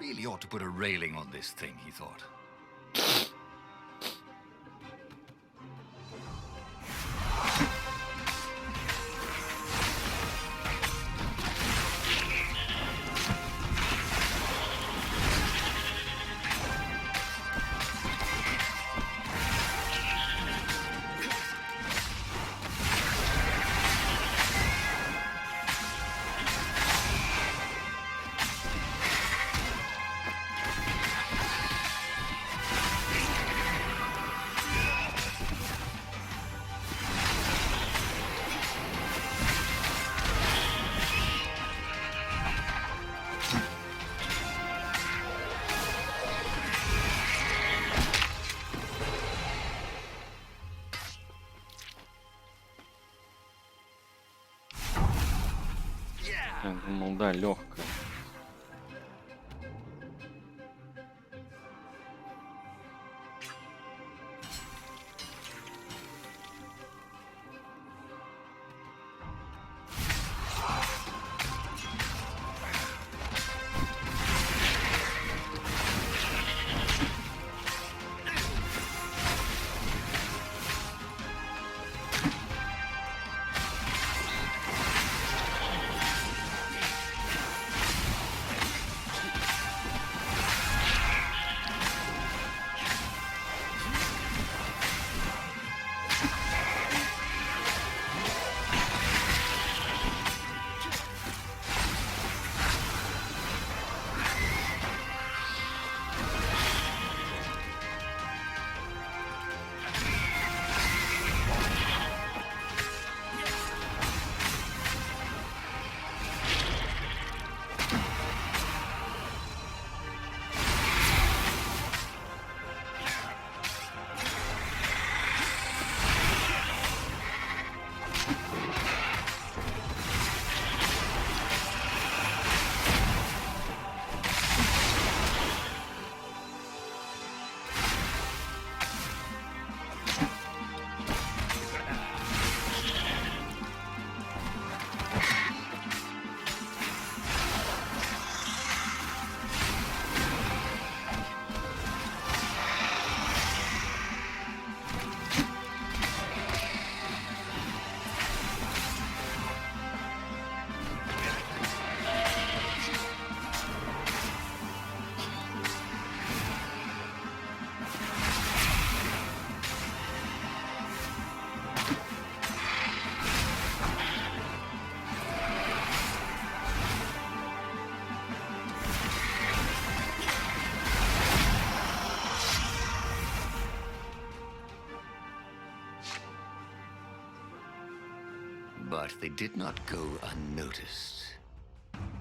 [SPEAKER 3] really ought to put a railing on this thing, he thought.
[SPEAKER 1] Я думал, да, легкая.
[SPEAKER 3] But they did not go unnoticed.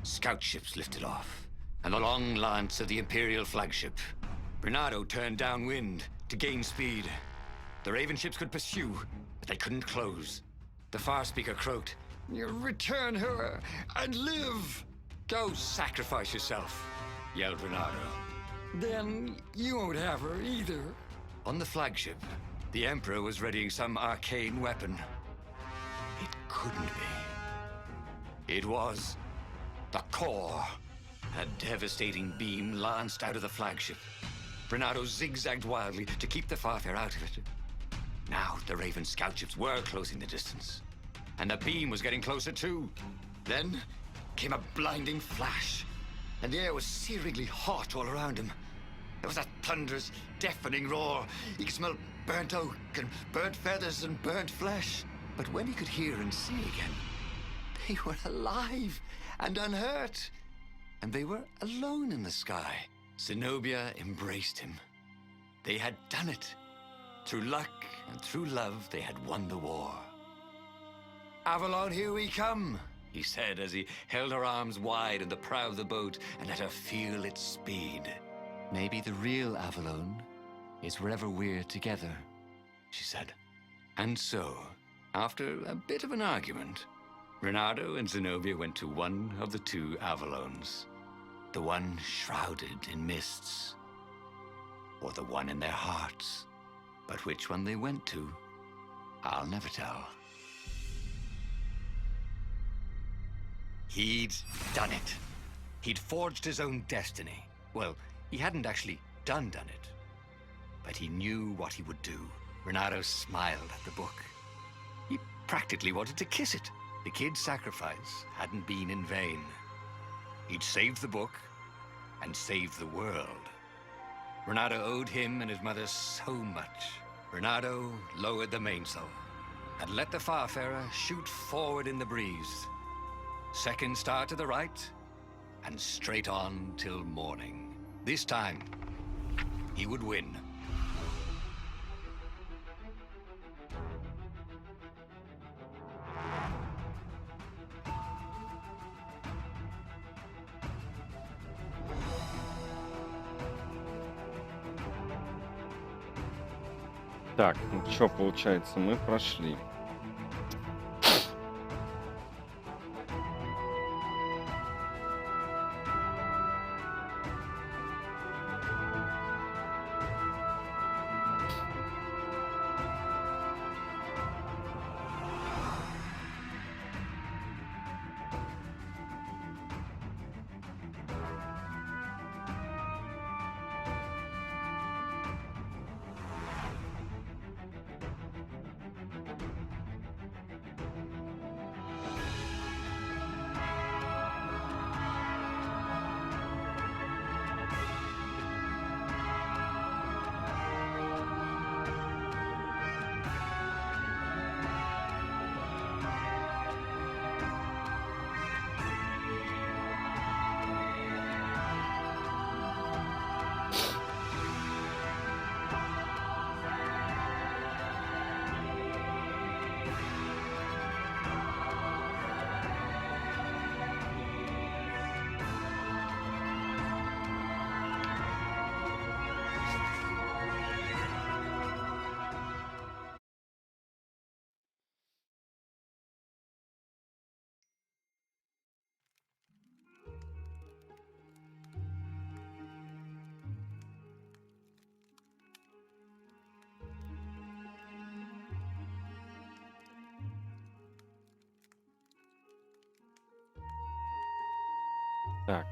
[SPEAKER 3] Scout ships lifted off, and the long lance of the Imperial flagship. Bernardo turned downwind to gain speed. The Raven ships could pursue, but they couldn't close. The Far Speaker croaked, "You return her and live!" "Go sacrifice yourself," yelled Bernardo. "Then you won't have her either." On the flagship, the Emperor was readying some arcane weapon. It couldn't be. It was the core. A devastating beam lanced out of the flagship. Bernardo zigzagged wildly to keep the Farfare out of it. Now the Raven scout ships were closing the distance, and the beam was getting closer too. Then came a blinding flash, and the air was searingly hot all around him. There was a thunderous, deafening roar. He could smell burnt oak and burnt feathers and burnt flesh. But when he could hear and see again, they were alive and unhurt. And they were alone in the sky. Zenobia embraced him. They had done it. Through luck and through love, they had won the war. "Avalon, here we come," he said as he held her arms wide in the prow of the boat and let her feel its speed. "Maybe the real Avalon is wherever we're together," she said. And so, after a bit of an argument, Bernardo and Zenobia went to one of the two Avalons. The one shrouded in mists, or the one in their hearts. But which one they went to, I'll never tell. He'd done it. He'd forged his own destiny. Well, he hadn't actually done it, but he knew what he would do. Renato smiled at the book. He practically wanted to kiss it. The kid's sacrifice hadn't been in vain. He'd saved the book and saved the world. Renato owed him and his mother so much. Renato lowered the mainsail and let the Farfarer shoot forward in the breeze. Second star to the right, and straight on till morning. This time, he would win.
[SPEAKER 1] Так, ну что, получается, мы прошли. Так.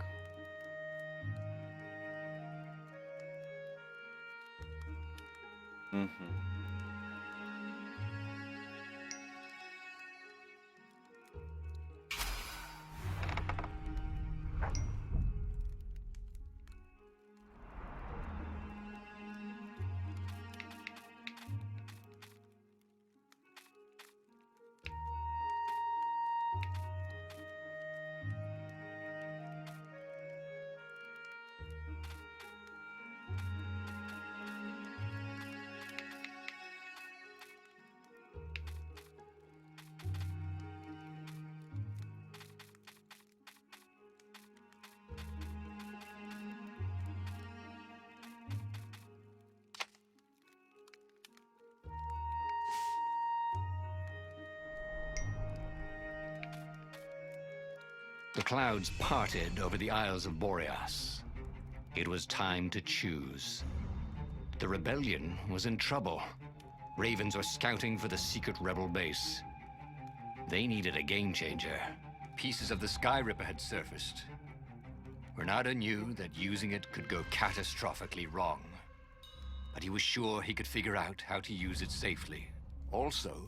[SPEAKER 1] Мгм.
[SPEAKER 3] The clouds parted over the Isles of Boreas. It was time to choose. The rebellion was in trouble. Ravens were scouting for the secret rebel base. They needed a game changer. Pieces of the Sky Ripper had surfaced. Renato knew that using it could go catastrophically wrong, but he was sure he could figure out how to use it safely. Also,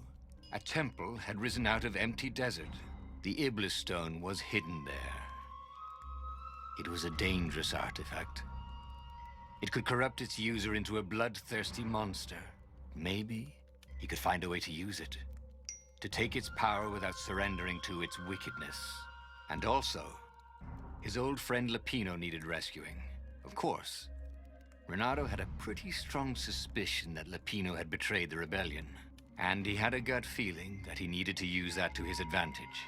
[SPEAKER 3] a temple had risen out of empty desert. The Iblis stone was hidden there. It was a dangerous artifact. It could corrupt its user into a bloodthirsty monster. Maybe he could find a way to use it, to take its power without surrendering to its wickedness. And also, his old friend Lapino needed rescuing. Of course, Renato had a pretty strong suspicion that Lapino had betrayed the rebellion, and he had a gut feeling that he needed to use that to his advantage.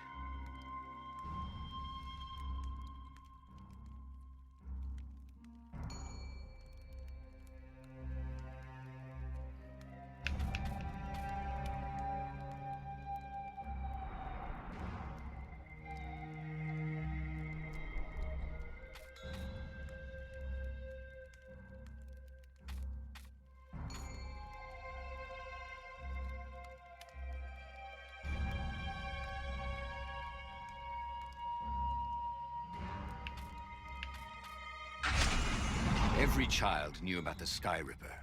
[SPEAKER 2] Every child knew about the Sky Ripper.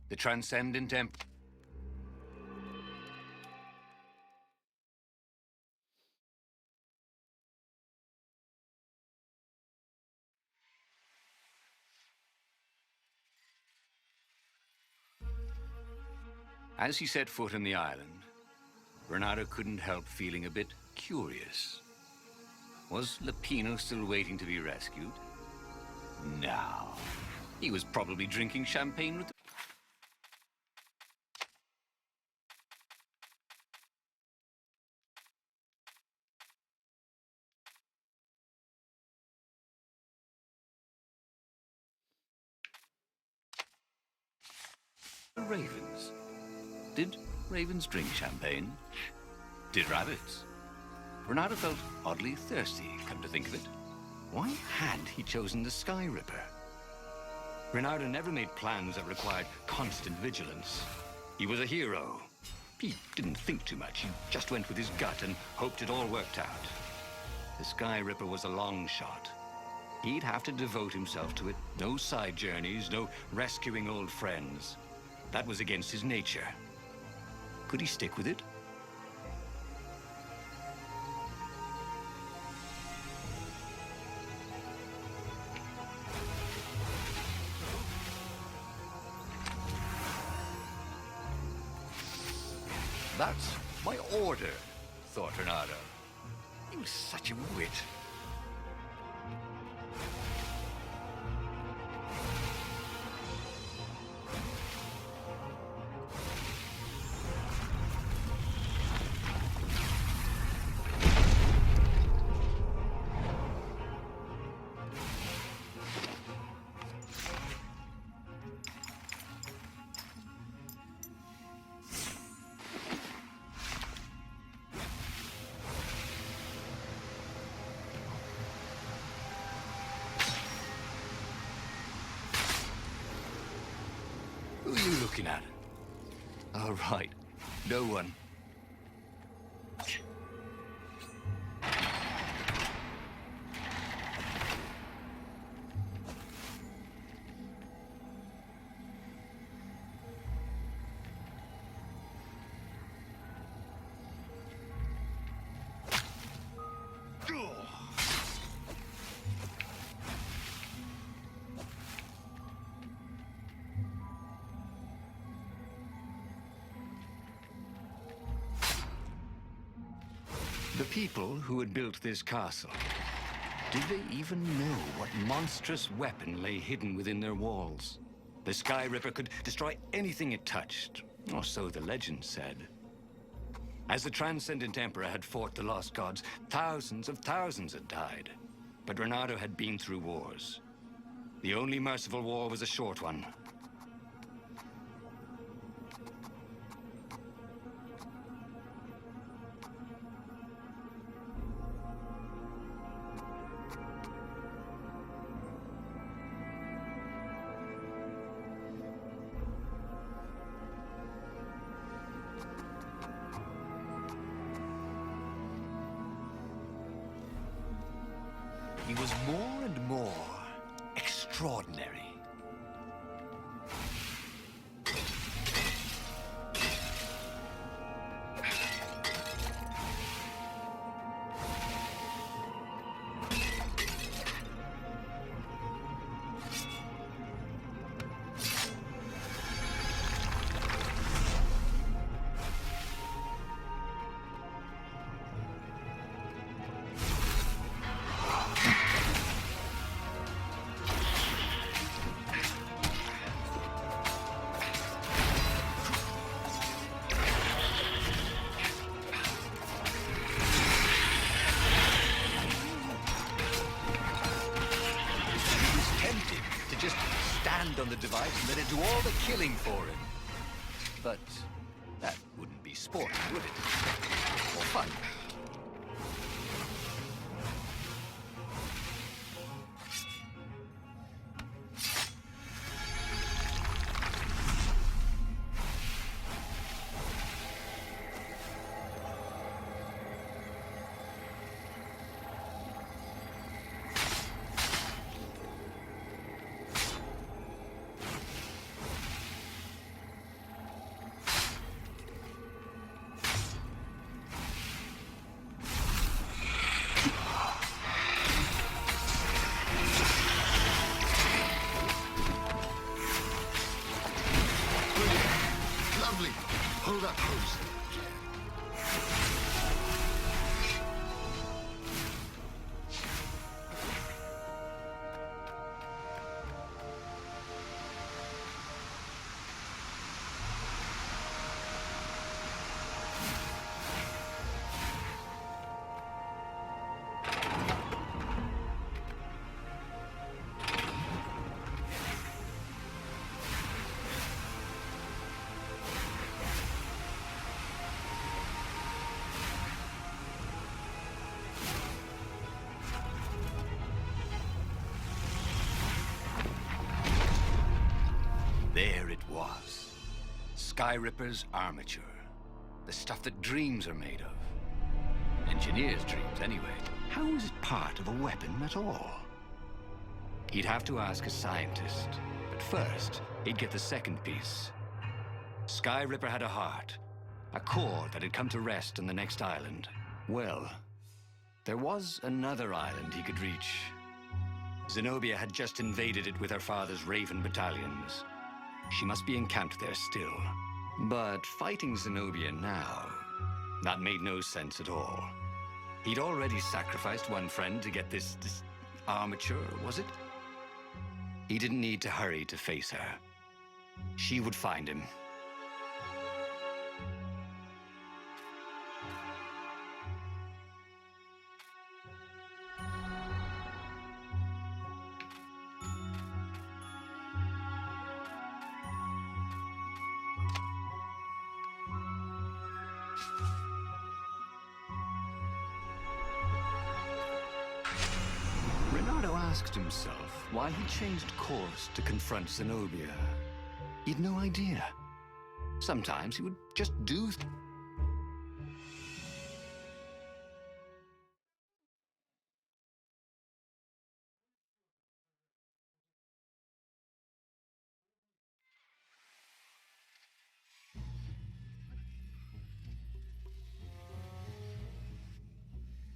[SPEAKER 2] The Transcendent Emperor. As he set foot on the island, Bernardo couldn't help feeling a bit curious. Was Lupino still waiting to be rescued? No. He was probably drinking champagne with the ravens. Did ravens drink champagne? Did rabbits? Bernardo felt oddly thirsty, come to think of it. Why had he chosen the Sky Ripper? Bernardo never made plans that required constant vigilance. He was a hero. He didn't think too much. He just went with his gut and hoped it all worked out. The Sky Ripper was a long shot. He'd have to devote himself to it. No side journeys, no rescuing old friends. That was against his nature. Could he stick with it? That's my order, thought Bernardo. He was such a wit. Who are you looking at? All right, no one. The people who had built this castle, did they even know what monstrous weapon lay hidden within their walls? The Sky Ripper could destroy anything it touched, or so the legend said. As the Transcendent Emperor had fought the lost gods, thousands of thousands had died. But Bernardo had been through wars. The only merciful war was a short one. He was more and more extraordinary. On the device and let it do all the killing for him. But that wouldn't be sport, would it? Or fun.
[SPEAKER 3] Lovely. Hold that pose. There it was. Skyripper's armature. The stuff that dreams are made of. Engineers' dreams, anyway. How is it part of a weapon at all? He'd have to ask a scientist. But first, he'd get the second piece. Skyripper had a heart. A core that had come to rest on the next island. Well, there was another island he could reach. Zenobia had just invaded it with her father's Raven battalions. She must be encamped there still. But fighting Zenobia now, that made no sense at all. He'd already sacrificed one friend to get this armature, was it? He didn't need to hurry to face her. She would find him. Asked himself why he changed course to confront Zenobia. He'd no idea. Sometimes he would just do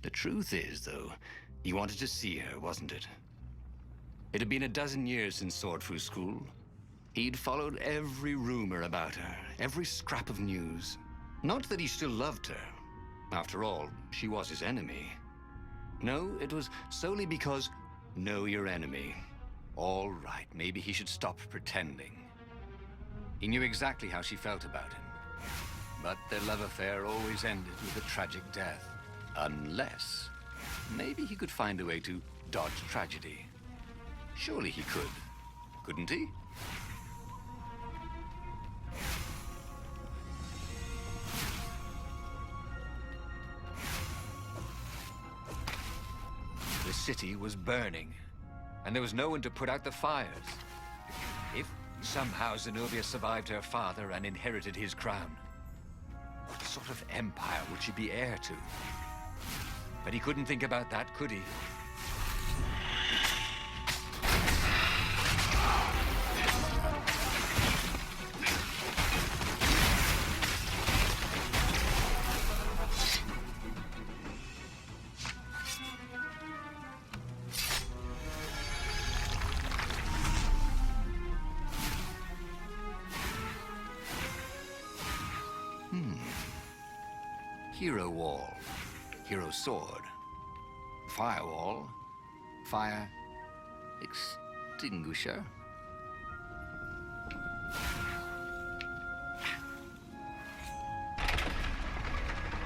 [SPEAKER 3] The truth is, though, he wanted to see her, wasn't it? It had been a dozen years since Swordfu School. He'd followed every rumor about her, every scrap of news. Not that he still loved her. After all, she was his enemy. No, it was solely because, know your enemy. All right, maybe he should stop pretending. He knew exactly how she felt about him. But their love affair always ended with a tragic death. Unless, maybe he could find a way to dodge tragedy. Surely he could, couldn't he? The city was burning, and there was no one to put out the fires. If somehow Zenobia survived her father and inherited his crown, what sort of empire would she be heir to? But he couldn't think about that, could he? Hero wall, hero sword, firewall, fire extinguisher.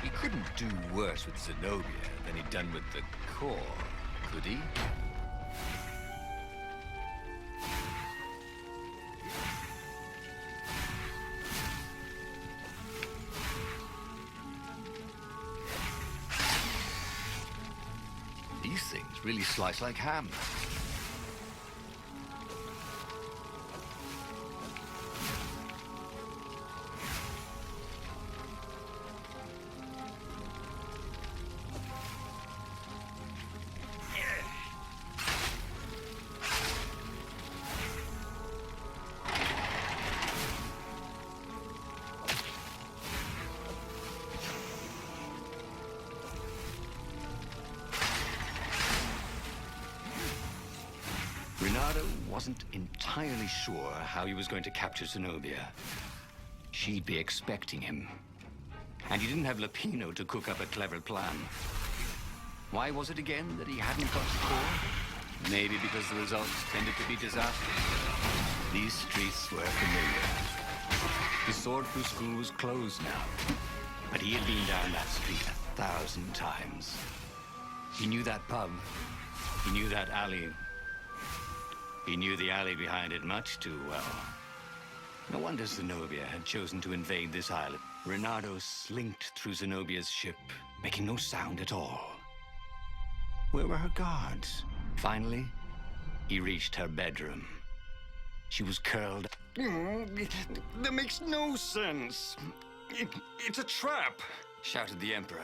[SPEAKER 3] He couldn't do worse with Zenobia than he'd done with the core, could he? These things really slice like ham. Renato wasn't entirely sure how he was going to capture Zenobia. she'd be expecting him. And he didn't have Lapino to cook up a clever plan. Why was it again that he hadn't got the core? Maybe because the results tended to be disastrous. These streets were familiar. The Swordfu School was closed now, but he had been down that street 1,000 times. He knew that pub. He knew that alley. He knew the alley behind it much too well. No wonder Zenobia had chosen to invade this island. Renato slinked through Zenobia's ship, making no sound at all. Where were her guards? Finally, he reached her bedroom. She was curled.
[SPEAKER 5] That makes no sense. It's a trap,
[SPEAKER 3] Shouted the Emperor.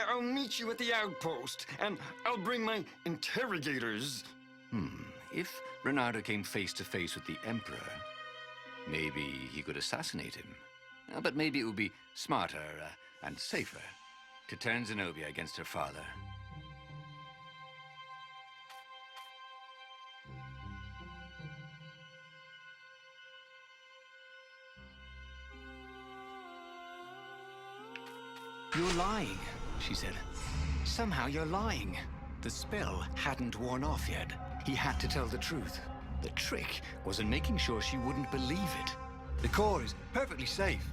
[SPEAKER 5] I'll meet you at the outpost, and I'll bring my interrogators.
[SPEAKER 3] If Renato came face to face with the Emperor, maybe he could assassinate him. But maybe it would be smarter and safer to turn Zenobia against her father. You're lying, she said. Somehow you're lying. The spell hadn't worn off yet. He had to tell the truth. The trick was in making sure she wouldn't believe it. The core is perfectly safe,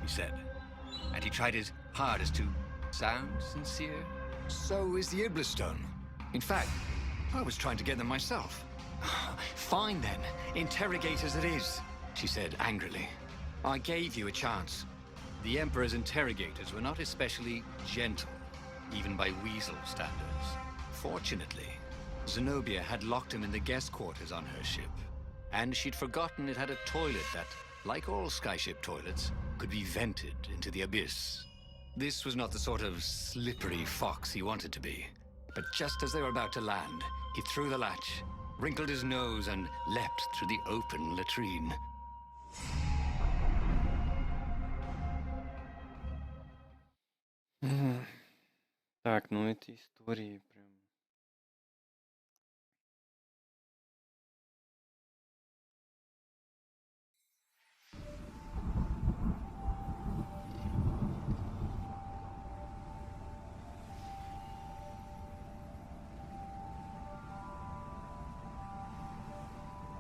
[SPEAKER 3] he said. And he tried his hardest to sound sincere. So is the Iblis Stone. In fact, I was trying to get them myself. Fine then, interrogators it is, she said angrily. I gave you a chance. The Emperor's interrogators were not especially gentle, even by Weasel standards. Fortunately, Zenobia had locked him in the guest quarters on her ship, and she'd forgotten it had a toilet that, like all skyship toilets, could be vented into the abyss. This was not the sort of slippery fox he wanted to be. But just as they were about to land, he threw the latch, wrinkled his nose, and leapt through the open latrine.
[SPEAKER 1] Так, ну эти истории прям...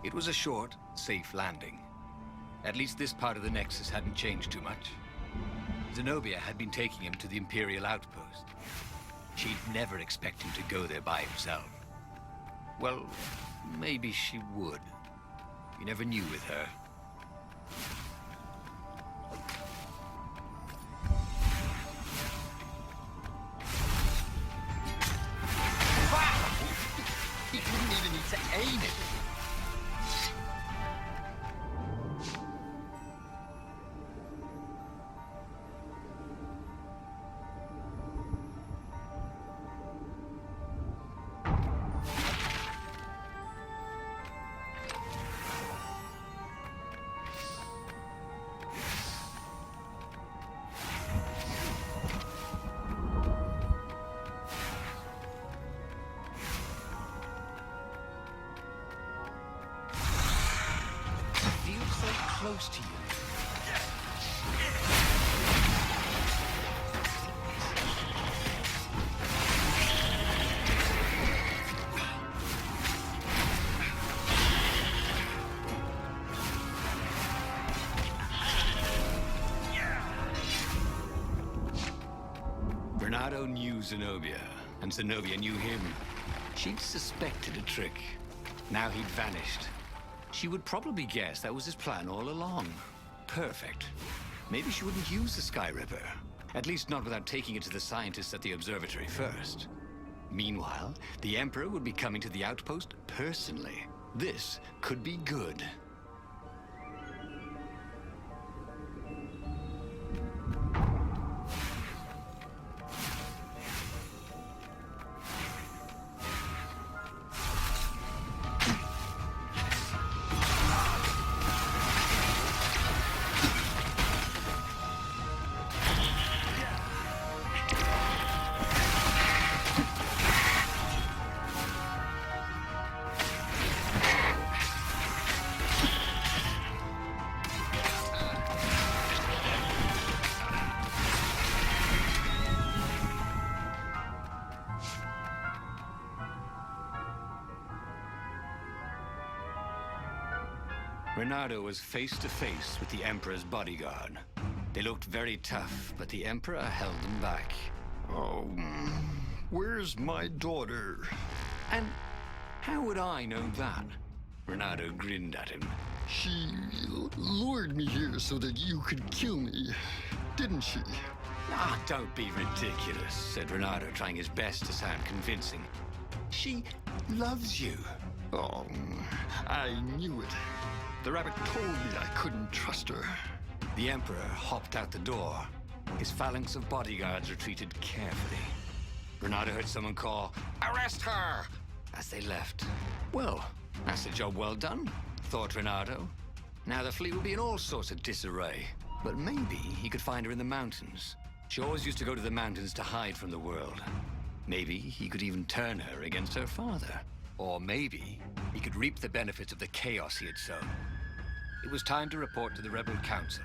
[SPEAKER 3] It was a short, safe landing. At least this part of the Nexus hadn't changed too much. Zenobia had been taking him to the Imperial outpost. She'd never expect him to go there by himself. Well, maybe she would. You never knew with her.
[SPEAKER 5] Wow! He didn't even need to aim it.
[SPEAKER 3] Close to you. Renato knew Zenobia, and Zenobia knew him. She'd suspected a trick. Now he'd vanished. She would probably guess that was his plan all along. Perfect. Maybe she wouldn't use the Sky Ripper. At least not without taking it to the scientists at the observatory first. Meanwhile, the Emperor would be coming to the outpost personally. This could be good. Renato was face to face with the Emperor's bodyguard. They looked very tough, but the Emperor held them back.
[SPEAKER 5] Oh, where's my daughter?
[SPEAKER 3] And how would I know that? Renato grinned at him.
[SPEAKER 5] She lured me here so that you could kill me, didn't she?
[SPEAKER 3] Ah, don't be ridiculous, said Renato, trying his best to sound convincing. She loves you.
[SPEAKER 5] Oh, I knew it. The rabbit told me I couldn't trust her.
[SPEAKER 3] The Emperor hopped out the door. His phalanx of bodyguards retreated carefully. Renato heard someone call, "Arrest her!" as they left. Well, that's a job well done, thought Renato. Now the fleet will be in all sorts of disarray. But maybe he could find her in the mountains. She always used to go to the mountains to hide from the world. Maybe he could even turn her against her father. Or maybe he could reap the benefits of the chaos he had sown. It was time to report to the Rebel Council,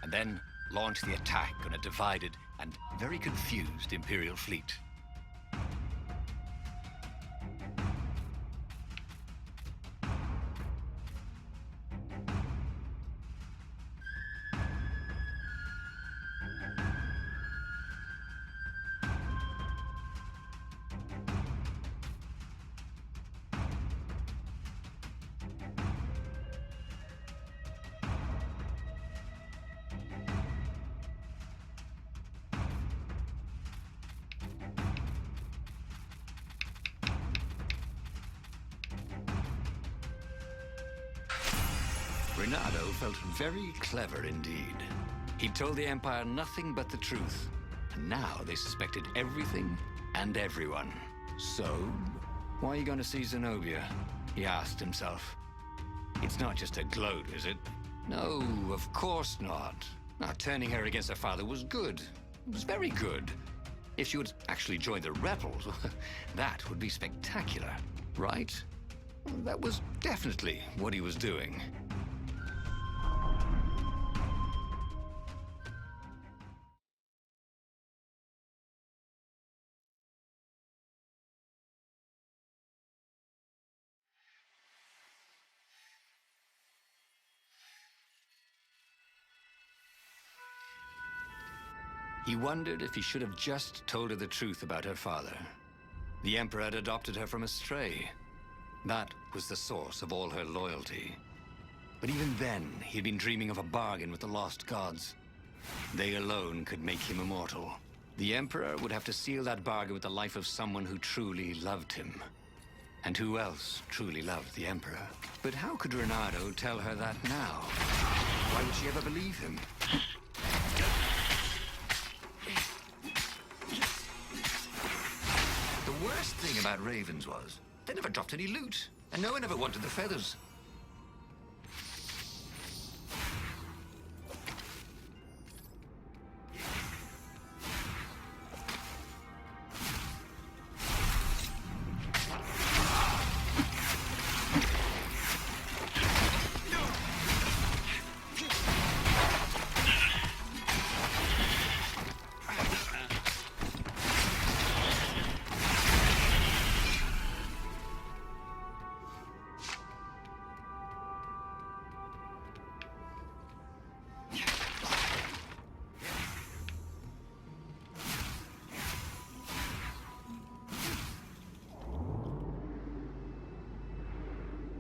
[SPEAKER 3] and then launch the attack on a divided and very confused Imperial fleet. Renato felt very clever indeed. He told the Empire nothing but the truth, and now they suspected everything and everyone. So, why are you going to see Zenobia? He asked himself. It's not just a gloat, is it? No, of course not. Now, turning her against her father was good. It was very good. If she would actually join the rebels, that would be spectacular, right? That was definitely what he was doing. He wondered if he should have just told her the truth about her father. The Emperor had adopted her from a stray. That was the source of all her loyalty. But even then, he'd been dreaming of a bargain with the lost gods. They alone could make him immortal. The Emperor would have to seal that bargain with the life of someone who truly loved him. And who else truly loved the Emperor? But how could Renato tell her that now? Why would she ever believe him? The worst thing about ravens was, they never dropped any loot, and no one ever wanted the feathers.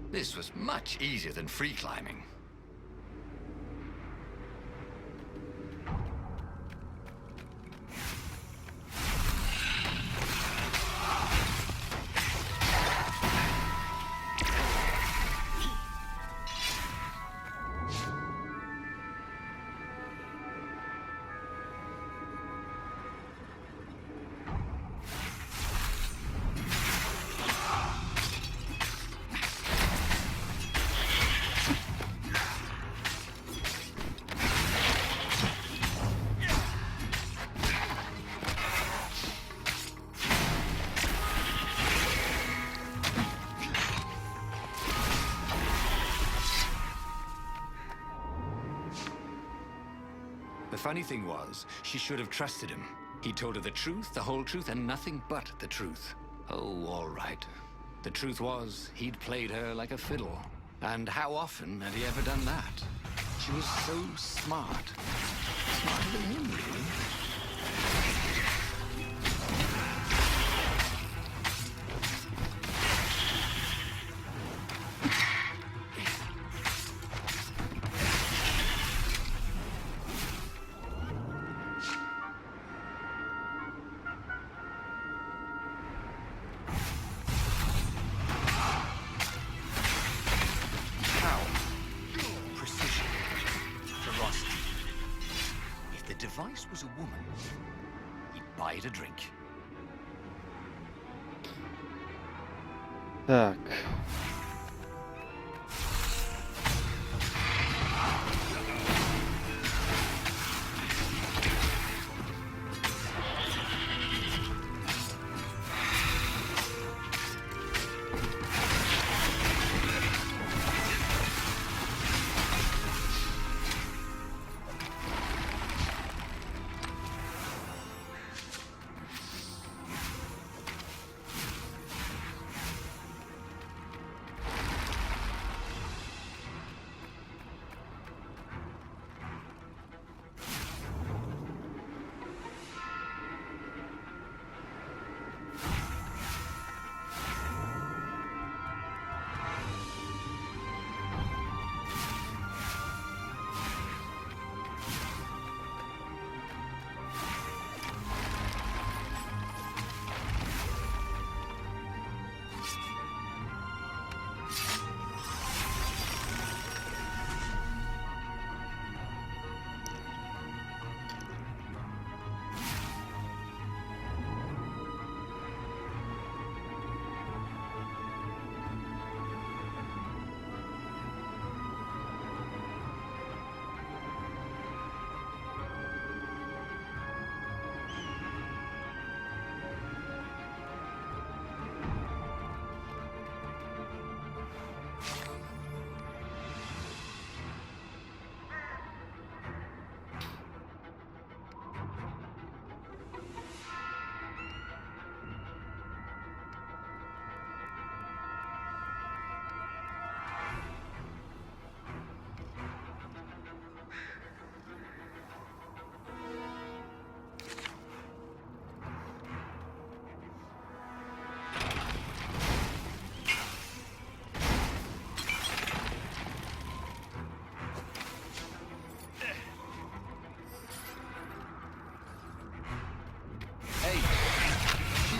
[SPEAKER 3] This was much easier than free climbing. The funny thing was, she should have trusted him. He told her the truth, the whole truth, and nothing but the truth. Oh, all right. The truth was, he'd played her like a fiddle.
[SPEAKER 4] And how often had he ever done that? She was so smart. Smarter than him, really.
[SPEAKER 3] Device was a woman, he'd buy it a drink.
[SPEAKER 1] Так.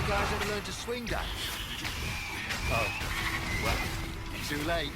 [SPEAKER 4] You guys ever learn to swing dance? Oh, well, too late.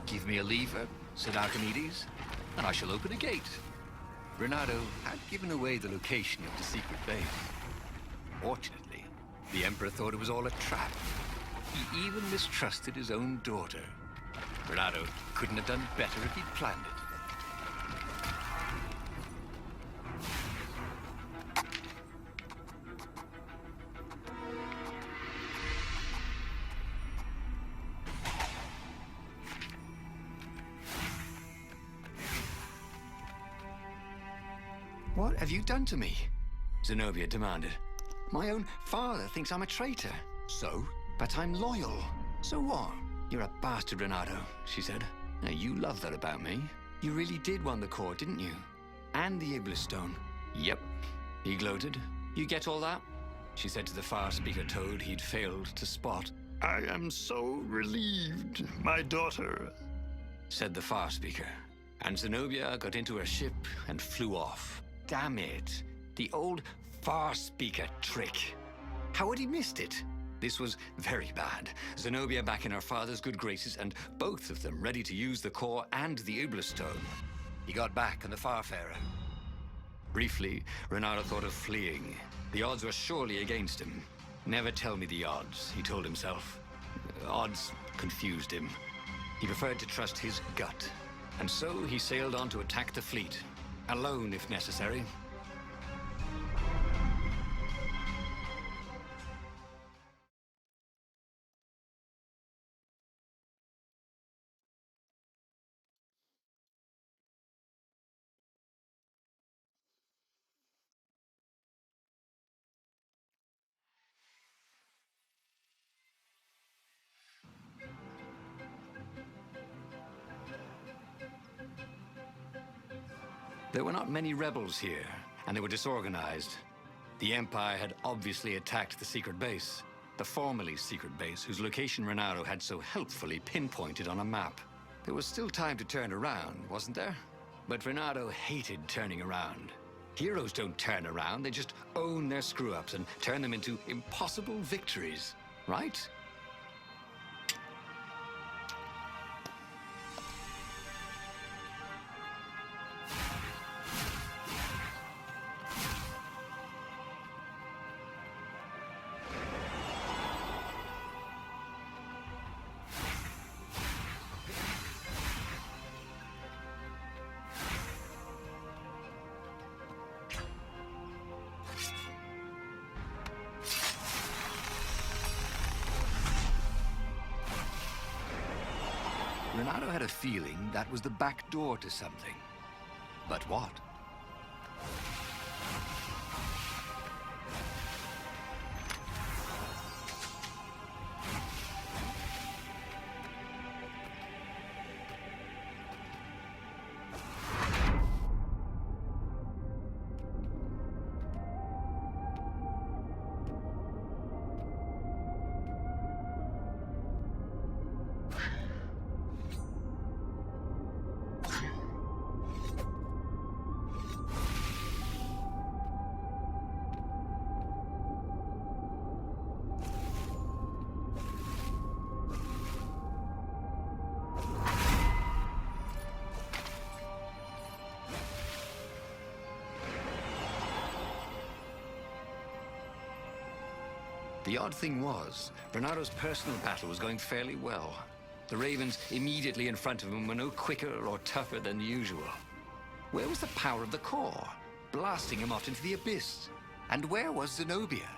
[SPEAKER 3] Give me a lever, said Archimedes, and I shall open a gate. Renato had given away the location of the secret base. Fortunately, the Emperor thought it was all a trap. He even mistrusted his own daughter. Renato couldn't have done better if he'd planned it.
[SPEAKER 4] What have you done to me? Zenobia demanded. My own father thinks I'm a traitor. So? But I'm loyal. So what? You're a bastard, Renato, she said. Now, you love that about me. You really did want the core, didn't you? And the Iblis stone. Yep, he gloated. You get all that? She said to the far speaker toad he'd failed to spot.
[SPEAKER 5] I am so relieved, my daughter,
[SPEAKER 4] said the far speaker. And Zenobia got into her ship and flew off. Damn it. The old far speaker trick. How had he missed it? This was very bad. Zenobia back in her father's good graces, and both of them ready to use the core and the Iblis stone. He got back on the Farfarer. Briefly, Renato thought of fleeing.
[SPEAKER 3] The odds were surely against him. Never tell me the odds, he told himself. Odds confused him. He preferred to trust his gut. And so he sailed on to attack the fleet. Alone, if necessary. There were not many rebels here, and they were disorganized. The Empire had obviously attacked the secret base, the formerly secret base whose location Renato had so helpfully pinpointed on a map. There was still time to turn around, wasn't there? But Renato hated turning around. Heroes don't turn around, they just own their screw-ups and turn them into impossible victories, right? Renato had a feeling that was the back door to something. But what? The odd thing was, Renato's personal battle was going fairly well. The Ravens immediately in front of him were no quicker or tougher than usual. Where was the power of the core, blasting him off into the abyss? And where was Zenobia?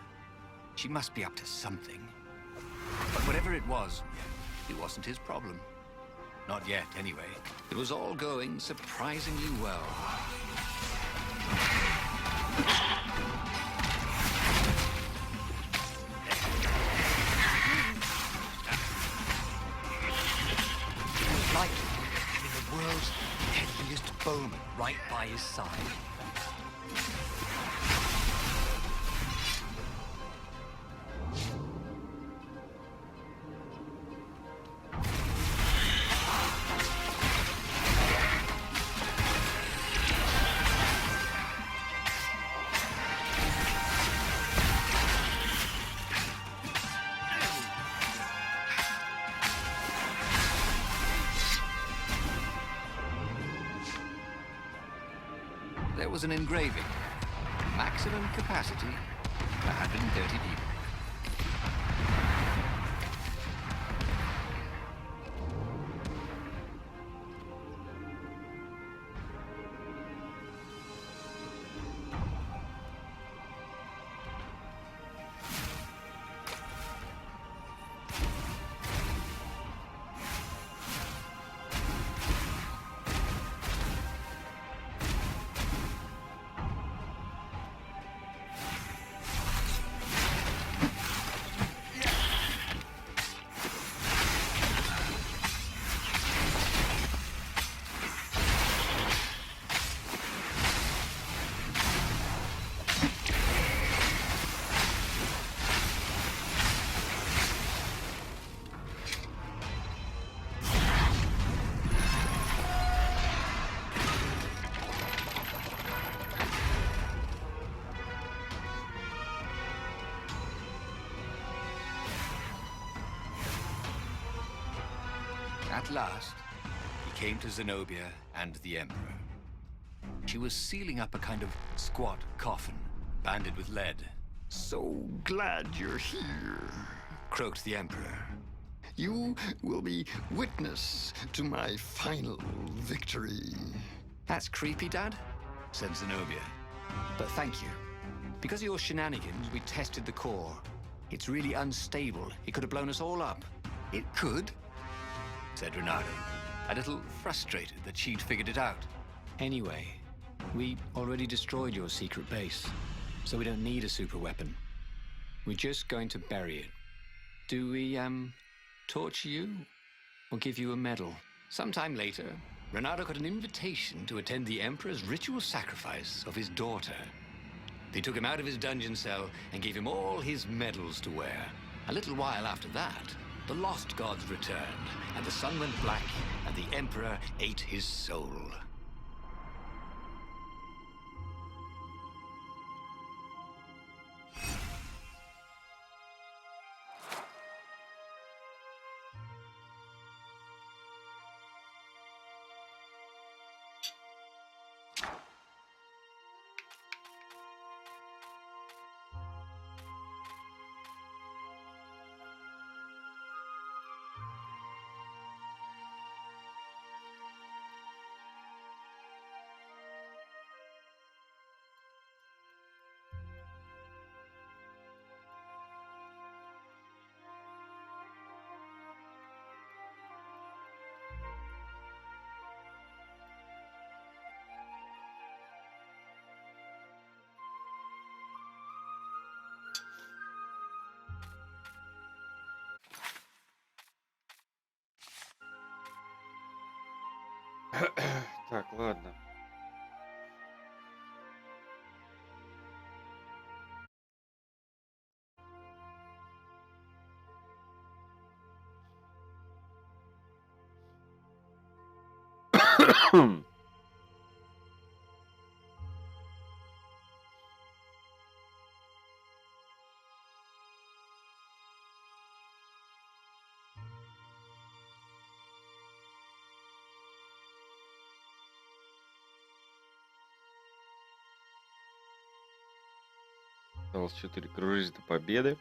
[SPEAKER 3] She must be up to something. But whatever it wasn't his problem. Not yet, anyway. It was all going surprisingly well. Like having the world's deadliest bowman right by his side. There was an engraving. Maximum capacity, 130 people. At last, he came to Zenobia and the Emperor. She was sealing up a kind of squat coffin, banded with lead,
[SPEAKER 4] So glad you're here, croaked the Emperor. You will be witness to my final victory.
[SPEAKER 2] That's creepy, Dad, said Zenobia. But thank you. Because of your shenanigans, we tested the core. It's really unstable. It could have blown us all up.
[SPEAKER 4] It could,
[SPEAKER 2] said Renato, a little frustrated that she'd figured it out. Anyway, we already destroyed your secret base, so we don't need a super weapon. We're just going to bury it. Do we, torture you? Or give you a medal? Sometime later, Renato got an invitation to attend the Emperor's ritual sacrifice of his daughter. They took him out of his dungeon cell and gave him all his medals to wear. A little while after that, the lost gods returned, and the sun went black, and the Emperor ate his soul.
[SPEAKER 1] Так, ладно. Осталось 4 кружить до победы.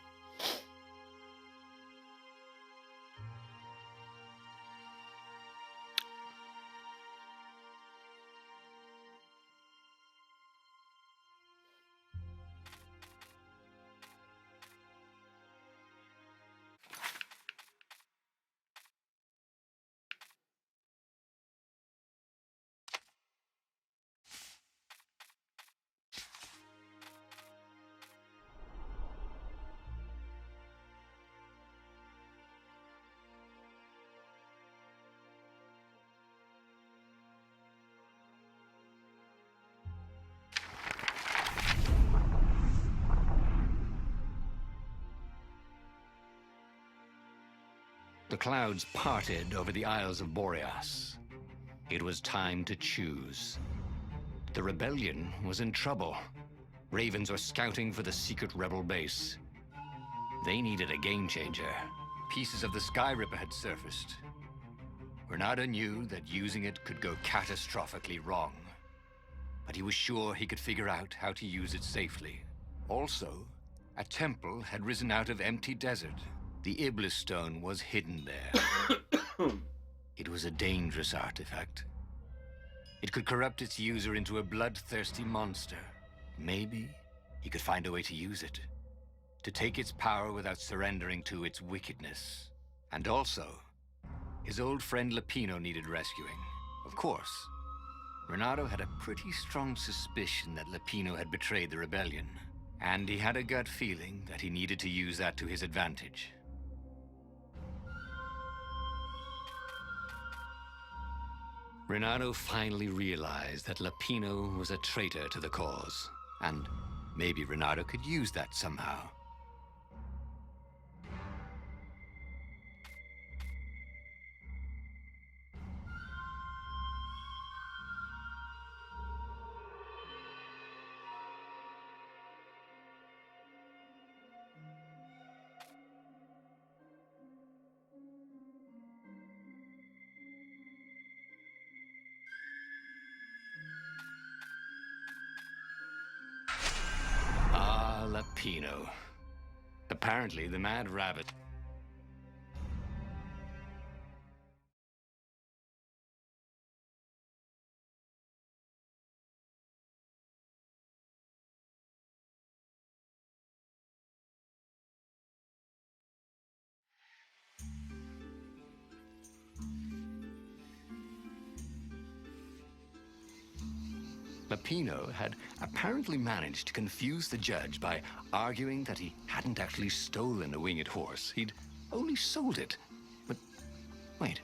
[SPEAKER 2] The clouds parted over the Isles of Boreas. It was time to choose. The rebellion was in trouble. Ravens were scouting for the secret rebel base. They needed a game changer. Pieces of the Sky Ripper had surfaced. Renato knew that using it could go catastrophically wrong, but he was sure he could figure out how to use it safely. Also, a temple had risen out of empty desert. The Iblis stone was hidden there. It was a dangerous artifact. It could corrupt its user into a bloodthirsty monster. Maybe he could find a way to use it, to take its power without surrendering to its wickedness. And also, his old friend Lapino needed rescuing. Of course, Renato had a pretty strong suspicion that Lapino had betrayed the rebellion, and he had a gut feeling that he needed to use that to his advantage. Renato finally realized that Lapino was a traitor to the cause, and maybe Renato could use that somehow.
[SPEAKER 3] Lapino. Apparently, the mad rabbit... Lapino had apparently managed to confuse the judge by arguing that he hadn't actually stolen a winged horse. He'd only sold it. But wait,